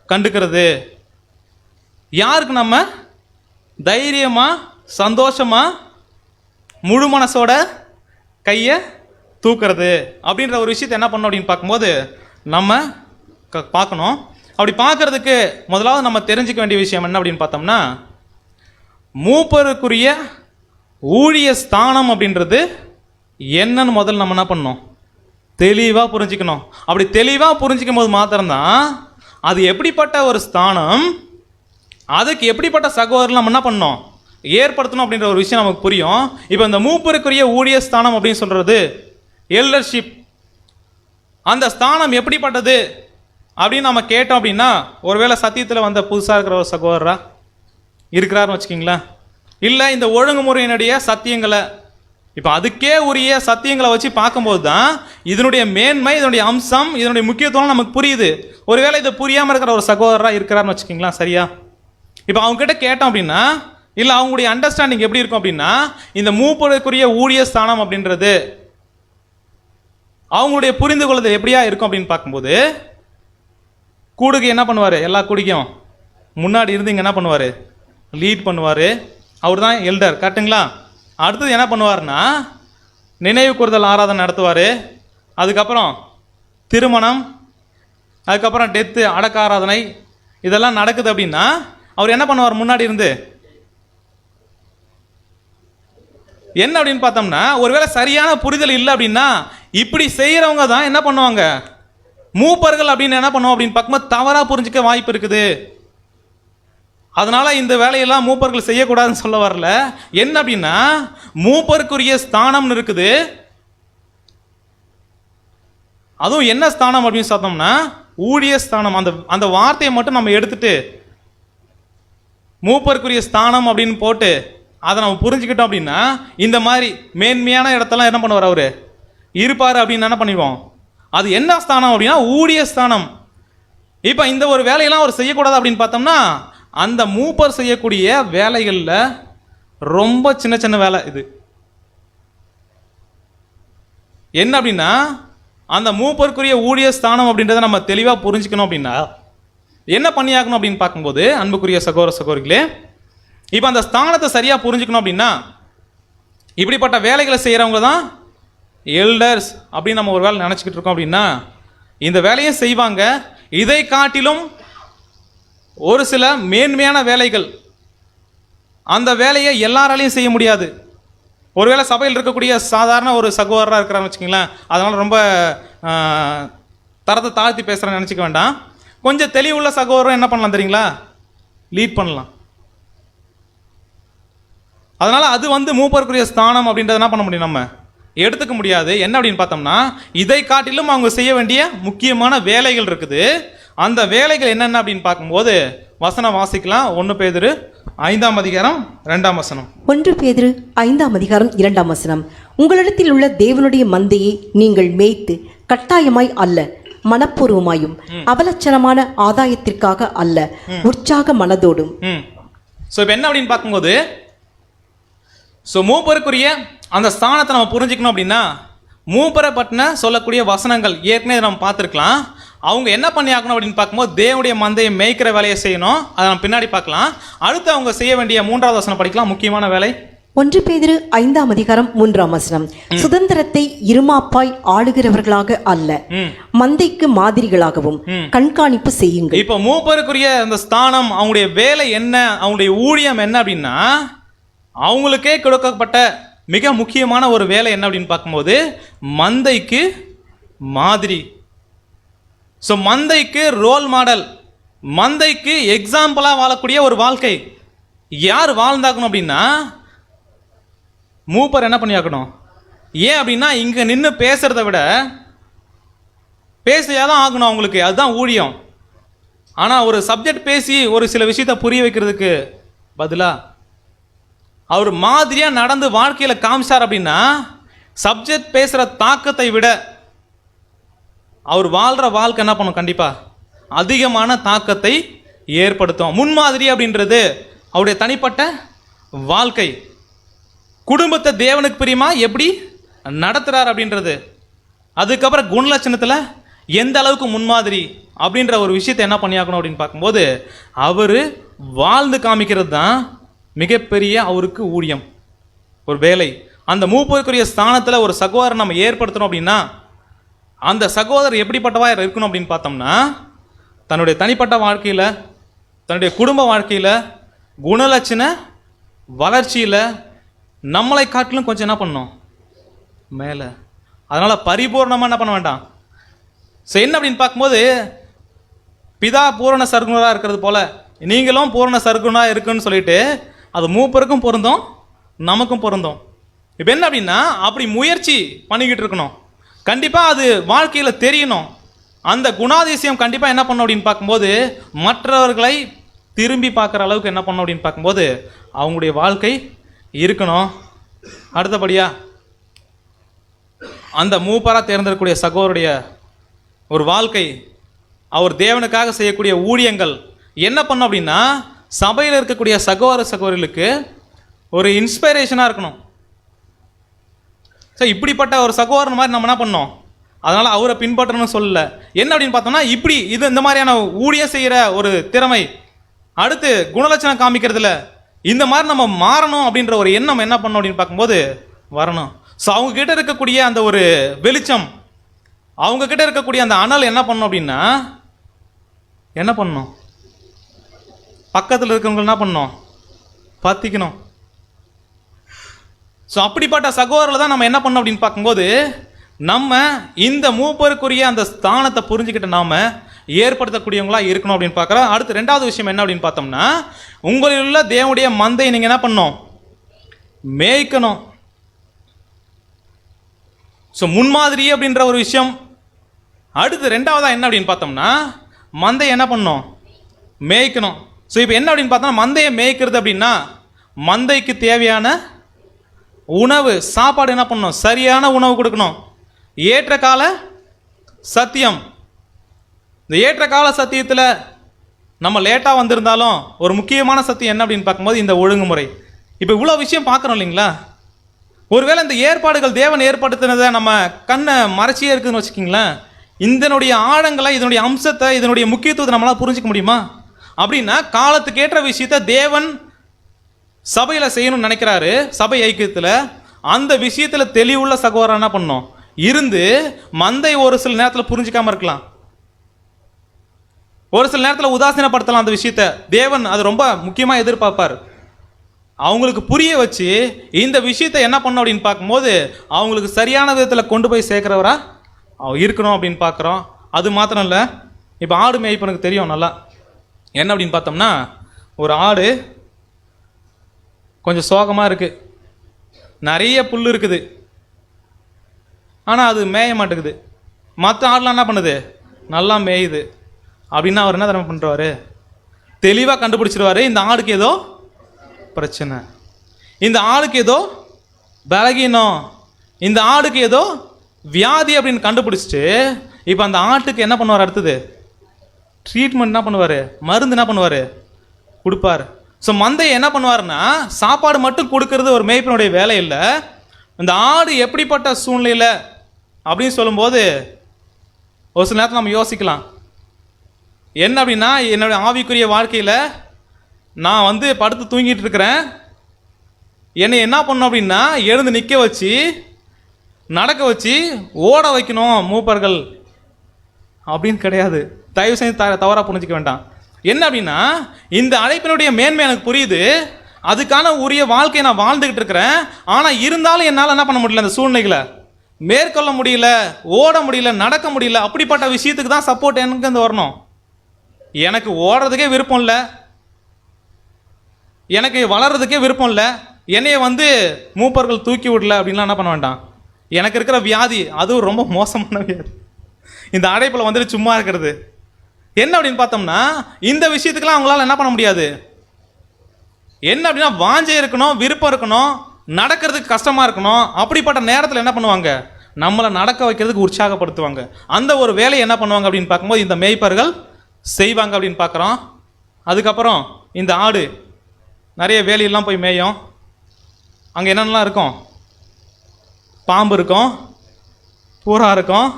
கண்டுக்கிறது, யாருக்கு நம்ம தைரியமாக சந்தோஷமாக முழு மனசோட கையை தூக்குறது அப்படின்ற ஒரு விஷயத்தை என்ன பண்ணணும் அப்படின்னு பார்க்கும்போது நம்ம பார்க்கணும். அப்படி பார்க்கறதுக்கு முதலாவது நம்ம தெரிஞ்சுக்க வேண்டிய விஷயம் என்ன அப்படின்னு பார்த்தோம்னா மூப்பருக்குரிய ஊழிய ஸ்தானம் அப்படின்றது என்னன்னு முதல்ல நம்ம என்ன பண்ணணும் தெளிவாக புரிஞ்சுக்கணும். அப்படி தெளிவாக புரிஞ்சிக்கும் போது மாத்திரம்தான் அது எப்படிப்பட்ட ஒரு ஸ்தானம், அதுக்கு எப்படிப்பட்ட சகோதரர் நம்ம என்ன பண்ணணும் ஏற்படுத்தணும் அப்படின்ற ஒரு விஷயம் நமக்கு புரியும். இப்போ இந்த மூப்பருக்குரிய ஊழிய ஸ்தானம் அப்படின்னு சொல்கிறது எல்டர்ஷிப், அந்த ஸ்தானம் எப்படிப்பட்டது அப்படின்னு நம்ம கேட்டோம் அப்படின்னா ஒருவேளை சத்தியத்தில் வந்த புதுசாக இருக்கிற ஒரு சகோதரரா இருக்கிறாருன்னு வச்சுக்கிங்களேன், இல்லை இந்த ஒழுங்குமுறையினுடைய சத்தியங்களை இப்போ அதுக்கே உரிய சத்தியங்களை வச்சு பார்க்கும்போது தான் இதனுடைய மேன்மை, இதனுடைய அம்சம், இதனுடைய முக்கியத்துவம் நமக்கு புரியுது. ஒருவேளை இதை புரியாமல் இருக்கிற ஒரு சகோதரராக இருக்கிறாருன்னு வச்சுக்கிங்களா, சரியா? இப்போ அவங்ககிட்ட கேட்டோம் அப்படின்னா இல்லை அவங்களுடைய அண்டர்ஸ்டாண்டிங் எப்படி இருக்கும் அப்படின்னா இந்த மூப்பருக்குரிய ஊழிய ஸ்தானம் அப்படின்றது அவங்களுடைய புரிந்து கொள்ளுதல் எப்படியா இருக்கும் அப்படின்னு பார்க்கும்போது கூடுக்கு என்ன பண்ணுவார், எல்லா கூடிக்கும் முன்னாடி இருந்து இங்கே என்ன பண்ணுவார் லீட் பண்ணுவார், அவர் தான் எல்டர், கரெக்டுங்களா? அடுத்தது என்ன பண்ணுவார்னா நினைவு கூறுதல் ஆராதனை நடத்துவார், அதுக்கப்புறம் திருமணம், அதுக்கப்புறம் டெத்து அடக்க ஆராதனை, இதெல்லாம் நடக்குது அப்படின்னா அவர் என்ன பண்ணுவார் முன்னாடி இருந்து என்ன அப்படின்னு பார்த்தோம்னா ஒருவேளை சரியான புரிதல் இல்லை அப்படின்னா இப்படி செய்கிறவங்க தான் என்ன பண்ணுவாங்க மூப்பர்கள் அப்படின்னு என்ன பண்ணுவோம் அப்படின்னு பார்க்கும்போது தவறாக புரிஞ்சிக்க வாய்ப்பு இருக்குது. அதனால இந்த வேலையெல்லாம் மூப்பர்கள் செய்யக்கூடாதுன்னு சொல்ல வரல. என்ன அப்படின்னா மூப்பருக்குரிய ஸ்தானம்னு இருக்குது, அதுவும் என்ன ஸ்தானம் அப்படின்னு பார்த்தோம்னா ஊழிய ஸ்தானம். அந்த வார்த்தையை மட்டும் நம்ம எடுத்துட்டு மூப்பருக்குரிய ஸ்தானம் அப்படின்னு போட்டு அதை நம்ம புரிஞ்சுக்கிட்டோம் அப்படின்னா இந்த மாதிரி மேன்மையான இடத்தெல்லாம் என்ன பண்ணுவார் அவர் இருப்பார் அப்படின்னு என்ன பண்ணிடுவோம். அது என்ன ஸ்தானம் அப்படின்னா ஊழிய ஸ்தானம். இப்போ இந்த ஒரு வேலையெல்லாம் அவர் செய்யக்கூடாது அப்படின்னு பார்த்தோம்னா அந்த மூப்பர் செய்யக்கூடிய வேலைகளில் ரொம்ப சின்ன சின்ன வேலை இது. என்ன அப்படின்னா அந்த மூப்பருக்குரிய ஊழிய ஸ்தானம் அப்படின்றத நம்ம தெளிவாக புரிஞ்சுக்கணும் அப்படின்னா என்ன பண்ணியாக்கணும் அப்படின்னு பார்க்கும்போது, அன்புக்குரிய சகோதர சகோதரிகளே, இப்போ அந்த ஸ்தானத்தை சரியாக புரிஞ்சுக்கணும் அப்படின்னா இப்படிப்பட்ட வேலைகளை செய்கிறவங்க தான் எல்டர்ஸ் அப்படின்னு நம்ம ஒரு வேலை நினச்சிக்கிட்டு இருக்கோம் அப்படின்னா இந்த வேலையை செய்வாங்க. இதை காட்டிலும் ஒரு சில மேன்மையான வேலைகள், அந்த வேலையை எல்லாராலையும் செய்ய முடியாது. ஒருவேளை சபையில் இருக்கக்கூடிய சாதாரண ஒரு சகோதரராக இருக்கிறான்னு வச்சுக்கிங்களேன், அதனால் ரொம்ப தரத்தை தாழ்த்தி பேசுகிறேன்னு நினச்சிக்க வேண்டாம். கொஞ்சம் தெளிவுள்ள சகோதரர் என்ன பண்ணலாம் தெரியுங்களா? லீட் பண்ணலாம். அதனால் அது மூப்பருக்குரிய ஸ்தானம் அப்படின்றத என்ன பண்ண முடியும், நம்ம எடுத்துக்க முடியாது. என்ன அப்படின்னு பார்த்தோம்னா இதை காட்டிலும் அவங்க செய்ய வேண்டிய முக்கியமான வேலைகள் இருக்குது. அந்த வேலைகள் என்னென்ன அப்படின்னு பார்க்கும்போது வசனம் வாசிக்கலாம். 1 பேதுரு 5ஆம் அதிகாரம் 2ஆம் வசனம். 1 பேதுரு 5ஆம் அதிகாரம் 2ஆம் வசனம். உங்களிடத்தில் உள்ள தேவனுடைய மந்தையை நீங்கள் மேய்த்து கட்டாயமாய் அல்ல, மனப்பூர்வமாயும் அவலட்சணமான ஆதாயத்திற்காக அல்ல, உற்சாக மனதோடும். இப்போ என்ன அப்படின்னு பார்க்கும்போது மூப்பருக்குரிய அந்த ஸ்தானத்தை நம்ம புரிஞ்சுக்கணும் அப்படின்னா மூப்பரை பற்றின சொல்லக்கூடிய வசனங்கள் ஏற்கனவே நம்ம பார்த்துருக்கலாம். அவங்க என்ன பண்ணி ஆகணும் அப்படின்னு பார்க்கும்போது தேவனுடைய மந்தையை மேய்க்கிற வேலையை செய்யணும். அதை நம்ம பின்னாடி பார்க்கலாம். அடுத்து அவங்க செய்ய வேண்டிய 3வது வசனம் படிக்கலாம். முக்கியமான வேலை 1 பேதுரு 5ஆம் அதிகாரம் 3ஆம் வசனம். சுதந்திரத்தை இருமாப்பாய் ஆளுகிறவர்களாக அல்ல, மந்தைக்கு மாதிரிகளாகவும் கண்காணிப்பு செய்யுங்கள். இப்போ மூப்பருக்குரிய அந்த ஸ்தானம், அவங்களுடைய வேலை என்ன, அவங்களுடைய ஊழியம் என்ன அப்படின்னா அவங்களுக்கே கொடுக்கப்பட்ட மிக முக்கியமான ஒரு வேலை என்ன அப்படின்னு பார்க்கும்போது மந்தைக்கு மாதிரி. மந்தைக்கு ரோல் மாடல், மந்தைக்கு எக்ஸாம்பிளாக வாழக்கூடிய ஒரு வாழ்க்கை யார் வாழ்ந்தாக்கணும் அப்படின்னா மூப்பர் என்ன பண்ணியாக்கணும். ஏன் அப்படின்னா இங்கே நின்று பேசுகிறத விட பேசியாதான் ஆகணும் அவங்களுக்கு, அதுதான் ஊழியம். ஆனால் ஒரு சப்ஜெக்ட் பேசி ஒரு சில விஷயத்தை புரிய வைக்கிறதுக்கு பதிலாக அவர் மாதிரியாக நடந்து வாழ்க்கையில் காமிச்சார் அப்படின்னா சப்ஜெக்ட் பேசுகிற தாக்கத்தை விட அவர் வாழ்கிற வாழ்க்கை என்ன பண்ணும், கண்டிப்பாக அதிகமான தாக்கத்தை ஏற்படுத்தும். முன்மாதிரி அப்படின்றது அவருடைய தனிப்பட்ட வாழ்க்கை, குடும்பத்தை தேவனுக்கு பிரியமா எப்படி நடத்துகிறார் அப்படின்றது, அதுக்கப்புறம் குணலட்சணத்தில் எந்த அளவுக்கு முன்மாதிரி அப்படின்ற ஒரு விஷயத்தை என்ன பண்ணியாக்கணும் அப்படின்னு பார்க்கும்போது அவர் வாழ்ந்து காமிக்கிறது தான் மிகப்பெரிய அவருக்கு ஊழியம், ஒரு வேலை. அந்த மூப்பருக்குரிய ஸ்தானத்தில் ஒரு சகோதரர் நம்ம ஏற்படுத்தணும் அப்படின்னா அந்த சகோதரர் எப்படிப்பட்டவா இருக்கணும் அப்படின்னு பார்த்தோம்னா தன்னுடைய தனிப்பட்ட வாழ்க்கையில், தன்னுடைய குடும்ப வாழ்க்கையில், குணலட்சண வளர்ச்சியில் நம்மளை காட்டிலும் கொஞ்சம் என்ன பண்ணணும் மேலே. அதனால் பரிபூர்ணமாக என்ன பண்ண வேண்டாம். என்ன அப்படின்னு பார்க்கும்போது பிதா பூரண சர்க்குணராக இருக்கிறது போல் நீங்களும் பூரண சர்க்குணராக இருக்குன்னு சொல்லிட்டு அது மூப்பருக்கும் பொருந்தும், நமக்கும் பொருந்தும். இப்போ என்ன அப்படின்னா அப்படி முயற்சி பண்ணிக்கிட்டு இருக்கணும். கண்டிப்பாக அது வாழ்க்கையில் தெரியணும். அந்த குணாதிசயம் கண்டிப்பாக என்ன பண்ணணும் அப்படின்னு பார்க்கும்போது மற்றவர்களை திரும்பி பார்க்குற அளவுக்கு என்ன பண்ணணும் அப்படின்னு பார்க்கும்போது அவங்களுடைய வாழ்க்கை இருக்கணும். அடுத்தபடியாக அந்த மூப்பராக தேர்ந்தெடுக்கக்கூடிய சகோதரருடைய ஒரு வாழ்க்கை, அவர் தேவனுக்காக செய்யக்கூடிய ஊழியங்கள் என்ன பண்ணும் அப்படின்னா சபையில் இருக்கக்கூடிய சகோதர சகோதரிகளுக்கு ஒரு இன்ஸ்பிரேஷனாக இருக்கணும். இப்படிப்பட்ட ஒரு சகோதரன் மாதிரி நம்ம என்ன பண்ணோம், அதனால் அவரை பின்பற்றணும்னு சொல்லலை. என்ன அப்படின்னு பார்த்தோம்னா இப்படி இந்த மாதிரியான ஊழியம் செய்கிற ஒரு திறமை, அடுத்து குணலட்சணம் காமிக்கிறதுல இந்த மாதிரி நம்ம மாறணும் அப்படின்ற ஒரு எண்ணம் என்ன பண்ணணும் அப்படின்னு பார்க்கும்போது வரணும். அவங்க கிட்ட இருக்கக்கூடிய அந்த ஒரு வெளிச்சம், அவங்க கிட்ட இருக்கக்கூடிய அந்த அனல் என்ன பண்ணணும் அப்படின்னா என்ன பண்ணணும், பக்கத்தில் இருக்கவங்க என்ன பண்ணணும், பற்றிக்கணும். அப்படிப்பட்ட சகோதரர்கள் தான் நம்ம என்ன பண்ணோம் அப்படின்னு பார்க்கும்போது நம்ம இந்த மூப்பருக்குரிய அந்த ஸ்தானத்தை புரிஞ்சுக்கிட்ட நாம ஏற்படுத்தக்கூடியவங்களா இருக்கணும் அப்படின்னு பார்க்குறோம். அடுத்து 2வது விஷயம் என்ன அப்படின்னு பார்த்தோம்னா உங்களில் உள்ள தேவனுடைய மந்தையை நீங்கள் என்ன பண்ணணும், மேய்க்கணும். முன்மாதிரி அப்படின்ற ஒரு விஷயம். அடுத்து 2வதா என்ன அப்படின்னு பார்த்தோம்னா மந்தையை என்ன பண்ணணும், மேய்க்கணும். இப்போ என்ன அப்படின்னு பார்த்தோம்னா மந்தையை மேய்க்கிறது அப்படின்னா மந்தைக்கு தேவையான உணவு, சாப்பாடு என்ன பண்ணணும், சரியான உணவு கொடுக்கணும். ஏற்ற கால சத்தியம், இந்த ஏற்ற கால சத்தியத்தில் நம்ம லேட்டாக வந்திருந்தாலும் ஒரு முக்கியமான சத்தியம் என்ன அப்படின்னு பார்க்கும்போது இந்த ஒழுங்குமுறை. இப்போ இவ்வளோ விஷயம் பார்க்குறோம் இல்லைங்களா, ஒருவேளை இந்த ஏற்பாடுகள் தேவன் ஏற்படுத்தினதை நம்ம கண்ணை மறைச்சியே இருக்குதுன்னு வச்சுக்கிங்களேன், இதனுடைய ஆழங்களை, இதனுடைய அம்சத்தை, இதனுடைய முக்கியத்துவத்தை நம்மளால் புரிஞ்சிக்க முடியுமா? அப்படின்னா காலத்துக்கு ஏற்ற விஷயத்தை தேவன் சபையில் செய்யணும்னு நினைக்கிறாரு. சபை ஐக்கியத்தில் அந்த விஷயத்தில் தெளிவுள்ள சகோதரன் என்ன பண்ணணும் இருந்து மந்தை ஒரு சில நேரத்தில் புரிஞ்சிக்காம இருக்கலாம், ஒரு சில நேரத்தில் உதாசீனப்படுத்தலாம். அந்த விஷயத்தை தேவன் அது ரொம்ப முக்கியமாக எதிர்பார்ப்பார். அவங்களுக்கு புரிய வச்சு இந்த விஷயத்தை என்ன பண்ணணும் அப்படின்னு பார்க்கும்போது அவங்களுக்கு சரியான விதத்தில் கொண்டு போய் சேர்க்குறவரா இருக்கணும் அப்படின்னு பார்க்குறோம். அது மாத்திரம் இல்லை, இப்போ ஆடு மேய்ப்பனுக்கு தெரியும் நல்லா. என்ன அப்படின்னு பார்த்தோம்னா, ஒரு ஆடு கொஞ்சம் சோகமாக இருக்குது, நிறைய புல் இருக்குது, ஆனால் அது மேய மாட்டேங்குது. மற்ற ஆடுலாம் என்ன பண்ணுது, நல்லா மேயுது. அப்படின்னா அவர் என்ன தடவை பண்ணுறாரு, தெளிவாக கண்டுபிடிச்சிருவாரு இந்த ஆடுக்கு ஏதோ பிரச்சனை, இந்த ஆடுக்கு ஏதோ பலகீனம், இந்த ஆடுக்கு ஏதோ வியாதி அப்படின்னு கண்டுபிடிச்சிட்டு இப்போ அந்த ஆட்டுக்கு என்ன பண்ணுவார், அடுத்தது ட்ரீட்மெண்ட் என்ன பண்ணுவார், மருந்து என்ன பண்ணுவார், கொடுப்பார். ஸோ மந்தையை என்ன பண்ணுவாருன்னா, சாப்பாடு மட்டும் கொடுக்கறது ஒரு மேய்ப்பனுடைய வேலை இல்லை. இந்த ஆடு எப்படிப்பட்ட சூழ்நிலையில் அப்படின்னு சொல்லும்போது ஒரு சில நேரத்தில் நம்ம யோசிக்கலாம். என்ன அப்படின்னா, என்னுடைய ஆவிக்குரிய வாழ்க்கையில் நான் வந்து படுத்து தூங்கிட்டு இருக்கிறேன், என்னை என்ன பண்ணணும் அப்படின்னா எழுந்து நிற்க வச்சு நடக்க வச்சு ஓட வைக்கணும் மூப்பர்கள் அப்படின்னு கிடையாது. தயவு செஞ்சு தவறாக புரிஞ்சிக்க வேண்டாம். என்ன அப்படின்னா, இந்த அழைப்பினுடைய மேன்மை எனக்கு புரியுது, அதுக்கான உரிய வாழ்க்கையை நான் வாழ்ந்துக்கிட்டு இருக்கிறேன். ஆனால் இருந்தாலும் என்னால் என்ன பண்ண முடியல, அந்த சூழ்நிலைகளை மேற்கொள்ள முடியல, ஓட முடியல, நடக்க முடியல. அப்படிப்பட்ட விஷயத்துக்கு தான் சப்போர்ட் எனக்கு வந்து வரணும். எனக்கு ஓடுறதுக்கே விருப்பம் இல்லை, எனக்கு வளர்றதுக்கே விருப்பம் இல்லை, என்னைய வந்து மூப்பர்கள் தூக்கி விடல அப்படின்லாம் என்ன பண்ண வேண்டாம். எனக்கு இருக்கிற வியாதி அதுவும் ரொம்ப மோசமான வியாதி, இந்த அடைப்பில் வந்துட்டு சும்மா இருக்கிறது. என்ன அப்படின்னு பார்த்தோம்னா, இந்த விஷயத்துக்கெல்லாம் அவங்களால என்ன பண்ண முடியாது. என்ன அப்படின்னா, வாஞ்சை இருக்கணும், விருப்பம் இருக்கணும், நடக்கிறதுக்கு கஷ்டமாக இருக்கணும். அப்படிப்பட்ட நேரத்தில் என்ன பண்ணுவாங்க, நம்மளை நடக்க வைக்கிறதுக்கு உற்சாகப்படுத்துவாங்க. அந்த ஒரு வேலையை என்ன பண்ணுவாங்க அப்படின்னு பார்க்கும்போது இந்த மேய்ப்பர்கள் செய்வாங்க அப்படின்னு பார்க்குறோம். அதுக்கப்புறம் இந்த ஆடு நிறைய வேலையெல்லாம் போய் மேயும். அங்கே என்னென்னலாம் இருக்கும், பாம்பு இருக்கும், பூரா இருக்கும்,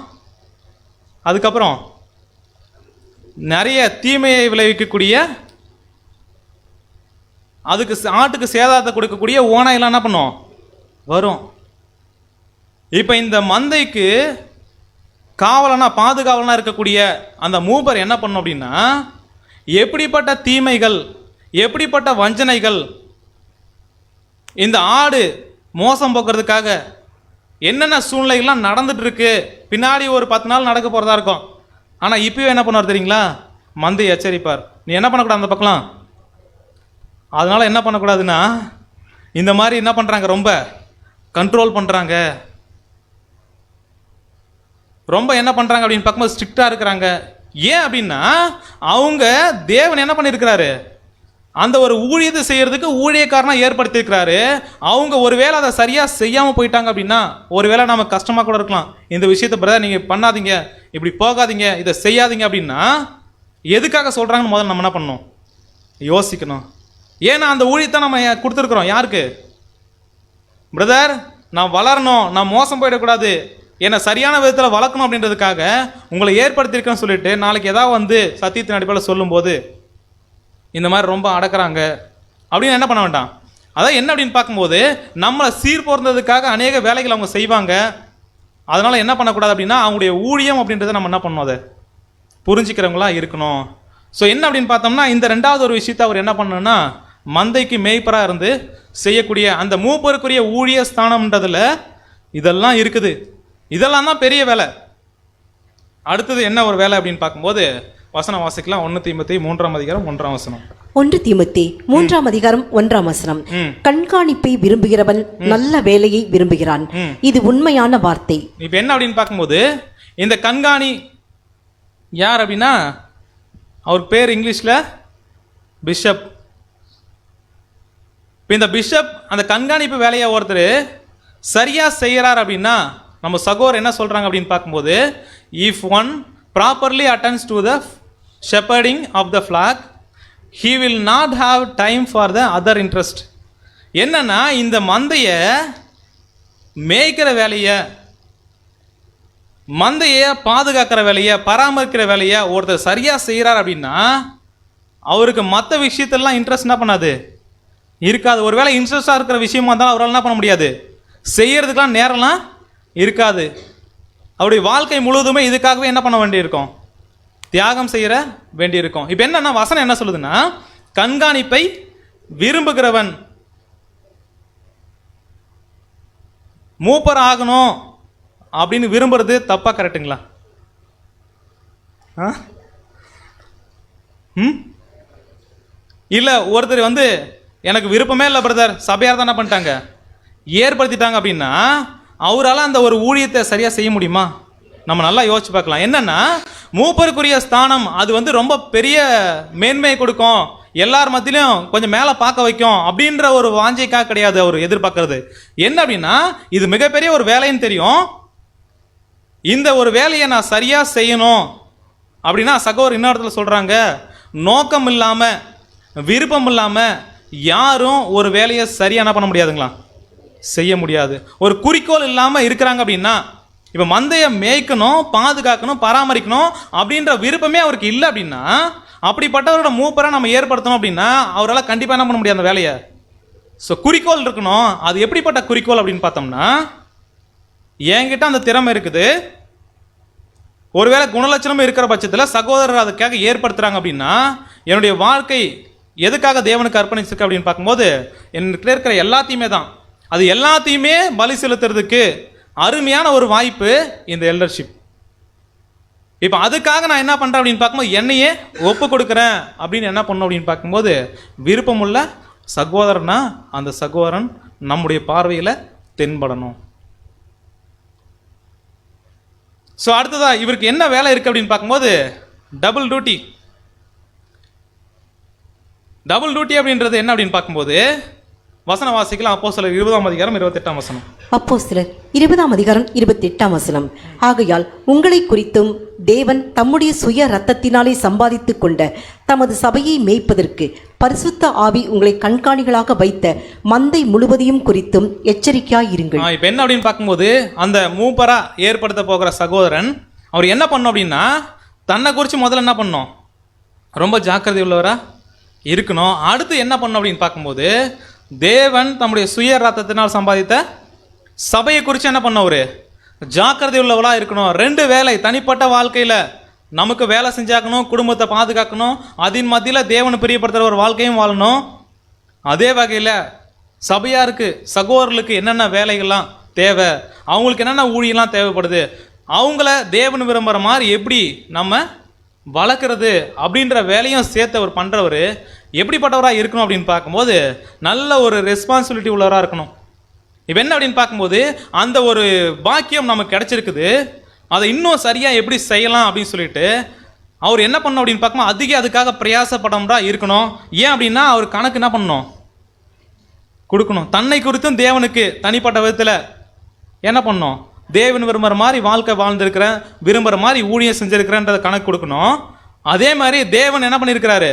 அதுக்கப்புறம் நிறைய தீமையை விளைவிக்கக்கூடிய, அதுக்கு ஆட்டுக்கு சேதாரத்தை கொடுக்கக்கூடிய ஓனாயெல்லாம் என்ன பண்ணும் வரும். இப்போ இந்த மந்தைக்கு காவலனா பாதுகாவலனா இருக்கக்கூடிய அந்த மூப்பர் என்ன பண்ணும் அப்படின்னா, எப்படிப்பட்ட தீமைகள், எப்படிப்பட்ட வஞ்சனைகள், இந்த ஆடு மோசம் போக்குறதுக்காக என்னென்ன சூழ்நிலைகள்லாம் நடந்துட்டு இருக்கு, பின்னாடி ஒரு 10 நாள் நடக்க போகிறதா இருக்கும். ஆனால் இப்போவே என்ன பண்ணுவார் தெரியுங்களா, மந்தை எச்சரிப்பார், நீ என்ன பண்ணக்கூடாது அந்த பக்கம். அதனால் என்ன பண்ணக்கூடாதுன்னா, இந்த மாதிரி என்ன பண்ணுறாங்க, ரொம்ப கண்ட்ரோல் பண்ணுறாங்க, ரொம்ப என்ன பண்ணுறாங்க அப்படின்னு பார்க்கும்போது ஸ்ட்ரிக்டாக இருக்கிறாங்க. ஏன் அப்படின்னா, அவங்க தேவன் என்ன பண்ணியிருக்கிறாரு, அந்த ஒரு ஊழியத்தை செய்கிறதுக்கு ஊழியக்காரனாக ஏற்படுத்தியிருக்கிறாரு. அவங்க ஒருவேளை அதை சரியாக செய்யாமல் போயிட்டாங்க அப்படின்னா, ஒருவேளை நமக்கு கஷ்டமாக கூட இருக்கலாம். இந்த விஷயத்தை பிரதர் நீங்கள் பண்ணாதீங்க, இப்படி போகாதீங்க, இதை செய்யாதீங்க அப்படின்னா எதுக்காக சொல்கிறாங்கன்னு முதல்ல நம்ம என்ன பண்ணணும், யோசிக்கணும். ஏன்னா அந்த ஊழியத்தை நம்ம கொடுத்துருக்குறோம் யாருக்கு, பிரதர் நான் வளரணும், நான் மோசம் போயிடக்கூடாது, என்னை சரியான விதத்தில் வளர்க்கணும் அப்படின்றதுக்காக உங்களை ஏற்படுத்தியிருக்கேன்னு சொல்லிட்டு நாளைக்கு ஏதாவது வந்து சத்தியத்தின் அடிப்படையில் சொல்லும்போது இந்த மாதிரி ரொம்ப அடக்கிறாங்க அப்படின்னு என்ன பண்ண வேண்டாம். அதான் என்ன அப்படின்னு பார்க்கும்போது, நம்மளை சீர் போர்ந்ததுக்காக அநேக வேலைகள் அவங்க செய்வாங்க. அதனால் என்ன பண்ணக்கூடாது அப்படின்னா, அவங்களுடைய ஊழியம் அப்படின்றத நம்ம என்ன பண்ணணும், அதை புரிஞ்சிக்கிறவங்களா இருக்கணும். ஸோ என்ன அப்படின்னு பார்த்தோம்னா, இந்த ரெண்டாவது ஒரு விஷயத்தை அவர் என்ன பண்ணணும்னா, மந்தைக்கு மேய்ப்பராக இருந்து செய்யக்கூடிய அந்த மூப்பருக்குரிய ஊழிய ஸ்தானம்ன்றதில் இதெல்லாம் இருக்குது. இதெல்லாம் தான் பெரிய வேலை. அடுத்தது என்ன ஒரு வேலை அப்படின்னு பார்க்கும்போது வசனம் வாசிக்கலாம். 1 தீமோத்தேயு 3ஆம் அதிகாரம் 1ஆம் வசனம். 1 தீமோத்தேயு 3ஆம் அதிகாரம் 1ஆம் வசனம். கண்காணிப்பை விரும்புகிறவன் நல்ல வேலையை விரும்புகிறான், இது உண்மையான வார்த்தை. இப்போ என்ன அப்படின்னு பார்க்கும்போது, இந்த கண்காணி யார் அப்படின்னா, அவர் பேர் இங்கிலீஷில் பிஷப். இப்போ இந்த பிஷப் அந்த கண்காணிப்பு வேலையை ஒருத்தர் சரியாக செய்கிறார் அப்படின்னா, நம்ம சகோதரர் என்ன சொல்கிறாங்க அப்படின்னு பார்க்கும்போது, if one properly attends to the shepherding of the flock, he will not have time for the other interest. என்னன்னா, இந்த மந்தையை மேய்க்கிற வேலையை, மந்தையை பாதுகாக்கிற வேலையை, பராமரிக்கிற வேலையை ஒருத்தர் சரியாக செய்கிறார் அப்படின்னா அவருக்கு மற்ற விஷயத்தெல்லாம் இன்ட்ரெஸ்ட் என்ன பண்ணாது, இருக்காது. ஒருவேளை இன்ட்ரெஸ்டாக இருக்கிற விஷயமா இருந்தாலும் அவரால் என்ன பண்ண முடியாது, செய்யறதுக்கெலாம் நேரம்லாம் இருக்காது. அவருடைய வாழ்க்கை முழுவதுமே இதுக்காகவே என்ன பண்ண வேண்டியிருக்கும், தியாகம் செய்கிற வேண்டியிருக்கும். இப்போ என்னன்னா வசனம் என்ன சொல்லுதுன்னா, கண்காணிப்பை விரும்புகிறவன் மூப்பர் ஆகணும் அப்படின்னு விரும்புறது தப்பா கரெக்டுங்களா? இல்லை ஒருத்தர் வந்து எனக்கு விருப்பமே இல்லை பிரதர், சபையார் தான் என்ன பண்ணிட்டாங்க, ஏற்படுத்திட்டாங்க அப்படின்னா அவரால் அந்த ஒரு ஊழியத்தை சரியாக செய்ய முடியுமா? நம்ம நல்லா யோசிச்சு பார்க்கலாம். என்னன்னா மூப்பருக்குரிய ஸ்தானம் அது வந்து ரொம்ப பெரிய மேன்மையை கொடுக்கும், எல்லார் மத்தியிலும் கொஞ்சம் மேலே பார்க்க வைக்கும் அப்படின்ற ஒரு வாஞ்சைக்காக கிடையாது அவர் எதிர்பார்க்கறது. என்ன அப்படின்னா இது மிகப்பெரிய ஒரு வேலைன்னு தெரியும், இந்த ஒரு வேலையை நான் சரியாக செய்யணும் அப்படின்னா சகோதரர் இன்னொரு இடத்துல சொல்கிறாங்க, நோக்கம் இல்லாமல் விருப்பம் இல்லாமல் யாரும் ஒரு வேலையை சரியாக என்ன பண்ண முடியாதுங்களா, செய்ய முடியாது. ஒரு குறிக்கோள் இல்லாமல் இருக்கிறாங்க அப்படின்னா, இப்போ மந்தையை மேய்க்கணும், பாதுகாக்கணும், பராமரிக்கணும் அப்படின்ற விருப்பமே அவருக்கு இல்லை அப்படின்னா, அப்படிப்பட்டவரோட மூப்பரை நம்ம ஏற்படுத்தணும் அப்படின்னா அவரால் கண்டிப்பாக என்ன பண்ண முடியாது அந்த வேலையை. ஸோ குறிக்கோள் இருக்கணும். அது எப்படிப்பட்ட குறிக்கோள் அப்படின்னு பார்த்தோம்னா, என்கிட்ட அந்த திறமை இருக்குது, ஒருவேளை குணலட்சணம் இருக்கிற பட்சத்தில் சகோதரர் அதுக்காக ஏற்படுத்துகிறாங்க அப்படின்னா என்னுடைய வாழ்க்கை எதுக்காக தேவனுக்கு அர்ப்பணிச்சிருக்கு அப்படின்னு பார்க்கும்போது என்கிட்ட இருக்கிற எல்லாத்தையுமே தான், அது எல்லாத்தையுமே பலி செலுத்துறதுக்கு அருமையான ஒரு வாய்ப்பு இந்த எல்டர்ஷிப். இப்போ அதுக்காக நான் என்ன பண்ணுறேன் அப்படின்னு பார்க்கும்போது என்னையே ஒப்பு கொடுக்குறேன் அப்படின்னு என்ன பண்ணணும் அப்படின்னு பார்க்கும்போது விருப்பமுள்ள சகோதரனா அந்த சகோதரன் நம்முடைய பார்வையில் தென்படணும். ஸோ அடுத்ததாக இவருக்கு என்ன வேலை இருக்குது அப்படின்னு பார்க்கும்போது டபுள் டியூட்டி. டபுள் டியூட்டி அப்படின்றது என்ன அப்படின்னு பார்க்கும்போது வசன வாசிக்கலாம். அப்போஸ்தலர் 20:28. அப்போஸ்தலர் 20:28. ஆகையால் உங்களை குறித்தும் தேவன் தம்முடைய சுய இரத்தத்தினாலே சம்பாதித்து கொண்ட தமது சபையை மேய்ப்பதற்கு பரிசுத்த ஆவி உங்களை கண்காணிகளாக வைத்த மந்தை முழுவதையும் குறித்தும் எச்சரிக்கையாயிருங்கள். இப்போ என்ன அப்படின்னு பார்க்கும்போது அந்த மூப்பரா ஏற்படுத்த போகிற சகோதரன் அவர் என்ன பண்ணணும் அப்படின்னா தன்னை குறித்து முதல்ல என்ன பண்ணணும், ரொம்ப ஜாக்கிரதை உள்ளவரா இருக்கணும். அடுத்து என்ன பண்ணணும் அப்படின்னு பார்க்கும்போது தேவன் தம்முடைய சுய ரத்தத்தினால் சம்பாதித்த சபையை குறித்து என்ன பண்ணவர், ஜாக்கிரதை உள்ளவளாக இருக்கணும். ரெண்டு வேலை, தனிப்பட்ட வாழ்க்கையில் நமக்கு வேலை செஞ்சாக்கணும், குடும்பத்தை பாதுகாக்கணும், அதன் மத்தியில் தேவனை பிரியப்படுத்துகிற ஒரு வாழ்க்கையும் வாழணும். அதே வகையில் சபையாருக்கு சகோதரர்களுக்கு என்னென்ன வேலைகள்லாம் தேவை, அவங்களுக்கு என்னென்ன ஊழியெல்லாம் தேவைப்படுது, அவங்கள தேவன் விரும்புகிற மாதிரி எப்படி நம்ம வளர்க்குறது அப்படின்ற வேலையும் சேர்த்து அவர் பண்ணுறவர் எப்படிப்பட்டவராக இருக்கணும் அப்படின்னு பார்க்கும்போது நல்ல ஒரு ரெஸ்பான்சிபிலிட்டி உள்ளவராக இருக்கணும். இப்போ என்ன அப்படின்னு பார்க்கும்போது அந்த ஒரு பாக்கியம் நமக்கு கிடைச்சிருக்குது, அதை இன்னும் சரியாக எப்படி செய்யலாம் அப்படின்னு சொல்லிட்டு அவர் என்ன பண்ணணும் அப்படின்னு பார்க்கும்போது அதுக்காக பிரயாசப்படம்டா இருக்கணும். ஏன் அப்படின்னா அவர் கணக்கு என்ன பண்ணணும், கொடுக்கணும். தன்னை குறித்தும் தேவனுக்கு தனிப்பட்ட விதத்தில் என்ன பண்ணணும், தேவன் விரும்புகிற மாதிரி வாழ்க்கை வாழ்ந்திருக்கிறேன், விரும்புகிற மாதிரி ஊழியம் செஞ்சுருக்கிறேன்றதை கணக்கு கொடுக்கணும். அதே மாதிரி தேவன் என்ன பண்ணியிருக்கிறாரு,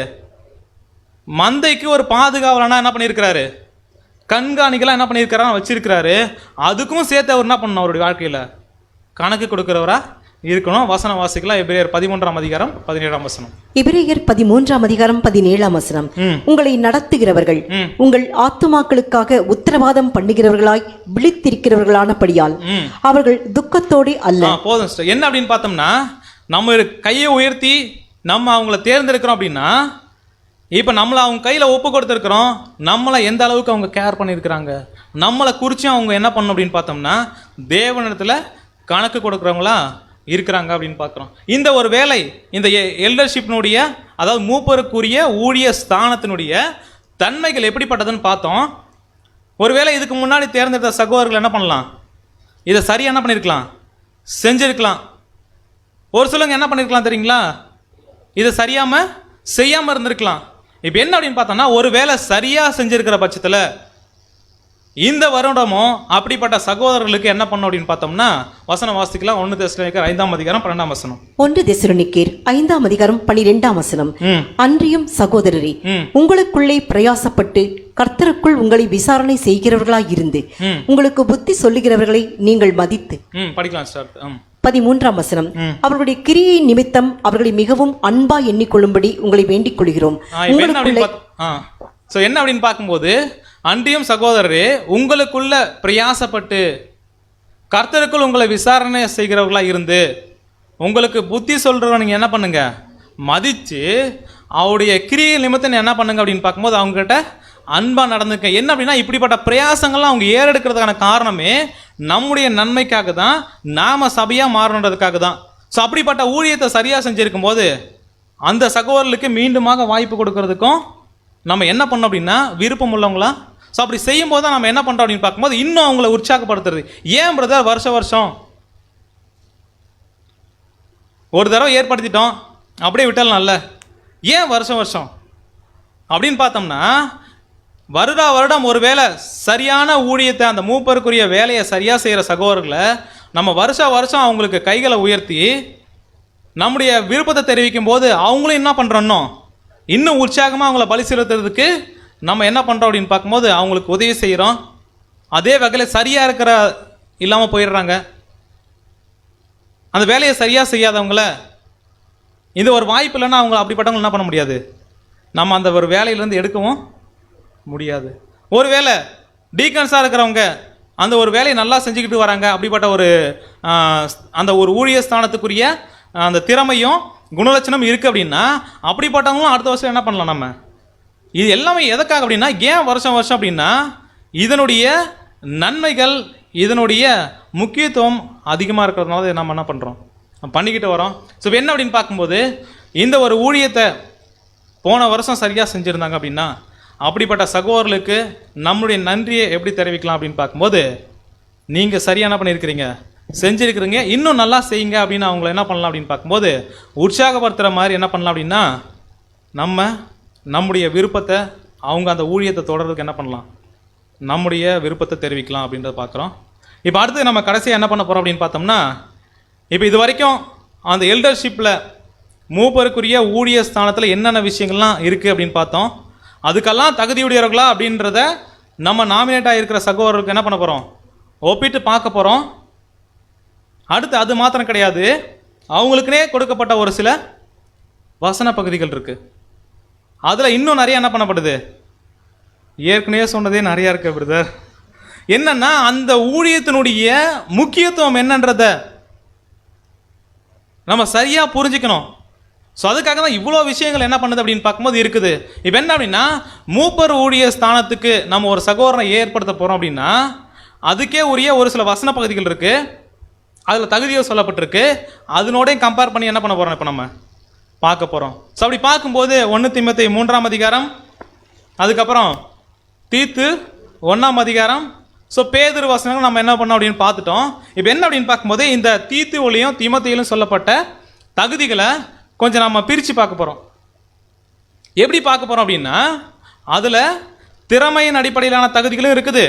மந்தைக்கு ஒரு பாதுகாவலனா என்ன பண்ணியிருக்கிறாரு, கண்காணிகளாக என்ன பண்ணியிருக்கிறாரு வச்சிருக்கிறாரு. அதுக்கும் சேர்த்து அவர் என்ன பண்ணணும், அவருடைய வாழ்க்கையில் கணக்கு கொடுக்கிறவரா இருக்கணும். வசனம் வாசிக்கலாம். எபிரேயர் 13:17. எபிரேயர் 13:17. உங்களை நடத்துகிறவர்கள் உங்கள் ஆத்துமாக்களுக்காக உத்தரவாதம் பண்ணுகிறவர்களாய் விழித்திருக்கிறவர்களானபடியால் அவர்கள் துக்கத்தோடு அல்ல. போதும். என்ன அப்படின்னு பார்த்தோம்னா நம்ம கையை உயர்த்தி நம்ம அவங்கள தேர்ந்தெடுக்கிறோம் அப்படின்னா இப்போ நம்மளை அவங்க கையில் ஒப்பு கொடுத்துருக்குறோம், நம்மளை எந்த அளவுக்கு அவங்க கேர் பண்ணியிருக்கிறாங்க, நம்மளை குறிச்சும் அவங்க என்ன பண்ணணும் அப்படின்னு பார்த்தோம்னா தேவனிடத்தில் கணக்கு கொடுக்குறவங்களா இருக்கிறாங்க அப்படின்னு பார்க்குறோம். இந்த ஒரு வேலை இந்த எல்டர்ஷிப்னுடைய அதாவது மூப்பருக்குரிய ஊழிய ஸ்தானத்தினுடைய தன்மைகள் எப்படிப்பட்டதுன்னு பார்த்தோம். ஒருவேளை இதுக்கு முன்னாடி தேர்ந்தெடுத்த சகோதரர்கள் என்ன பண்ணலாம், இதை சரியாக என்ன பண்ணியிருக்கலாம், செஞ்சுருக்கலாம். ஒரு சிலவங்க என்ன பண்ணியிருக்கலாம் தெரியுங்களா, இதை சரியாமல் செய்யாமல் இருந்திருக்கலாம். இப்போ என்ன அப்படின்னு பார்த்தோம்னா ஒரு வேலை சரியாக செஞ்சுருக்கிற பட்சத்தில் இந்த வருடமும் அப்படிப்பட்ட சகோதரர்களுக்கு என்ன பண்ணும் அப்படின்னு பார்த்தோம்னா வசனம் வாசிக்கலாம். 1 தெசலோனிக்கேயர் 5ஆம் அதிகாரம் 12ஆம் வசனம். 1 தெசலோனிக்கேயர் 5ஆம் அதிகாரம் 12ஆம் வசனம். அன்றியும் சகோதரரே, உங்களுக்குள்ளே பிரயாசப்பட்டு கர்த்தருக்குள் உங்களை விசாரணை செய்கிறவர்களாய் இருந்து உங்களுக்கு புத்தி சொல்லுகிறவர்களை நீங்கள் மதித்து. படிக்கலாம் ஸ்டார்ட். 13ஆம் வசனம். அவர்களுடைய கிரியை நிமித்தம் அவர்களை மிகவும் அன்பா எண்ணிக்கொள்ளும்படி உங்களை வேண்டிக் கொள்கிறோம். என்ன அப்படின்னு பார்க்கும்போது, அன்றியும் சகோதரரே, உங்களுக்குள்ள பிரயாசப்பட்டு கர்த்தருக்குள் உங்களை விசாரணை செய்கிறவர்களா இருந்து உங்களுக்கு புத்தி சொல்றவங்க நீங்க என்ன பண்ணுங்க, மதிச்சு அவருடைய கிரியை நிமித்தம் என்ன பண்ணுங்க அப்படின்னு பார்க்கும்போது அவங்க கிட்ட அன்பா நடந்துக்க. என்ன அப்படின்னா, இப்படிப்பட்ட பிரயாசங்கள்லாம் அவங்க ஏறெடுக்கிறதுக்கான காரணமே நம்முடைய நன்மைக்காக தான், நாம சபையா மாறணுன்றதுக்காக தான். ஸோ அப்படிப்பட்ட ஊழியத்தை சரியா செஞ்சிருக்கும் போது அந்த சகோதரர்களுக்கு மீண்டுமாக வாய்ப்பு கொடுக்கறதுக்கும் நம்ம என்ன பண்ணோம் அப்படின்னா விருப்பம் உள்ளவங்களா. ஸோ அப்படி செய்யும் போது தான் நம்ம என்ன பண்ணுறோம் அப்படின்னு பார்க்கும்போது இன்னும் அவங்கள உற்சாகப்படுத்துறது. ஏன் பிரதர் வருஷம் ஒரு தடவை ஏற்படுத்திட்டோம் அப்படியே விட்டலாம்ல, ஏன் வருஷம் அப்படின்னு பார்த்தோம்னா, வருடம் ஒருவேளை சரியான ஊழியத்தை அந்த மூப்பருக்குரிய வேலையை சரியாக செய்கிற சகோதரர்களை நம்ம வருஷம் அவங்களுக்கு கைகளை உயர்த்தி நம்முடைய விருப்பத்தை தெரிவிக்கும் போது அவங்களும் என்ன பண்ணுறோன்னோ இன்னும் உற்சாகமாக அவங்கள பலி செலுத்துறதுக்கு நம்ம என்ன பண்ணுறோம் அப்படின்னு பார்க்கும்போது அவங்களுக்கு உதவி செய்கிறோம். அதே வகையில் சரியாக இருக்கிற இல்லாமல் போயிடுறாங்க. அந்த வேலையை சரியாக செய்யாதவங்கள இது ஒரு வாய்ப்பு இல்லைன்னா அவங்க அப்படிப்பட்டவங்க என்ன பண்ண முடியாது, நம்ம அந்த ஒரு வேலையிலேருந்து எடுக்கவும் முடியாது. ஒருவேளை டீக்கன்ஸாக இருக்கிறவங்க அந்த ஒரு வேலையை நல்லா செஞ்சுக்கிட்டு வராங்க, அப்படிப்பட்ட ஒரு அந்த ஒரு ஊழிய ஸ்தானத்துக்குரிய அந்த திறமையும் குணலட்சணம் இருக்குது அப்படின்னா அப்படிப்பட்டவங்களும் அடுத்த வருஷம் என்ன பண்ணலாம் நம்ம. இது எல்லாமே எதுக்காக அப்படின்னா, ஏன் வருஷம் அப்படின்னா இதனுடைய நன்மைகள் இதனுடைய முக்கியத்துவம் அதிகமாக இருக்கிறதுனால நம்ம என்ன பண்ணுறோம், பண்ணிக்கிட்டு வரோம். ஸோ என்ன அப்படின்னு பார்க்கும்போது இந்த ஒரு ஊழியத்தை போன வருஷம் சரியாக செஞ்சுருந்தாங்க அப்படின்னா அப்படிப்பட்ட சகோதரர்களுக்கு நம்முடைய நன்றியை எப்படி தெரிவிக்கலாம் அப்படின்னு பார்க்கும்போது, நீங்கள் சரியாக என்ன பண்ணியிருக்கிறீங்க, செஞ்சுருக்கிறீங்க, இன்னும் நல்லா செய்யுங்க அப்படின்னு அவங்கள என்ன பண்ணலாம் அப்படின்னு பார்க்கும்போது உற்சாகப்படுத்துகிற மாதிரி என்ன பண்ணலாம் அப்படின்னா நம்முடைய விருப்பத்தை அவங்க அந்த ஊழியத்தை தொடர்றதுக்கு என்ன பண்ணலாம், நம்முடைய விருப்பத்தை தெரிவிக்கலாம் அப்படின்றத பார்க்குறோம். இப்போ அடுத்து நம்ம கடைசியாக என்ன பண்ண போகிறோம் அப்படின்னு பார்த்தோம்னா, இப்போ இது வரைக்கும் அந்த எல்டர்ஷிப்பில் மூப்பருக்குரிய ஊழிய ஸ்தானத்தில் என்னென்ன விஷயங்கள்லாம் இருக்குது அப்படின்னு பார்த்தோம். அதுக்கெல்லாம் தகுதியுடையவர்களா அப்படின்றத நம்ம நாமினேட்டாக இருக்கிற சகோதரர்களுக்கு என்ன பண்ண போகிறோம், ஒப்பிட்டு பார்க்க போகிறோம். அடுத்து அது மாத்திரம் கிடையாது, அவங்களுக்குனே கொடுக்கப்பட்ட ஒரு சில வசன பகுதிகள் இருக்குது. அதில் இன்னும் நிறைய என்ன பண்ணப்படுது, ஏற்கனவே சொன்னதே நிறையா இருக்கு பிரதர். என்னன்னா அந்த ஊழியத்தினுடைய முக்கியத்துவம் என்னன்றத நம்ம சரியாக புரிஞ்சுக்கணும். ஸோ அதுக்காக தான் இவ்வளோ விஷயங்கள் என்ன பண்ணுது அப்படின்னு பார்க்கும்போது இருக்குது. இப்போ என்ன அப்படின்னா, மூப்பர் ஊழிய ஸ்தானத்துக்கு நம்ம ஒரு சகோதரனை ஏற்படுத்த போகிறோம் அப்படின்னா அதுக்கே உரிய ஒரு சில வசன பகுதிகள் இருக்குது, அதில் தகுதியாக சொல்லப்பட்டிருக்கு. அதனோடையும் கம்பேர் பண்ணி என்ன பண்ண போகிறோம் இப்போ நம்ம பார்க்க போகிறோம். ஸோ அப்படி பார்க்கும்போது 1 தீமோத்தேயு 3ஆம் அதிகாரம், அதுக்கப்புறம் தீத்து 1ஆம் அதிகாரம், ஸோ பேதுரு வசனங்கள் நம்ம என்ன பண்ணோம் அப்படின்னு பார்த்துட்டோம். இப்போ என்ன அப்படின்னு பார்க்கும்போது இந்த தீத்துவிலையும் தீமோத்தேயுவிலும் சொல்லப்பட்ட தகுதிகளை கொஞ்சம் நம்ம பிரித்து பார்க்க போகிறோம். எப்படி பார்க்க போகிறோம் அப்படின்னா, அதில் திறமையின் அடிப்படையிலான தகுதிகளும் இருக்குது,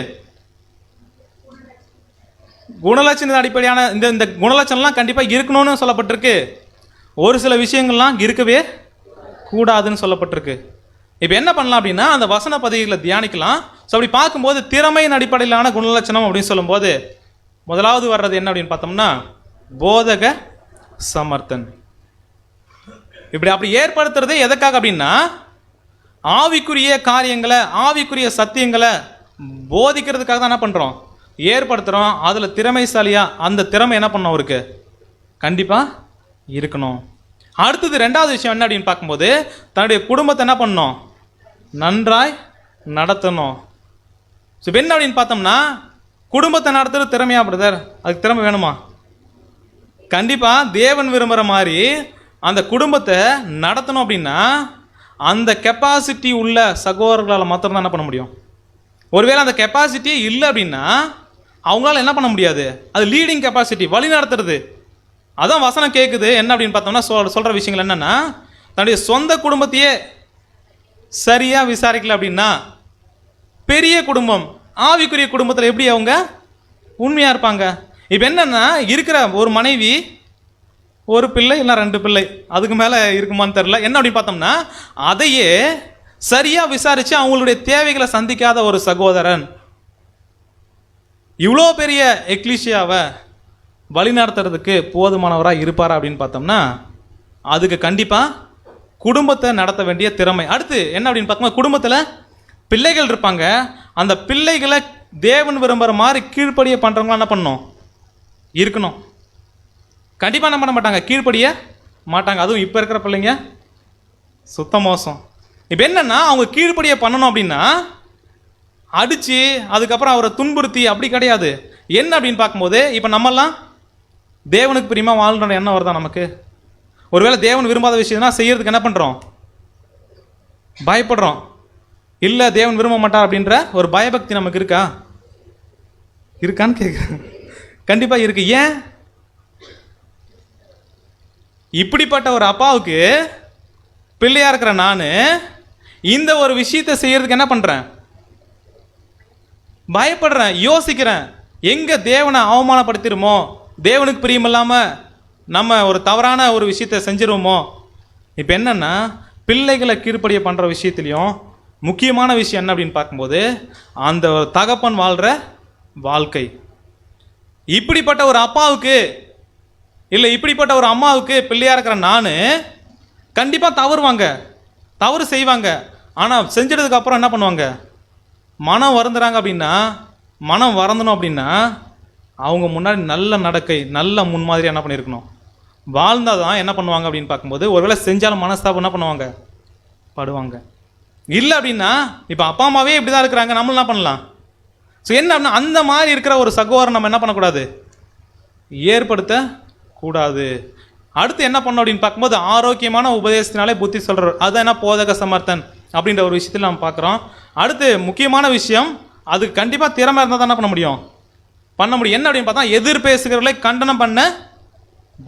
குணலட்சண அடிப்படையான இந்த குணலட்சணம்லாம் கண்டிப்பாக இருக்கணும்னு சொல்லப்பட்டிருக்கு. ஒரு சில விஷயங்கள்லாம் இருக்கவே கூடாதுன்னு சொல்லப்பட்டிருக்கு. இப்போ என்ன பண்ணலாம் அப்படின்னா அந்த வசன பகுதிகளை தியானிக்கலாம். ஸோ அப்படி பார்க்கும்போது திறமையின் அடிப்படையிலான குணலட்சணம் அப்படின்னு சொல்லும்போது முதலாவது வர்றது என்ன அப்படின்னு பார்த்தோம்னா போதக சமர்த்தன். அப்படி ஏற்படுத்துறதே எதுக்காக அப்படின்னா, ஆவிக்குரிய காரியங்களை ஆவிக்குரிய சத்தியங்களை போதிக்கிறதுக்காக தான் என்ன பண்ணுறோம், ஏற்படுத்துகிறோம். அதில் திறமைசாலியாக அந்த திறமை என்ன பண்ணோம் அவருக்கு கண்டிப்பாக இருக்கணும். அடுத்தது ரெண்டாவது விஷயம் என்ன அப்படின்னு பார்க்கும்போது தன்னுடைய குடும்பத்தை என்ன பண்ணணும், நன்றாய் நடத்தணும். ஸோ என்ன அப்படின்னு பார்த்தோம்னா குடும்பத்தை நடத்துறது திறமையா பிரதர், அதுக்கு திறமை வேணுமா? கண்டிப்பாக தேவன் விரும்புகிற மாதிரி அந்த குடும்பத்தை நடத்தணும் அப்படின்னா அந்த கெப்பாசிட்டி உள்ள சகோதரர்களால் மாத்திரம் தான் என்ன பண்ண முடியும். ஒருவேளை அந்த கெப்பாசிட்டியே இல்லை அப்படின்னா அவங்களால என்ன பண்ண முடியாது. அது லீடிங் கெப்பாசிட்டி, வழி நடத்துறது. அதான் வசனம் கேட்குது என்ன அப்படின்னு பார்த்தோம்னா சொல்கிற விஷயங்கள் என்னென்னா, தன்னுடைய சொந்த குடும்பத்தையே சரியாக விசாரிக்கல அப்படின்னா பெரிய குடும்பம் ஆவிக்குரிய குடும்பத்தில் எப்படி அவங்க உண்மையாக இருப்பாங்க? இப்போ என்னென்னா, இருக்கிற ஒரு மனைவி, ஒரு பிள்ளை இல்லை 2 பிள்ளை, அதுக்கு மேலே இருக்குமான்னு தெரில. என்ன அப்படின்னு பார்த்தோம்னா, அதையே சரியாக விசாரித்து அவங்களுடைய தேவைகளை சந்திக்காத ஒரு சகோதரன் இவ்வளோ பெரிய எக்லீசியாவை வழிநடத்துறதுக்கு போதுமானவராக இருப்பாரா அப்படின்னு பார்த்தோம்னா, அதுக்கு கண்டிப்பாக குடும்பத்தை நடத்த வேண்டிய திறமை. அடுத்து என்ன அப்படின்னு பார்க்கும்போது, குடும்பத்தில் பிள்ளைகள் இருப்பாங்க. அந்த பிள்ளைகளை தேவன் விரும்புகிற மாதிரி கீழ்ப்படிய பண்ணுறவங்களாம் என்ன பண்ணணும்? இருக்கணும். கண்டிப்பாக என்ன பண்ண மாட்டாங்க? கீழ்ப்படிய மாட்டாங்க. அதுவும் இப்போ இருக்கிற பிள்ளைங்க சுத்த மோசம். இப்போ என்னென்னா, அவங்க கீழ்ப்படிய பண்ணணும் அப்படின்னா அடித்து அதுக்கப்புறம் அவரை துன்புறுத்தி அப்படி கிடையாது. என்ன அப்படின்னு பார்க்கும்போது, இப்போ நம்மெல்லாம் தேவனுக்கு பிரியமாக வாழ்கிற எண்ணம் வருதா நமக்கு? ஒருவேளை தேவன் விரும்பாத விஷயம்னா செய்யறதுக்கு என்ன பண்ணுறோம்? பயப்படுறோம். இல்லை தேவன் விரும்ப மாட்டார் அப்படின்ற ஒரு பயபக்தி நமக்கு இருக்கா? இருக்கான்னு கேட்குறேன். கண்டிப்பாக இருக்கு. ஏன்? இப்படிப்பட்ட ஒரு அப்பாவுக்கு பிள்ளையாக இருக்கிற நான் இந்த ஒரு விஷயத்தை செய்யறதுக்கு என்ன பண்ணுறேன்? பயப்படுறேன், யோசிக்கிறேன். எங்கே தேவனை அவமானப்படுத்திடுமோ, தேவனுக்கு பிரியமில்லாமல் நம்ம ஒரு தவறான ஒரு விஷயத்தை செஞ்சிருவோமோ. இப்போ என்னென்னா, பிள்ளைகளை கீழ்ப்படிய பண்ணுற விஷயத்துலையும் முக்கியமான விஷயம் என்ன அப்படின்னு பார்க்கும்போது, அந்த ஒரு தகப்பன் வாழ்கிற வாழ்க்கை. இப்படிப்பட்ட ஒரு அப்பாவுக்கு இல்லை இப்படிப்பட்ட ஒரு அம்மாவுக்கு பிள்ளையாக இருக்கிற நான் கண்டிப்பாக தவறு செய்வாங்க. ஆனால் செஞ்சதுக்கு அப்புறம் என்ன பண்ணுவாங்க? மனம் வருந்துறாங்க. அப்படின்னா மனம் வருந்தணும் அப்படின்னா அவங்க முன்னாடி நல்ல நடக்கை, நல்ல முன்மாதிரி என்ன பண்ணியிருக்கணும்? வாழ்ந்தால் தான் என்ன பண்ணுவாங்க அப்படின்னு பார்க்கும்போது, ஒருவேளை செஞ்சாலும் மனஸ்தாபம் என்ன பண்ணுவாங்க? படுவாங்க. இல்லை அப்படின்னா இப்போ அப்பா அம்மாவே இப்படி தான் இருக்கிறாங்க, நம்மளும் என்ன பண்ணலாம்? ஸோ என்ன அப்படின்னா, அந்த மாதிரி இருக்கிற ஒரு சகோதரன் நம்ம என்ன பண்ணக்கூடாது? ஏற்படுத்தக்கூடாது. அடுத்து என்ன பண்ணோம் அப்படின்னு பார்க்கும்போது, ஆரோக்கியமான உபதேசத்தினாலே புத்தி சொல்கிறார். அதுதான் என்ன போதக சமர்த்தன் அப்படின்ற ஒரு விஷயத்தில் நம்ம பார்க்குறோம். அடுத்து முக்கியமான விஷயம், அதுக்கு கண்டிப்பாக திறமை இருந்தால் தான் என்ன பண்ண முடியும்? என்ன அப்படின்னு பார்த்தா, எதிர் பேசுகிறவர்களை கண்டனம் பண்ண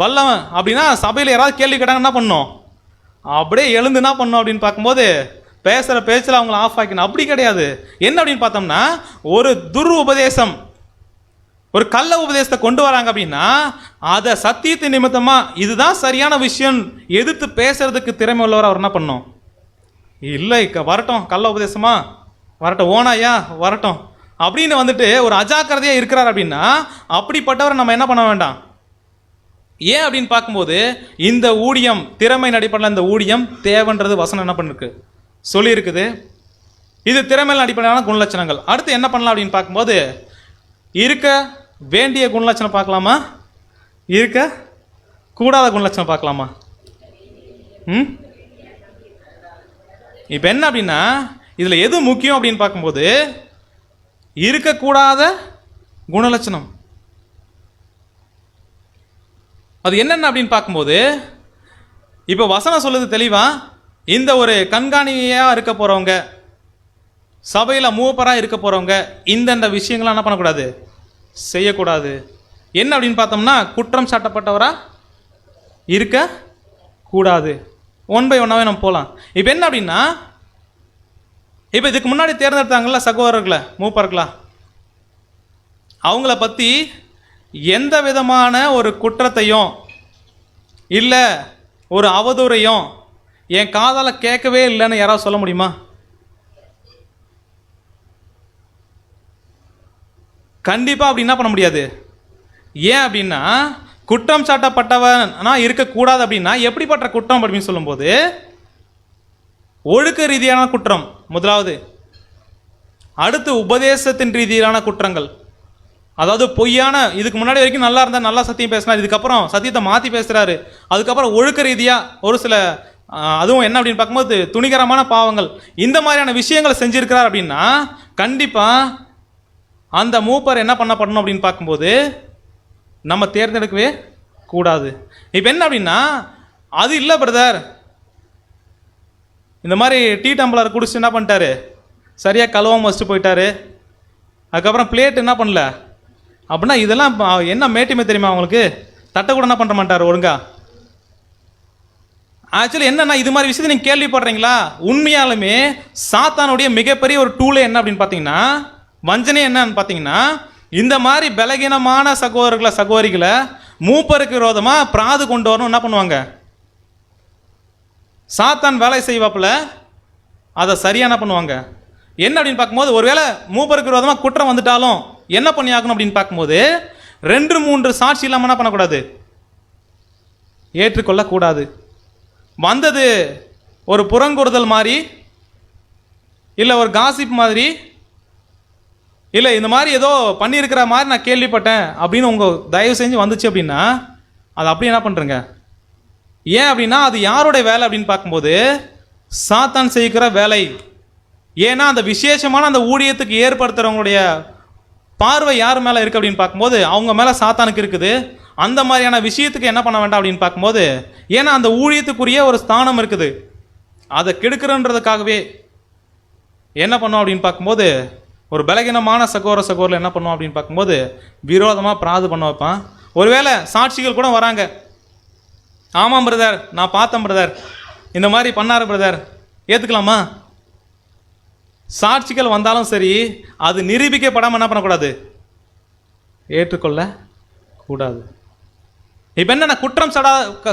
வல்லவன். அப்படின்னா சபையில் யாராவது கேள்வி கேட்டாங்க என்ன பண்ணணும்? அப்படியே எழுந்து என்ன பண்ணணும் அப்படின்னு பார்க்கும்போது, பேசுகிற பேச்சில் அவங்கள ஆஃப் ஆக்கணும். அப்படி கிடையாது. என்ன அப்படின்னு பார்த்தோம்னா, ஒரு உபதேசம், ஒரு கள்ள உபதேசத்தை கொண்டு வராங்க அப்படின்னா அதை சத்தியத்தை நிமித்தமாக இதுதான் சரியான விஷயம் எதிர்த்து பேசுறதுக்கு திறமை உள்ளவர் அவர் என்ன பண்ணணும்? இல்லை வரட்டும், கள்ள உபதேசமா வரட்டும், ஓனாயா வரட்டும் அப்படின்னு வந்துட்டு ஒரு அஜாக்கிரதையாக இருக்கிறார் அப்படின்னா அப்படிப்பட்டவரை நம்ம என்ன பண்ண வேண்டாம். ஏன் அப்படின்னு பார்க்கும்போது, இந்த ஊழியம் திறமை அடிப்படையில் இந்த ஊழியம் தேவைன்றது வசனம் என்ன பண்ணிருக்கு? சொல்லியிருக்குது. இது திறமையின் அடிப்படையிலான குணலட்சணங்கள். அடுத்து என்ன பண்ணலாம் அப்படின்னு பார்க்கும்போது, இருக்க வேண்டிய குணலட்சணம் பார்க்கலாமா, இருக்க கூடாத குணலட்சணம் பார்க்கலாமா? இப்போ என்ன அப்படின்னா, இதில் எது முக்கியம் அப்படின்னு பார்க்கும்போது, இருக்கக்கூடாத குணலட்சணம் அது என்னென்ன அப்படின்னு பார்க்கும்போது, இப்போ வசனம் சொல்லுது தெளிவா, இந்த ஒரு கண்காணியாக இருக்க போகிறவங்க, சபையில் மூப்பராக இருக்க போகிறவங்க இந்தந்த விஷயங்கள்லாம் என்ன பண்ணக்கூடாது? செய்யக்கூடாது. என்ன அப்படின்னு பார்த்தோம்னா, குற்றம் சாட்டப்பட்டவராக இருக்கக்கூடாது. 1 by 1 நம்ம போகலாம். இப்போ என்ன அப்படின்னா, இப்போ இதுக்கு முன்னாடி தேர்ந்தெடுத்தாங்கல்ல சகோதரர்களை, மூப்பர்களா, அவங்கள பற்றி எந்த விதமான ஒரு குற்றத்தையும் இல்லை ஒரு அவதூறையும் என் காதால் கேட்கவே இல்லைன்னு யாராவது சொல்ல முடியுமா? கண்டிப்பாக அப்படி என்ன பண்ண முடியாது. ஏன் அப்படின்னா, குற்றம் சாட்டப்பட்டவனா இருக்கக்கூடாது. அப்படின்னா எப்படிப்பட்ட குற்றம் அப்படின்னு சொல்லும்போது, ஒழுக்க ரீதியான குற்றம் முதலாவது, அடுத்து உபதேசத்தின் ரீதியிலான குற்றங்கள், அதாவது பொய்யான, இதுக்கு முன்னாடி வரைக்கும் நல்லா இருந்தால் நல்லா சத்தியம் பேசினார், இதுக்கப்புறம் சத்தியத்தை மாற்றி பேசுகிறாரு, அதுக்கப்புறம் ஒழுக்க ரீதியாக ஒரு சில அதுவும் என்ன அப்படின்னு பார்க்கும்போது துணிகரமான பாவங்கள், இந்த மாதிரியான விஷயங்களை செஞ்சுருக்கிறார் அப்படின்னா கண்டிப்பாக அந்த மூப்பர் என்ன பண்ணப்படணும் அப்படின்னு பார்க்கும்போது நம்ம தேர்ந்தெடுக்கவே கூடாது. இப்போ என்ன அப்படின்னா, அது இல்லை பிரதர், இந்த மாதிரி டீ டம்ளர் குடிச்சு என்ன பண்ணிட்டாரு, சரியாக கழுவாமல் வச்சுட்டு போயிட்டாரு, அதுக்கப்புறம் பிளேட் என்ன பண்ணல அப்படின்னா, இதெல்லாம் என்ன மேட்டிமை தெரியுமா அவங்களுக்கு? தட்டை கூட என்ன பண்ண மாட்டார் ஒழுங்கா. ஆக்சுவலி என்னன்னா, இது மாதிரி விஷயத்தை நீங்கள் கேள்விப்படுறீங்களா? உண்மையாலுமே சாத்தானுடைய மிகப்பெரிய ஒரு டூலே என்ன அப்படின்னு பார்த்தீங்கன்னா, வஞ்சனை என்னன்னு பார்த்தீங்கன்னா, இந்த மாதிரி பலகீனமான சகோதரிகளை மூப்பருக்கு விரோதமாக பிராது கொண்டு வரணும் என்ன பண்ணுவாங்க? சாத்தான் வேலை செய்வாப்புல அதை சரியாக என்ன பண்ணுவாங்க? என்ன அப்படின்னு பார்க்கும்போது, ஒருவேளை மூப்பருக்கு விரோதமாக குற்றம் வந்துட்டாலும் என்ன பண்ணி ஆகணும் அப்படின்னு பார்க்கும்போது, 2-3 சாட்சி இல்லாமல் என்ன பண்ணக்கூடாது? ஏற்றுக்கொள்ளக்கூடாது. வந்தது ஒரு புறங்கூறுதல் மாதிரி, இல்லை ஒரு காசிப் மாதிரி, இல்லை இந்த மாதிரி ஏதோ பண்ணியிருக்கிற மாதிரி நான் கேள்விப்பட்டேன் அப்படின்னு உங்கள் தயவு செஞ்சு வந்துச்சு அப்படின்னா அது அப்படி என்ன பண்ணுறங்க? ஏன் அப்படின்னா அது யாருடைய வேலை அப்படின்னு பார்க்கும்போது சாத்தான் செய்கிற வேலை. ஏன்னா அந்த விசேஷமான அந்த ஊழியத்துக்கு ஏற்படுத்துகிறவங்களுடைய பார்வை யார் மேலே இருக்குது அப்படின்னு பார்க்கும்போது அவங்க மேலே சாத்தானுக்கு இருக்குது. அந்த மாதிரியான விஷயத்துக்கு என்ன பண்ண வேண்டாம் அப்படின்னு பார்க்கும்போது, ஏன்னா அந்த ஊழியத்துக்குரிய ஒரு ஸ்தானம் இருக்குது, அதை கெடுக்கிறன்றதுக்காகவே என்ன பண்ணோம் அப்படின்னு பார்க்கும்போது, ஒரு பலகீனமான சகோதரில் என்ன பண்ணுவோம் அப்படின்னு பார்க்கும்போது விரோதமாக பிராது பண்ண வைப்பான். ஒருவேளை சாட்சிகள் கூட வராங்க, ஆமாம் பிரதர் நான் பார்த்தேன் பிரதர், இந்த மாதிரி பண்ணார் பிரதர், ஏற்றுக்கலாமா? சாட்சிகள் வந்தாலும் சரி, அது நிரூபிக்கப்படாமல் என்ன பண்ணக்கூடாது? ஏற்றுக்கொள்ள கூடாது. இப்போ என்ன, குற்றம்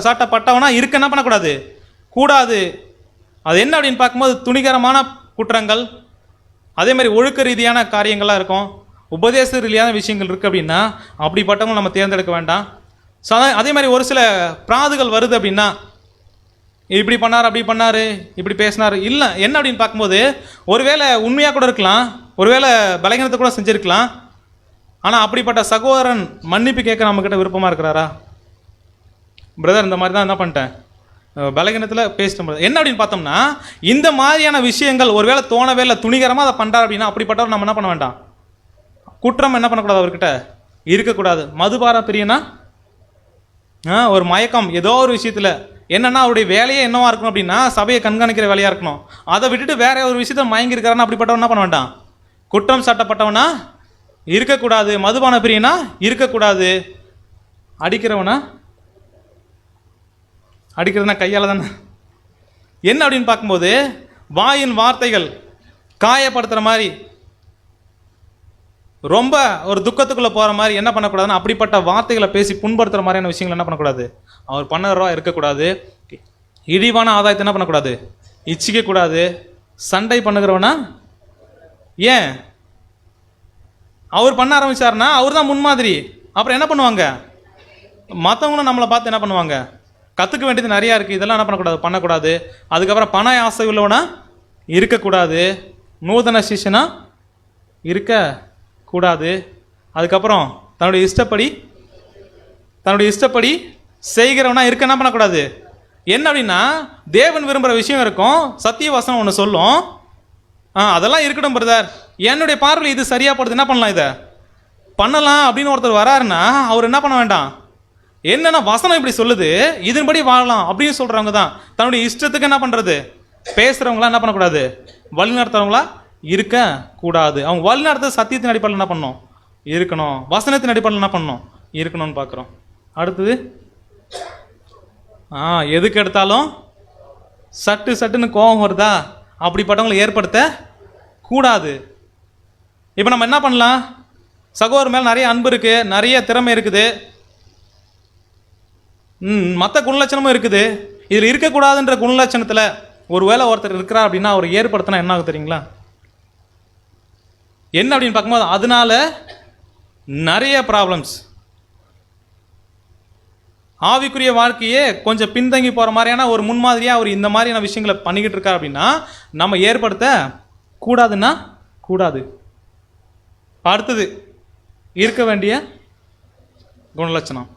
சாட்டப்பட்டவனா இருக்க என்ன பண்ணக்கூடாது? கூடாது. அது என்ன அப்படின்னு பார்க்கும்போது துணிகரமான குற்றங்கள், அதே மாதிரி ஒழுக்க ரீதியான காரியங்கள்லாம் இருக்கும், உபதேச ரீதியான விஷயங்கள் இருக்குது அப்படின்னா அப்படிப்பட்டவங்க நம்ம தேர்ந்தெடுக்க வேண்டாம். ஸோ அதே மாதிரி ஒரு சில பிராதுகள் வருது அப்படின்னா, இப்படி பண்ணார் அப்படி பண்ணார் இப்படி பேசினார், இல்லை என்ன அப்படின்னு பார்க்கும்போது ஒருவேளை உண்மையாக கூட இருக்கலாம், ஒருவேளை பலகீனத்தை கூட செஞ்சுருக்கலாம். ஆனால் அப்படிப்பட்ட சகோதரன் மன்னிப்பு கேட்க நம்மக்கிட்ட விருப்பமாக இருக்கிறாரா? பிரதர் இந்த மாதிரி தான் என்ன பண்ணிட்டேன், பலகீனத்தில் பேசிட்டோம் என்ன அப்படின்னு பார்த்தோம்னா, இந்த மாதிரியான விஷயங்கள் ஒருவேளை தோணவே இல்லை, துணிகரமாக அதை பண்ணுறார் அப்படின்னா அப்படிப்பட்டவர் நம்ம என்ன பண்ண வேண்டாம், குற்றம் என்ன பண்ணக்கூடாது, அவர்கிட்ட இருக்கக்கூடாது. மதுபார பிரியனா, ஒரு மயக்கம் ஏதோ ஒரு விஷயத்தில் என்னென்னா அவருடைய வேலையே என்னவா இருக்கணும் அப்படின்னா சபையை கண்காணிக்கிற வேலையாக இருக்கணும். அதை விட்டுட்டு வேற ஒரு விஷயத்தில் மயங்கி இருக்கிறான்னா அப்படிப்பட்டவன் என்ன பண்ண வேண்டாம், குற்றம் சாட்டப்பட்டவனா இருக்கக்கூடாது. மதுபான பிரியனா இருக்கக்கூடாது. அடிக்கிறவனா, அடிக்கிறதுனா கையால் தானே. என்ன அப்படின்னு பார்க்கும்போது வாயின் வார்த்தைகள் காயப்படுத்துகிற மாதிரி, ரொம்ப ஒரு துக்கத்துக்குள்ளே போகிற மாதிரி என்ன பண்ணக்கூடாதுன்னா அப்படிப்பட்ட வார்த்தைகளை பேசி புண்படுத்துகிற மாதிரியான விஷயங்கள் என்ன பண்ணக்கூடாது, அவர் பண்ணுறவா இருக்கக்கூடாது. இழிவான ஆதாயத்தை என்ன பண்ணக்கூடாது, இச்சிக்கக்கூடாது. சண்டை பண்ணுகிறவனா, ஏன் அவர் பண்ண ஆரம்பிச்சாருன்னா அவர் தான் முன்மாதிரி. அப்புறம் என்ன பண்ணுவாங்க, மற்றவங்களும் நம்மளை பார்த்து என்ன பண்ணுவாங்க, கற்றுக்க வேண்டியது நிறையா இருக்குது, இதெல்லாம் என்ன பண்ணக்கூடாது. அதுக்கப்புறம் பண ஆசை உள்ளவனா இருக்கக்கூடாது. நூதன சிஷ்யனா இருக்கக்கூடாது. அதுக்கப்புறம் தன்னுடைய இஷ்டப்படி செய்கிறவனா இருக்க என்ன பண்ணக்கூடாது. என்ன அப்படின்னா தேவன் விரும்புகிற விஷயம் இருக்கும், சத்திய வசனம் ஒன்று சொல்லும், அதெல்லாம் இருக்கட்டும் பிரதர், என்னுடைய பார்வையில் இது சரியாக போடுது, என்ன பண்ணலாம், இதை பண்ணலாம் அப்படின்னு ஒருத்தர் வராருன்னா அவர் என்ன பண்ண வேண்டாம், என்னென்னா வசனம் இப்படி சொல்லுது இதன்படி வாழலாம் அப்படின்னு சொல்கிறவங்க தான் தன்னுடைய இஷ்டத்துக்கு என்ன பண்ணுறது, பேசுகிறவங்களாம் என்ன பண்ணக்கூடாது, வழிநடத்துறவங்களா இருக்கக்கூடாது. அவங்க வழிநடத்த சத்தியத்தின் அடிப்படையில் என்ன பண்ணணும், இருக்கணும். வசனத்தின் அடிப்படையில் என்ன பண்ணணும், இருக்கணும்னு பார்க்குறோம். அடுத்தது எதுக்கு எடுத்தாலும் சட்டுன்னு கோபம் வருதா, அப்படிப்பட்டவங்களை ஏற்படுத்த கூடாது. இப்போ நம்ம என்ன பண்ணலாம், சகோதரர் மேலே நிறைய அன்பு இருக்குது, நிறைய திறமை இருக்குது, மற்ற குணலட்சணமும் இருக்குது, இதில் இருக்கக்கூடாதுன்ற குணலட்சணத்தில் ஒரு வேளை ஒருத்தர் இருக்கிறார் அப்படின்னா அவர் ஏற்படுத்தினா என்ன ஆகும் தெரியுங்களா? என்ன அப்படின்னு பார்க்கும்போது அதனால நிறைய ப்ராப்ளம்ஸ், ஆவிக்குரிய வாழ்க்கையே கொஞ்சம் பின்தங்கி போகிற மாதிரியான ஒரு முன்மாதிரியாக அவர் இந்த மாதிரியான விஷயங்களை பண்ணிக்கிட்டு இருக்கார் அப்படின்னா நம்ம ஏற்படுத்த கூடாதுன்னா கூடாது. அடுத்தது இருக்க வேண்டிய குணலட்சணம்,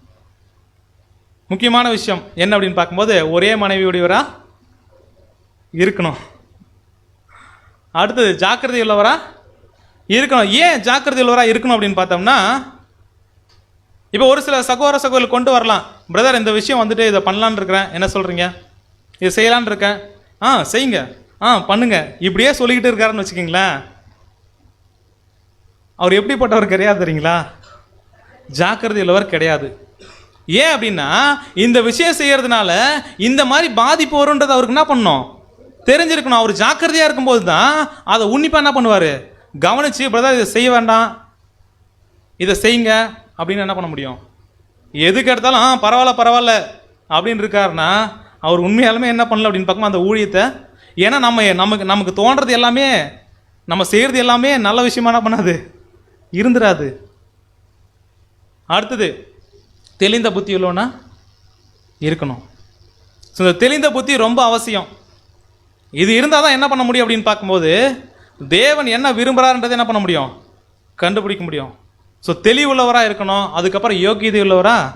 முக்கியமான விஷயம் என்ன அப்படின்னு பார்க்கும்போது ஒரே மனைவியுடையவராக இருக்கணும். அடுத்தது ஜாக்கிரதை உள்ளவராக இருக்கணும். ஏன் ஜாக்கிரதை உள்ளவராக இருக்கணும் அப்படின்னு பார்த்தோம்னா, இப்போ ஒரு சில சகோதரர்கள் கொண்டு வரலாம், பிரதர் இந்த விஷயம் வந்துட்டு இதை பண்ணலான்னு இருக்கிறேன், என்ன சொல்கிறீங்க, இதை செய்யலான்னு இருக்கேன், செய்யுங்க, பண்ணுங்க, இப்படியே சொல்லிக்கிட்டு இருக்காருன்னு வச்சுக்கிங்களேன், அவர் எப்படிப்பட்டவர் கிடையாது தெரியுங்களா, ஜாக்கிரதை உள்ளவர் கிடையாது. ஏன் அப்படின்னா இந்த விஷயம் செய்யறதுனால இந்த மாதிரி பாதிப்பு வரும்ன்றது அவருக்கு என்ன பண்ணணும், தெரிஞ்சிருக்கணும். அவர் ஜாக்கிரதையாக இருக்கும்போது தான் அதை உன்னிப்பாக என்ன பண்ணுவார், கவனித்து பிரதர் இதை செய்ய வேண்டாம், இதை செய்யுங்க அப்படின்னு என்ன பண்ண முடியும்? எதுக்கு எடுத்தாலும் பரவாயில்ல பரவாயில்ல அப்படின்னு இருக்காருன்னா அவர் உண்மையாலுமே என்ன பண்ணல அப்படின்னு பார்க்கும்போது அந்த ஊழியத்தை, ஏன்னா நமக்கு தோன்றது எல்லாமே, நம்ம செய்கிறது எல்லாமே நல்ல விஷயமா என்ன பண்ணாது, இருந்துராது. அடுத்தது தெளிந்த புத்தி உள்ளவனா இருக்கணும். ஸோ இந்த தெளிந்த புத்தி ரொம்ப அவசியம். இது இருந்தால் தான் என்ன பண்ண முடியும் அப்படின்னு பார்க்கும்போது தேவன் என்ன விரும்புகிறாருன்றதை என்ன பண்ண முடியும், கண்டுபிடிக்க முடியும். ஸோ தெளிவுள்ளவராக இருக்கணும். அதுக்கப்புறம் யோக்கியதை உள்ளவராக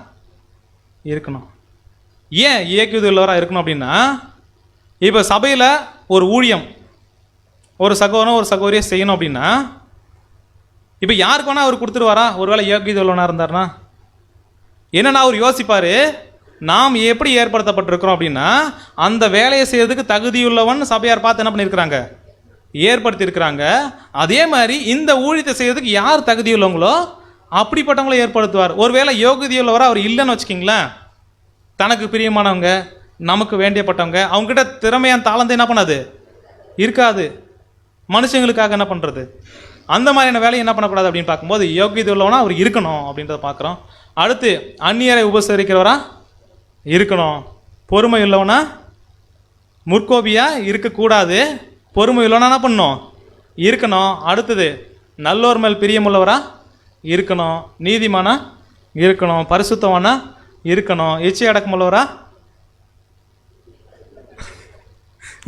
இருக்கணும். ஏன் யோக்கியதை உள்ளவராக இருக்கணும் அப்படின்னா, இப்போ சபையில் ஒரு ஊழியம் ஒரு சகோதரன் ஒரு சகோதரியை செய்யணும் அப்படின்னா இப்போ யாருக்கு வேணால் அவர் கொடுத்துருவாரா? ஒருவேளை யோக்கியதை உள்ளவனாக இருந்தார்னா என்னன்னா அவர் யோசிப்பார், நாம் எப்படி ஏற்படுத்தப்பட்டிருக்கிறோம் அப்படின்னா அந்த வேலையை செய்யறதுக்கு தகுதியுள்ளவன் சபையார் பார்த்து என்ன பண்ணியிருக்கிறாங்க, ஏற்படுத்தியிருக்கிறாங்க. அதே மாதிரி இந்த ஊழியத்தை செய்யறதுக்கு யார் தகுதியுள்ளவங்களோ அப்படிப்பட்டவங்கள ஏற்படுத்துவார். ஒருவேளை யோகியதையுள்ளவராக அவர் இல்லைன்னு வச்சுக்கிங்களேன், தனக்கு பிரியமானவங்க நமக்கு வேண்டியப்பட்டவங்க அவங்ககிட்ட திறமையான தாளந்தை என்ன பண்ணாது, இருக்காது. மனுஷங்களுக்காக என்ன பண்ணுறது, அந்த மாதிரியான வேலையை என்ன பண்ணக்கூடாது அப்படின்னு பார்க்கும்போது யோகியதை உள்ளவனா அவர் இருக்கணும் அப்படின்றத பார்க்குறோம். அடுத்து அந்நியரை உபசரிக்கிறவரா இருக்கணும். பொறுமை உள்ளவனா, முற்கோபியாக இருக்கக்கூடாது. பொறுமை உள்ளவனா என்ன பண்ணணும், இருக்கணும். அடுத்தது நல்லோர் மேல் பிரியமுள்ளவரா இருக்கணும். நீதிமானா இருக்கணும். பரிசுத்தவானா இருக்கணும். இச்சை அடக்கமுள்ளவரா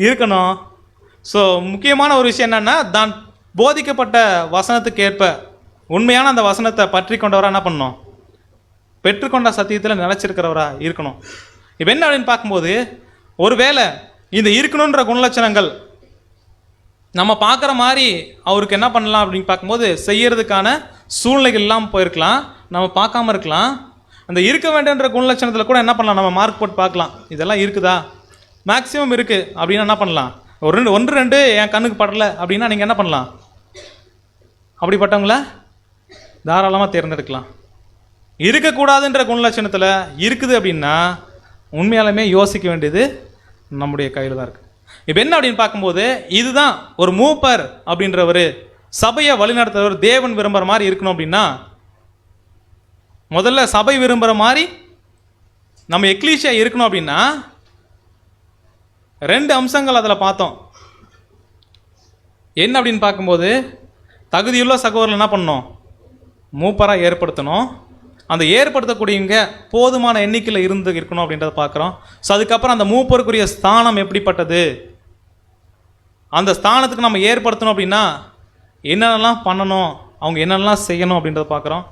இருக்கணும். ஸோ முக்கியமான ஒரு விஷயம் என்னென்னா, தான் போதிக்கப்பட்ட வசனத்துக்கு ஏற்ப உண்மையான அந்த வசனத்தை பற்றி கொண்டவராக என்ன பண்ணணும், பெற்றுக்கொண்ட சத்தியத்தில் நிலைச்சிருக்கிறவரா இருக்கணும். இப்போ என்ன அப்படின்னு பார்க்கும்போது ஒருவேளை இந்த இருக்கணுன்ற குணலட்சணங்கள் நம்ம பார்க்குற மாதிரி அவருக்கு என்ன பண்ணலாம் அப்படின்னு பார்க்கும்போது செய்யறதுக்கான சூழ்நிலைகள் இல்லாமல் போயிருக்கலாம், நம்ம பார்க்காம இருக்கலாம். அந்த இருக்க வேண்டியன்ற குணலட்சணத்தில் கூட என்ன பண்ணலாம், நம்ம மார்க் போட்டு பார்க்கலாம், இதெல்லாம் இருக்குதா, மேக்ஸிமம் இருக்குது அப்படின்னா என்ன பண்ணலாம், ஒன்று ரெண்டு என் கண்ணுக்கு படலை அப்படின்னா நீங்கள் என்ன பண்ணலாம், அப்படிப்பட்டவங்கள தாராளமாக தேர்ந்தெடுக்கலாம். இருக்கக்கூடாதுன்ற குணலட்சணத்தில் இருக்குது அப்படின்னா உண்மையாலுமே யோசிக்க வேண்டியது நம்முடைய கையில் தான் இருக்குது. இப்போ என்ன அப்படின்னு பார்க்கும்போது இதுதான் ஒரு மூப்பர் அப்படின்றவர், சபையை வழிநடத்துறவர் தேவன் விரும்புகிற மாதிரி இருக்கணும். அப்படின்னா முதல்ல சபை விரும்புகிற மாதிரி நம்ம எக்லீஷியா இருக்கணும். அப்படின்னா ரெண்டு அம்சங்கள் அதில் பார்த்தோம். என்ன அப்படின்னு பார்க்கும்போது தகுதியுள்ள சகோதரர்கள் என்ன பண்ணணும், மூப்பராக ஏற்படுத்தணும். அந்த ஏற்படுத்தக்கூடியவங்க போதுமான எண்ணிக்கையில் இருக்கணும் அப்படின்றத பார்க்குறோம். ஸோ அதுக்கப்புறம் அந்த மூப்பருக்குரிய ஸ்தானம் எப்படிப்பட்டது, அந்த ஸ்தானத்துக்கு நம்ம ஏற்படுத்தணும் அப்படின்னா என்னென்னலாம் பண்ணணும், அவங்க என்னென்னலாம் செய்யணும் அப்படின்றத பார்க்குறோம்.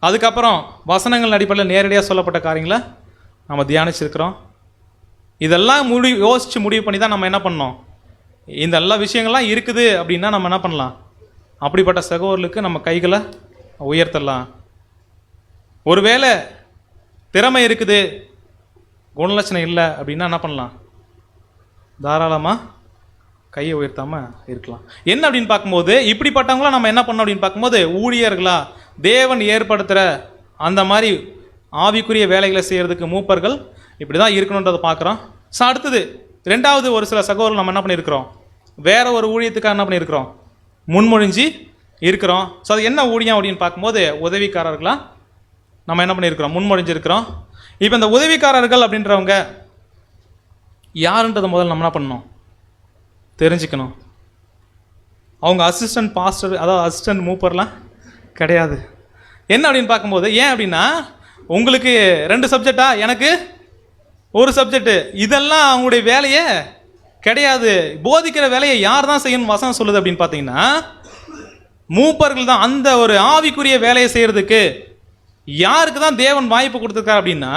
அதுக்கப்புறம் வசனங்கள் அடிப்படையில் நேரடியாக சொல்லப்பட்ட காரியங்களை நம்ம தியானிச்சிருக்கிறோம். இதெல்லாம் யோசித்து முடிவு பண்ணி தான் நம்ம என்ன பண்ணோம், இந்த எல்லா விஷயங்கள்லாம் இருக்குது அப்படின்னா நம்ம என்ன பண்ணலாம், அப்படிப்பட்ட சகோதரர்களுக்கு நம்ம கைகளை உயர்த்தலாம். ஒருவேளை திறமை இருக்குது குணலட்சணம் இல்லை அப்படின்னா என்ன பண்ணலாம், தாராளமாக கையை உயர்த்தாமல் இருக்கலாம். என்ன அப்படின்னு பார்க்கும்போது இப்படிப்பட்டவங்களாம் நம்ம என்ன பண்ணோம் அப்படின்னு பார்க்கும்போது ஊழியர்களா தேவன் ஏற்படுத்துகிற அந்த மாதிரி ஆவிக்குரிய வேலைகளை செய்கிறதுக்கு மூப்பர்கள் இப்படி தான் இருக்கணுன்றதை பார்க்குறோம். ஸோ அடுத்தது ரெண்டாவது ஒரு சில சகோதரர்கள் நம்ம என்ன பண்ணியிருக்கிறோம், வேற ஒரு ஊழியத்துக்காக என்ன பண்ணியிருக்கிறோம், முன்மொழிஞ்சு இருக்கிறோம். ஸோ அது என்ன ஊழியம் அப்படின்னு பார்க்கும்போது உதவிக்காரர்களாக நம்ம என்ன பண்ணியிருக்கிறோம், முன்மொழிஞ்சிருக்கிறோம். இப்போ இந்த உதவிக்காரர்கள் அப்படின்றவங்க யாருன்றதை முதல்ல நம்ம என்ன பண்ணணும், தெரிஞ்சுக்கணும். அவங்க அசிஸ்டன்ட் பாஸ்டர், அதாவது அசிஸ்டன்ட் மூப்பர்லாம் கிடையாது. என்ன அப்படின்னு பார்க்கும்போது ஏன் அப்படின்னா உங்களுக்கு 2 சப்ஜெக்டா, எனக்கு ஒரு சப்ஜெக்டு, இதெல்லாம் அவங்களுடைய வேலையே கிடையாது. போதிக்கிற வேலையை யார் தான் செய்யணும் வசனம் சொல்லுது அப்படின்னு பார்த்தீங்கன்னா மூப்பர்கள் தான். அந்த ஒரு ஆவிக்குரிய வேலையை செய்கிறதுக்கு யாருக்கு தான் தேவன் வாய்ப்பு கொடுத்துருக்காரு அப்படின்னா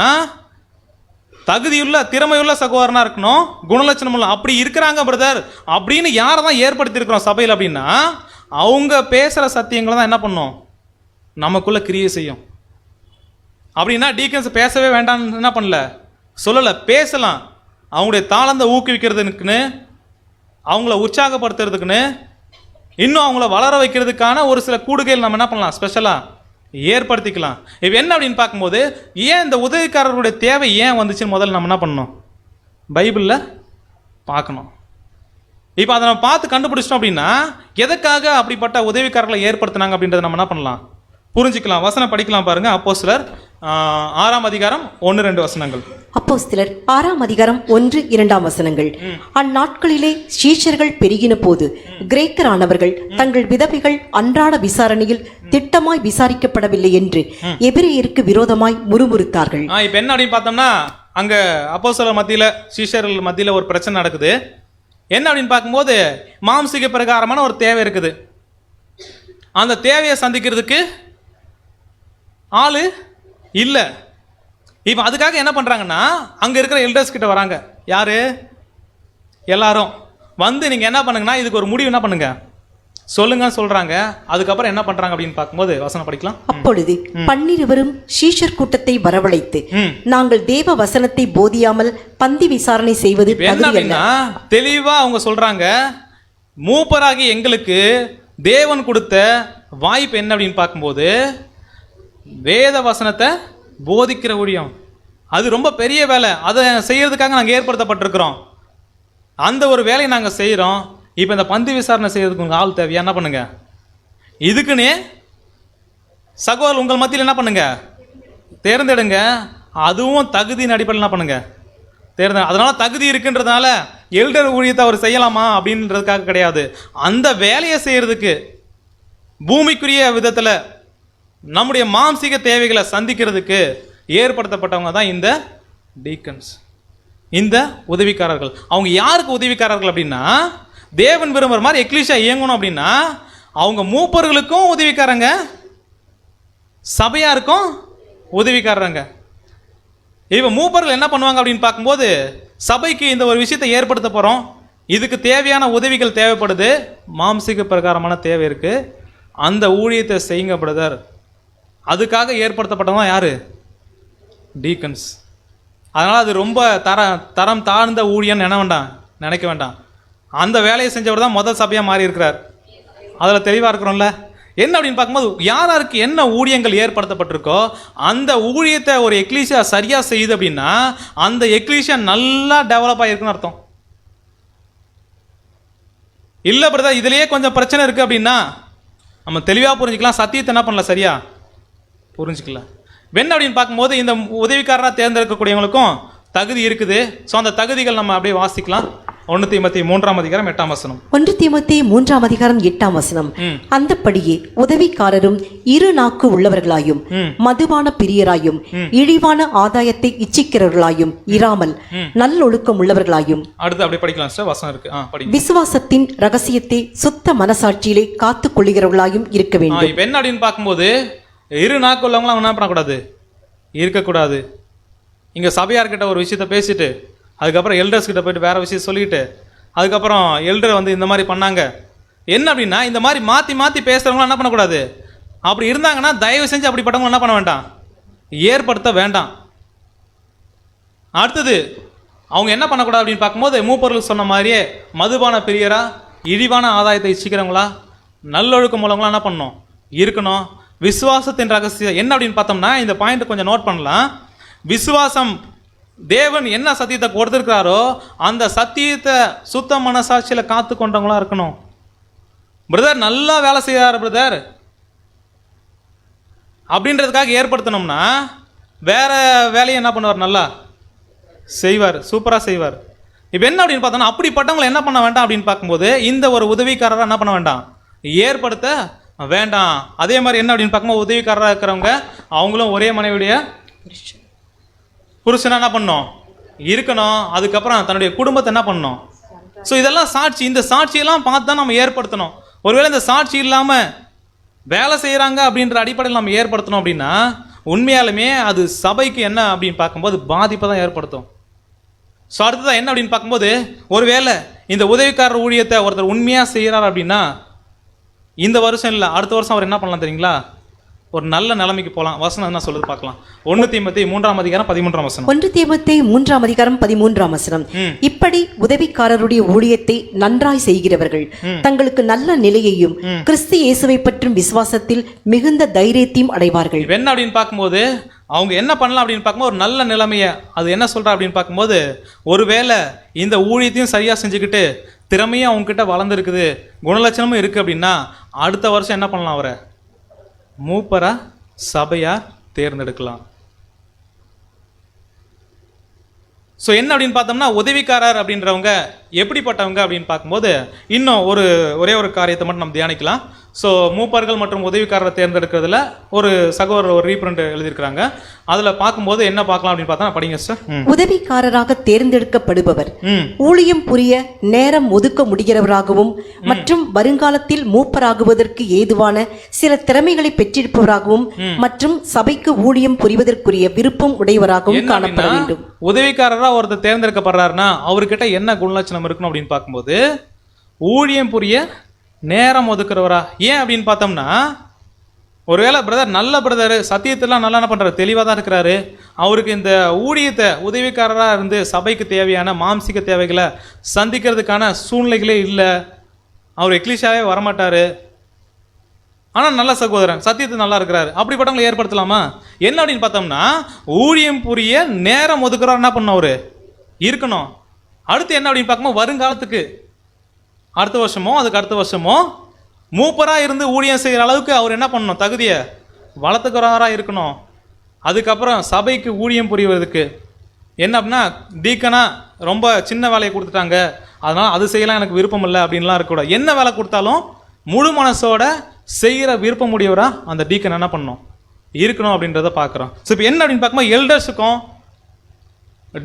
தகுதியுள்ள திறமையுள்ள சகோதரனாக இருக்கணும், குணலட்சணம் உள்ள அப்படி இருக்கிறாங்க பிரதர் அப்படின்னு யாரை தான் ஏற்படுத்தியிருக்கிறோம் சபையில் அப்படின்னா அவங்க பேசுகிற சத்தியங்களை தான் என்ன பண்ணும், நமக்குள்ளே கிரியை செய்யும். அப்படின்னா டீக்கன்ஸ் பேசவே வேண்டாம்னு என்ன பண்ணல, சொல்லலை, பேசலாம். அவங்களுடைய தாளந்தை ஊக்குவிக்கிறதுக்குன்னு, அவங்கள உற்சாகப்படுத்துறதுக்குன்னு, இன்னும் அவங்கள வளர வைக்கிறதுக்கான ஒரு சில கூடுகைகள் நம்ம என்ன பண்ணலாம், ஸ்பெஷலாக ஏற்படுத்திக்கலாம். இப்போ என்ன அப்படின்னு பார்க்கும்போது ஏன் இந்த உதவிக்காரர்களுடைய தேவை ஏன் வந்துச்சுன்னு முதல்ல நம்ம என்ன பண்ணணும், பைபிளில் பார்க்கணும். இப்போ அதை நம்ம பார்த்து கண்டுபிடிச்சிட்டோம் அப்படின்னா எதுக்காக அப்படிப்பட்ட உதவிக்காரர்களை ஏற்படுத்தினாங்க அப்படின்றத நம்ம என்ன பண்ணலாம், புரிஞ்சுக்கலாம். வசனம் படிக்கலாம் பாருங்க. அப்போஸ்தலர் 6ஆம் அதிகாரம் 1-2 வசனங்கள். அப்போஸ்தலர் 6ஆம் அதிகாரம் 1-2 வசனங்கள். அந்நாட்களிலே சீஷர்கள் பெருகின போது கிரேக்கரானவர்கள் தங்கள் விதவைகள் அன்றாட விசாரணையில் திட்டமாய் விசாரிக்கப்படவில்லை என்று எபிரேயருக்கு விரோதமாய் முறுமுறுத்தார்கள். இப்போ என்ன அப்படின்னு பார்த்தோம்னா, அங்க அப்போஸ்தலர் மத்தியில, சீஷர்கள் மத்தியில ஒரு பிரச்சனை நடக்குது. என்ன அப்படின்னு பார்க்கும்போது மாம்சீக பிரகாரமான ஒரு தேவை இருக்குது. அந்த தேவையை சந்திக்கிறதுக்கு ஆளு இல்லை. இப்போ அதுக்காக என்ன பண்ணுறாங்கன்னா, அங்கே இருக்கிற எல்டர்ஸ் கிட்ட வராங்க. யாரு? எல்லாரும் வந்து நீங்கள் என்ன பண்ணுங்கன்னா இதுக்கு ஒரு முடிவு என்ன பண்ணுங்க சொல்லுங்கன்னு சொல்றாங்க. அதுக்கப்புறம் என்ன பண்றாங்க அப்படின்னு பார்க்கும்போது வசனம் படிக்கலாம். அப்பொழுது 12 சீஷர் கூட்டத்தை வரவழைத்து, நாங்கள் தேவ வசனத்தை போதியாமல் பந்தி விசாரணை செய்வது தகுதியல்ல. தெளிவா அவங்க சொல்றாங்க, மூப்பராகி எங்களுக்கு தேவன் கொடுத்த வாய்ப்பு என்ன அப்படின்னு பார்க்கும்போது வேத வசனத்தை போதிக்கிற ஊழியம். அது ரொம்ப பெரிய வேலை. அதை செய்யறதுக்காக நாங்கள் ஏற்படுத்தப்பட்டிருக்கிறோம். அந்த ஒரு வேலையை நாங்கள் செய்கிறோம். இப்போ இந்த பந்தி விசாரணை செய்யறதுக்கு உங்கள் ஆள் தேவையா? என்ன பண்ணுங்க, இதுக்குன்னு சகோதரர் உங்கள் மத்தியில் என்ன பண்ணுங்க, தேர்ந்தெடுங்க. அதுவும் தகுதியின் அடிப்படையில் என்ன பண்ணுங்க, தேர்ந்தெடு. அதனால தகுதி இருக்குன்றதுனால எல்டர் ஊழியத்தை அவர் செய்யலாமா அப்படின்றதுக்காக கிடையாது. அந்த வேலையை செய்யறதுக்கு பூமிக்குரிய விதத்தில் நம்முடைய மாம்சீக தேவைகளை சந்திக்கிறதுக்கு ஏற்படுத்தப்பட்டவங்க தான் இந்த டீக்கன்ஸ், இந்த உதவிக்காரர்கள். அவங்க யாருக்கு உதவிக்காரர்கள் அப்படின்னா, தேவன் விரும்புகிற மாதிரி எக்லீஷியா இயங்கணும் அப்படின்னா அவங்க மூப்பர்களுக்கும் உதவிக்காரங்க, சபையாருக்கும் உதவிக்காரங்க. இப்போ மூப்பர்கள் என்ன பண்ணுவாங்க அப்படின்னு பார்க்கும்போது, சபைக்கு இந்த ஒரு விஷயத்தை ஏற்படுத்த போகிறோம், இதுக்கு தேவையான உதவிகள் தேவைப்படுது, மாம்சீக பிரகாரமான தேவை இருக்குது, அந்த ஊழியத்தை செய்யுங்க பிரதர். அதுக்காக ஏற்படுத்தப்பட்டவங்க யாரு? டீக்கன்ஸ். அதனால் அது ரொம்ப தரம் தாழ்ந்த ஊழியன்னு நினைக்க வேண்டாம். அந்த வேலையை செஞ்சவர் தான் முதல் சபையாக மாறி இருக்கிறார். அதில் தெளிவாக இருக்கிறோம்ல. என்ன அப்படின்னு பார்க்கும்போது யாருக்கு என்ன ஊழியங்கள் ஏற்படுத்தப்பட்டிருக்கோ அந்த ஊழியத்தை ஒரு எக்லீசியா சரியாக செய்யுது அப்படின்னா அந்த எக்லீசியா நல்லா டெவலப் ஆகிருக்குன்னு அர்த்தம். இல்லை பிரதர் இதுலேயே கொஞ்சம் பிரச்சனை இருக்குது அப்படின்னா நம்ம தெளிவாக புரிஞ்சுக்கலாம், சத்தியத்தை என்ன பண்ணல சரியா புரிஞ்சுக்கல. வெண்ண அப்படின்னு பார்க்கும்போது இந்த உதவிக்காரராக தேர்ந்தெடுக்கக்கூடியவங்களுக்கும் தகுதி இருக்குது. ஸோ அந்த தகுதிகள் நம்ம அப்படியே வாசிக்கலாம். 1 தீமோத்தேயு 3ஆம் அதிகாரம் 8ஆம் வசனம். 1 தீமோத்தேயு 3ஆம் அதிகாரம் 8ஆம் வசனம். அந்தப்படியே உதவிக்காரரும் இரு நாக்கு உள்ளவர்களாயும் மதுபான பிரியராயும் இழிவான ஆதாயத்தை இச்சிக்கிறவர்களாயும் இராமல் நல்லொழுக்கம் உள்ளவர்களாயும். அடுத்து அப்படியே படிக்கலாம் சார், வசனம் இருக்கு. விசுவாசத்தின் ரகசியத்தை சுத்த மனசாட்சியிலே காத்துக் கொள்ளுகிறவர்களாயும் இருக்க வேண்டும். இப்போ என்ன அப்படின்னு பார்க்கும்போது இரு நாக்கு உள்ளவங்களாம் என்ன பண்ணக்கூடாது, இருக்கக்கூடாது. இங்கே சபையார்கிட்ட ஒரு விஷயத்த பேசிட்டு அதுக்கப்புறம் எல்டர்ஸ் கிட்ட போயிட்டு வேற விஷயம் சொல்லிட்டு அதுக்கப்புறம் எல்டர் வந்து இந்த மாதிரி பண்ணாங்க என்ன அப்படின்னா, இந்த மாதிரி மாற்றி மாற்றி பேசுகிறவங்களாம் என்ன பண்ணக்கூடாது. அப்படி இருந்தாங்கன்னா தயவு செஞ்சு அப்படிப்பட்டவங்க என்ன பண்ண வேண்டாம், ஏற்படுத்த வேண்டாம். அடுத்தது அவங்க என்ன பண்ணக்கூடாது அப்படின்னு பார்க்கும்போது மூப்பர்கள் சொன்ன மாதிரியே மதுபான பிரியரா, இழிவான ஆதாயத்தை இச்சிக்கிறவங்களா, நல்லொழுக்கம் மூலங்களா என்ன பண்ணணும், இருக்கணும். விசுவாசத்தின் ரகசியம் என்ன அப்படின்னு பார்த்தோம்னா இந்த பாயிண்ட் கொஞ்சம் நோட் பண்ணலாம். விசுவாசம் தேவன் என்ன சத்தியத்தை கொடுத்துருக்கிறாரோ அந்த சத்தியத்தை சுத்த மனசாட்சியில் காத்து கொண்டவங்களா இருக்கணும். பிரதர் நல்லா வேலை செய்யார் பிரதர் அப்படின்றதுக்காக ஏற்படுத்தணும்னா வேற வேலையை என்ன பண்ணுவார், நல்லா செய்வார், சூப்பராக செய்வார். இப்போ என்ன அப்படின்னு பார்த்தோம்னா அப்படிப்பட்டவங்களை என்ன பண்ண வேண்டாம் அப்படின்னு பார்க்கும்போது இந்த ஒரு உதவிக்காரராக என்ன பண்ண வேண்டாம், ஏற்படுத்த வேண்டாம். அதே மாதிரி என்ன அப்படின்னு பார்க்கும்போது உதவிக்காரராக இருக்கிறவங்க அவங்களும் ஒரே மனைவியுடைய புருஷனா என்ன பண்ணணும், இருக்கணும். அதுக்கப்புறம் தன்னுடைய குடும்பத்தை என்ன பண்ணணும். ஸோ இதெல்லாம் சாட்சி. இந்த சாட்சியெல்லாம் பார்த்து தான் நம்ம ஏற்படுத்தணும். ஒருவேளை இந்த சாட்சி இல்லாமல் வேலை செய்கிறாங்க அப்படின்ற அடிப்படையில் நம்ம ஏற்படுத்தணும் அப்படின்னா உண்மையாலுமே அது சபைக்கு என்ன அப்படின்னு பார்க்கும்போது பாதிப்பை தான் ஏற்படுத்தும். ஸோ அடுத்ததான் என்ன அப்படின்னு பார்க்கும்போது ஒருவேளை இந்த உதவிக்காரர் ஊழியத்தை ஒருத்தர் உண்மையாக செய்கிறார் அப்படின்னா இந்த வருஷம் இல்லை அடுத்த வருஷம் அவர் என்ன பண்ணலாம் தெரியுங்களா, ஒரு நல்ல நிலைமைக்கு போகலாம். வசனம் என்ன சொல்லுது பார்க்கலாம். 1 தீமோத்தேயு 3ஆம் அதிகாரம் 13ஆம் வசனம். 1 தீமோத்தேயு 3ஆம் அதிகாரம் 13ஆம் வசனம். இப்படி உதவிக்காரருடைய ஊழியத்தை நன்றாய் செய்கிறவர்கள் தங்களுக்கு நல்ல நிலையையும் கிறிஸ்து இயேசுவை பற்றும் விசுவாசத்தில் மிகுந்த தைரியத்தையும் அடைவார்கள். என்ன அப்படின்னு பார்க்கும்போது அவங்க என்ன பண்ணலாம் அப்படின்னு பார்க்கும்போது ஒரு நல்ல நிலைமையை அது என்ன சொல்கிறா அப்படின்னு பார்க்கும்போது ஒருவேளை இந்த ஊழியத்தையும் சரியாக செஞ்சுக்கிட்டு திறமையும் அவங்கக்கிட்ட வளர்ந்துருக்குது, குணலட்சணமும் இருக்குது அப்படின்னா அடுத்த வருஷம் என்ன பண்ணலாம்? அவரை மூப்பரா சபையா தேர்ந்தெடுக்கலாம். ஸோ என்ன அப்படின்னு பார்த்தோம்னா, உதவிக்காரர் அப்படின்றவங்க எப்படிப்பட்டவங்க அப்படின்னு பார்க்கும்போது இன்னும் ஒரே ஒரு காரியத்தை மட்டும் நம்ம தியானிக்கலாம். ஸோ மூப்பர்கள் மற்றும் உதவிக்காரரை தேர்ந்தெடுக்கிறதுல ஒரு சகோதரர் ஒரு ரீப்ரிண்ட் எழுதியிருக்கிறாங்க. அதில் பார்க்கும்போது என்ன பார்க்கலாம் அப்படின்னு பார்த்தா, படிங்க சார். உதவிக்காரராக தேர்ந்தெடுக்கப்படுபவர் ஊழியம் புரிய நேரம் ஒதுக்க முடிகிறவராகவும் மற்றும் வருங்காலத்தில் மூப்பராகுவதற்கு ஏதுவான சில திறமைகளை பெற்றிருப்பவராகவும் மற்றும் சபைக்கு ஊழியம் புரிவதற்குரிய விருப்பம் உடையவராகவும் காணப்பட வேண்டும். உதவிக்காரராக ஒருத்தர் தேர்ந்தெடுக்கப்படுறாருன்னா அவர்கிட்ட என்ன குணலட்சணம் இருக்கணும் அப்படின்னு பார்க்கும்போது, ஊழியம் புரிய நேரம் ஒதுக்குறவரா. ஏன் அப்படின்னு பார்த்தோம்னா, ஒருவேளை பிரதர் நல்ல பிரதர் சத்தியத்தெல்லாம் நல்லா என்ன பண்ணுறாரு, தெளிவாக தான் இருக்கிறாரு, அவருக்கு இந்த ஊழியத்தை உதவிக்காரராக இருந்து சபைக்கு தேவையான மாம்சிக தேவைகளை சந்திக்கிறதுக்கான சூழ்நிலைகளே இல்லை, அவர் எக்லிஷாவே வரமாட்டார், ஆனால் நல்ல சகோதரன் சத்தியத்தை நல்லா இருக்கிறாரு, அப்படிப்பட்டவங்களை ஏற்படுத்தலாமா? என்ன அப்படின்னு பார்த்தோம்னா, ஊழியம் புரிய நேரம் ஒதுக்குறாரு என்ன பண்ண அவர் இருக்கணும். அடுத்து என்ன அப்படின்னு பார்க்கும்போது, வருங்காலத்துக்கு அடுத்த வருஷமோ அதுக்கு அடுத்த வருஷமோ மூப்பராக இருந்து ஊழியம் செய்கிற அளவுக்கு அவர் என்ன பண்ணணும், தகுதியை வளர்த்துக்கிறவராக இருக்கணும். அதுக்கப்புறம் சபைக்கு ஊழியம் புரிவதற்கு என்ன அப்படின்னா, டீக்கனா ரொம்ப சின்ன வேலையை கொடுத்துட்டாங்க, அதனால் அது செய்யலாம் எனக்கு விருப்பம் இல்லை அப்படின்லாம் இருக்கக்கூடாது. என்ன வேலை கொடுத்தாலும் முழு மனசோட செய்கிற விருப்பம் உடையவராக அந்த டீக்கன் என்ன பண்ணணும், இருக்கணும் அப்படின்றத பார்க்குறோம். ஸோ இப்போ என்ன அப்படின்னு பார்க்கும்போது, எல்டர்ஸுக்கும்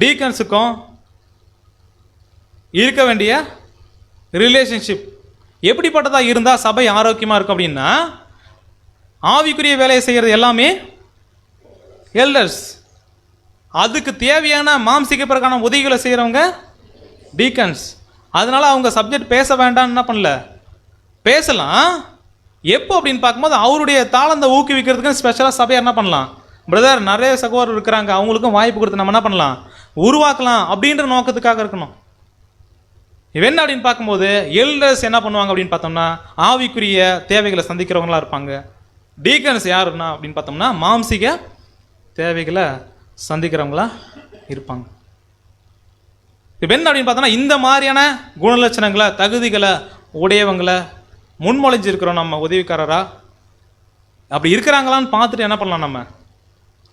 டீக்கன்ஸுக்கும் இருக்க வேண்டிய ரிலேஷன்ஷிப் எப்படிப்பட்டதாக இருந்தால் சபை ஆரோக்கியமாக இருக்கும் அப்படின்னா, ஆவிக்குரிய வேலையை செய்கிறது எல்லாமே எல்டர்ஸ், அதுக்கு தேவையான மாம்சிக பிறகான உதவிகளை செய்கிறவங்க டீக்கன்ஸ். அதனால் அவங்க சப்ஜெக்ட் பேச வேண்டாம்னு என்ன பண்ணல, பேசலாம். எப்போ அப்படின்னு பார்க்கும்போது, அவருடைய தாளந்தை ஊக்குவிக்கிறதுக்கு ஸ்பெஷலாக சபையை என்ன பண்ணலாம், பிரதர் நிறைய சகோதரர் இருக்கிறாங்க, அவங்களுக்கும் வாய்ப்பு கொடுத்து நம்ம என்ன பண்ணலாம், உருவாக்கலாம் அப்படின்ற நோக்கத்துக்காக இருக்கணும். என்ன அப்படின்னு பார்க்கும்போது, எல்டர்ஸ் என்ன பண்ணுவாங்க அப்படின்னு பார்த்தோம்னா, ஆவிக்குரிய தேவைகளை சந்திக்கிறவங்களா இருப்பாங்க. டீக்கன்ஸ் யாருன்னா அப்படின்னு பார்த்தோம்னா, மாம்சிக தேவைகளை சந்திக்கிறவங்களா இருப்பாங்க. இப்போ என்ன அப்படின்னு பார்த்தோம்னா, இந்த மாதிரியான குணலட்சணங்களை தகுதிகளை உடையவங்களை முன்மொழிஞ்சிருக்கிறோம் நம்ம உதவிக்காரரா. அப்படி இருக்கிறாங்களான்னு பார்த்துட்டு என்ன பண்ணலாம்,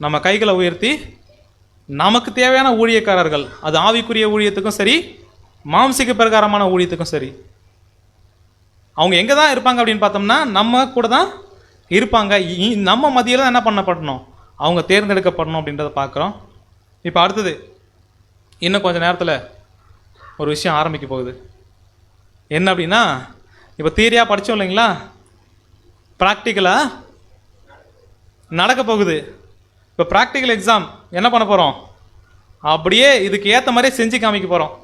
நம்ம கைகளை உயர்த்தி நமக்கு தேவையான ஊழியக்காரர்கள், அது ஆவிக்குரிய ஊழியத்துக்கும் சரி மாம்சிக பிரகாரமான ஊழியத்துக்கும் சரி, அவங்க எங்கே தான் இருப்பாங்க அப்படின்னு பார்த்தோம்னா நம்ம கூட தான் இருப்பாங்க. நம்ம மத்தியில் தான் என்ன பண்ணப்படணும், அவங்க தேர்ந்தெடுக்கப்படணும் அப்படின்றத பார்க்குறோம். இப்போ அடுத்தது இன்னும் கொஞ்சம் நேரத்தில் ஒரு விஷயம் ஆரம்பிக்க போகுது. என்ன அப்படின்னா, இப்போ தியரியாக படித்தோம் இல்லைங்களா, ப்ராக்டிக்கலாக நடக்க போகுது. இப்போ ப்ராக்டிக்கல் எக்ஸாம் என்ன பண்ண போகிறோம், அப்படியே இதுக்கு ஏற்ற மாதிரி செஞ்சு காமிக்க போகிறோம்.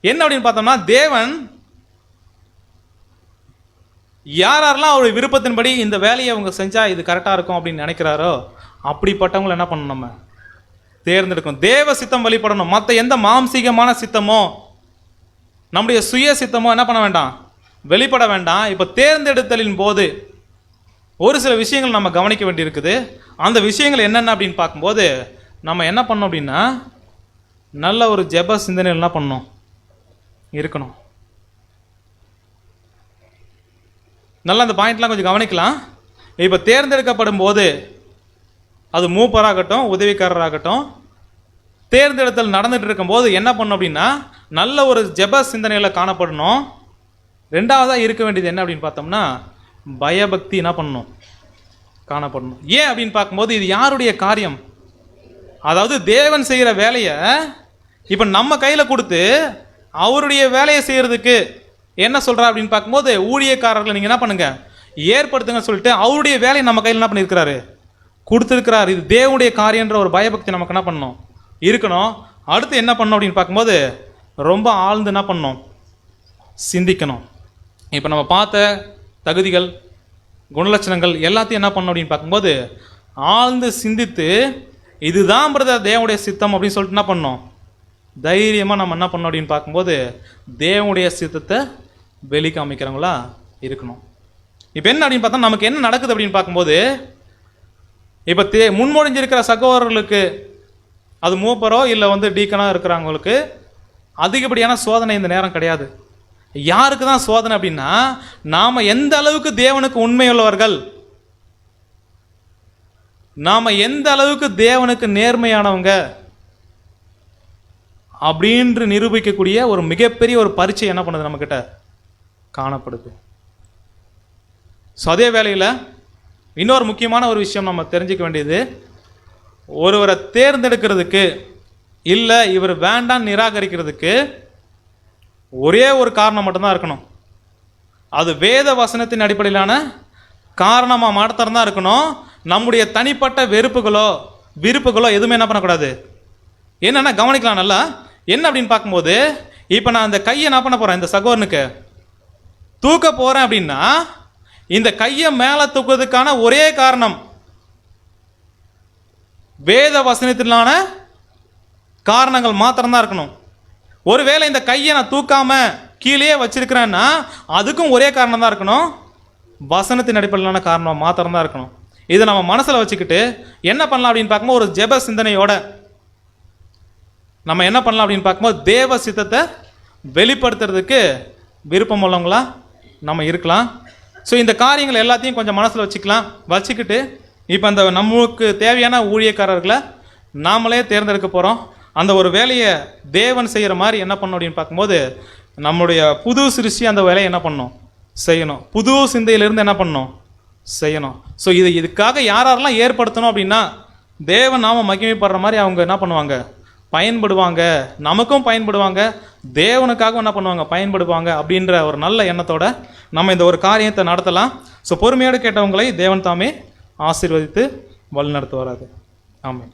என்ன அப்படின்னு பார்த்தோம்னா, தேவன் யாரெல்லாம் அவருடைய விருப்பத்தின்படி இந்த வேலையை அவங்க செஞ்சால் இது கரெக்டாக இருக்கும் அப்படின்னு நினைக்கிறாரோ அப்படிப்பட்டவங்களை என்ன பண்ணணும், நம்ம தேர்ந்தெடுக்கணும். தேவ சித்தம் வழிபடணும். மற்ற எந்த மாம்சீகமான சித்தமோ நம்முடைய சுய சித்தமோ என்ன பண்ண வேண்டாம், வெளிப்பட வேண்டாம். இப்போ தேர்ந்தெடுத்தலின் போது ஒரு சில விஷயங்கள் நம்ம கவனிக்க வேண்டியிருக்குது. அந்த விஷயங்கள் என்னென்ன அப்படின்னு பார்க்கும்போது, நம்ம என்ன பண்ணோம் அப்படின்னா, நல்ல ஒரு ஜெப சிந்தனை என்ன பண்ணணும் இருக்கணும். நல்லா அந்த பாயிண்ட்லாம் கொஞ்சம் கவனிக்கலாம். இப்போ தேர்ந்தெடுக்கப்படும் போது அது மூப்பராகட்டும் உதவிக்காரராகட்டும், தேர்ந்தெடுத்தல் நடந்துட்டு இருக்கும்போது என்ன பண்ணணும் அப்படின்னா, நல்ல ஒரு ஜெப சிந்தனையில் காணப்படணும். ரெண்டாவதாக இருக்க வேண்டியது என்ன அப்படின்னு பார்த்தோம்னா, பயபக்தி என்ன பண்ணணும், காணப்படணும். ஏன் அப்படின்னு பார்க்கும்போது, இது யாருடைய காரியம், அதாவது தேவன் செய்கிற வேலையை இப்போ நம்ம கையில் கொடுத்து அவருடைய வேலையை செய்கிறதுக்கு என்ன சொல்கிறா அப்படின்னு பார்க்கும்போது, ஊழியக்காரர்களை நீங்கள் என்ன பண்ணுங்க ஏற்படுத்துங்க சொல்லிட்டு அவருடைய வேலையை நம்ம கையில் என்ன பண்ணியிருக்கிறாரு, கொடுத்துருக்கிறார். இது தேவனுடைய காரியன்ற ஒரு பயபக்தி நமக்கு என்ன பண்ணணும் இருக்கணும். அடுத்து என்ன பண்ணணும் அப்படின்னு பார்க்கும்போது, ரொம்ப ஆழ்ந்து என்ன பண்ணணும் சிந்திக்கணும். இப்போ நம்ம பார்த்த தகுதிகள் குணலட்சணங்கள் எல்லாத்தையும் என்ன பண்ணணும் அப்படின்னு பார்க்கும்போது, ஆழ்ந்து சிந்தித்து இதுதான் பிரதர் தேவனுடைய சித்தம் அப்படின்னு சொல்லிட்டு என்ன பண்ணணும், தைரியமாக நம்ம என்ன பண்ணணும் அப்படின்னு பார்க்கும்போது தேவனுடைய சித்தத்தை வெளிக்காமிக்கிறவங்களா இருக்கணும். இப்போ என்ன அப்படின்னு பார்த்தா, நமக்கு என்ன நடக்குது அப்படின்னு பார்க்கும்போது, இப்போ முன்மொழிஞ்சிருக்கிற சகோதரர்களுக்கு, அது மூப்பரோ இல்லை டீக்கனாக இருக்கிறவங்களுக்கு அதிகப்படியான சோதனை இந்த நேரம் கிடையாது. யாருக்கு தான் சோதனை அப்படின்னா, நாம் எந்த அளவுக்கு தேவனுக்கு உண்மையுள்ளவர்கள், நாம் எந்த அளவுக்கு தேவனுக்கு நேர்மையானவங்க அப்படின்று நிரூபிக்கக்கூடிய ஒரு மிகப்பெரிய ஒரு பரீட்சை என்ன பண்ணுது நம்மக்கிட்ட காணப்படுது. ஸோ அதே வேளையில் இன்னொரு முக்கியமான ஒரு விஷயம் நம்ம தெரிஞ்சுக்க வேண்டியது, ஒருவரை தேர்ந்தெடுக்கிறதுக்கு இல்லை இவர் வேண்டாம் நிராகரிக்கிறதுக்கு ஒரே ஒரு காரணம் மட்டும்தான் இருக்கணும். அது வேத வசனத்தின் அடிப்படையிலான காரணமாக மாத்திரம்தான் இருக்கணும். நம்முடைய தனிப்பட்ட வெறுப்புகளோ விருப்புகளோ எதுவுமே என்ன பண்ணக்கூடாது. என்னென்னா கவனிக்கலாம் நல்லா. என்ன அப்படின்னு பார்க்கும்போது, இப்போ நான் அந்த கையை என்ன பண்ண போகிறேன், இந்த சகோதரனுக்கு தூக்க போகிறேன் அப்படின்னா, இந்த கையை மேலே தூக்குறதுக்கான ஒரே காரணம் வேத வசனத்திலான காரணங்கள் மாத்திரம்தான் இருக்கணும். ஒருவேளை இந்த கையை நான் தூக்காம கீழே வச்சிருக்கிறேன்னா அதுக்கும் ஒரே காரணம் தான் இருக்கணும், வசனத்தின் அடிப்படையிலான காரணம் மாத்திரம்தான் இருக்கணும். இதை நம்ம மனசில் வச்சுக்கிட்டு என்ன பண்ணலாம் அப்படின்னு பார்க்கும்போது, ஒரு ஜெப சிந்தனையோட நம்ம என்ன பண்ணலாம் அப்படின்னு பார்க்கும்போது, தேவ சித்தத்தை வெளிப்படுத்துறதுக்கு விருப்பம் உள்ளவங்களா நம்ம இருக்கலாம். ஸோ இந்த காரியங்கள் எல்லாத்தையும் கொஞ்சம் மனசில் வச்சுக்கிட்டு இப்போ அந்த நமக்கு தேவையான ஊழியக்காரர்களை நாமளே தேர்ந்தெடுக்க போகிறோம். அந்த ஒரு வேலையை தேவன் செய்கிற மாதிரி என்ன பண்ணணும் அப்படின்னு பார்க்கும்போது, நம்முடைய புது சிருஷ்டி அந்த வேலையை என்ன பண்ணணும், செய்யணும். புது சிந்தையிலிருந்து என்ன பண்ணணும், செய்யணும். ஸோ இதுக்காக யாரெல்லாம் ஏற்படுத்தணும் அப்படின்னா, தேவன் நாம மகிமைப்படுற மாதிரி அவங்க என்ன பண்ணுவாங்க, பயன்படுவாங்க, நமக்கும் பயன்படுவாங்க, தேவனுக்காகவும் என்ன பண்ணுவாங்க, பயன்படுவாங்க. அப்படின்ற ஒரு நல்ல எண்ணத்தோட நம்ம இந்த ஒரு காரியத்தை நடத்தலாம். ஸோ பொறுமையோடு கேட்டவங்களை தேவன் தாமே ஆசீர்வதித்து வழிநடத்துவாராக. ஆமென்.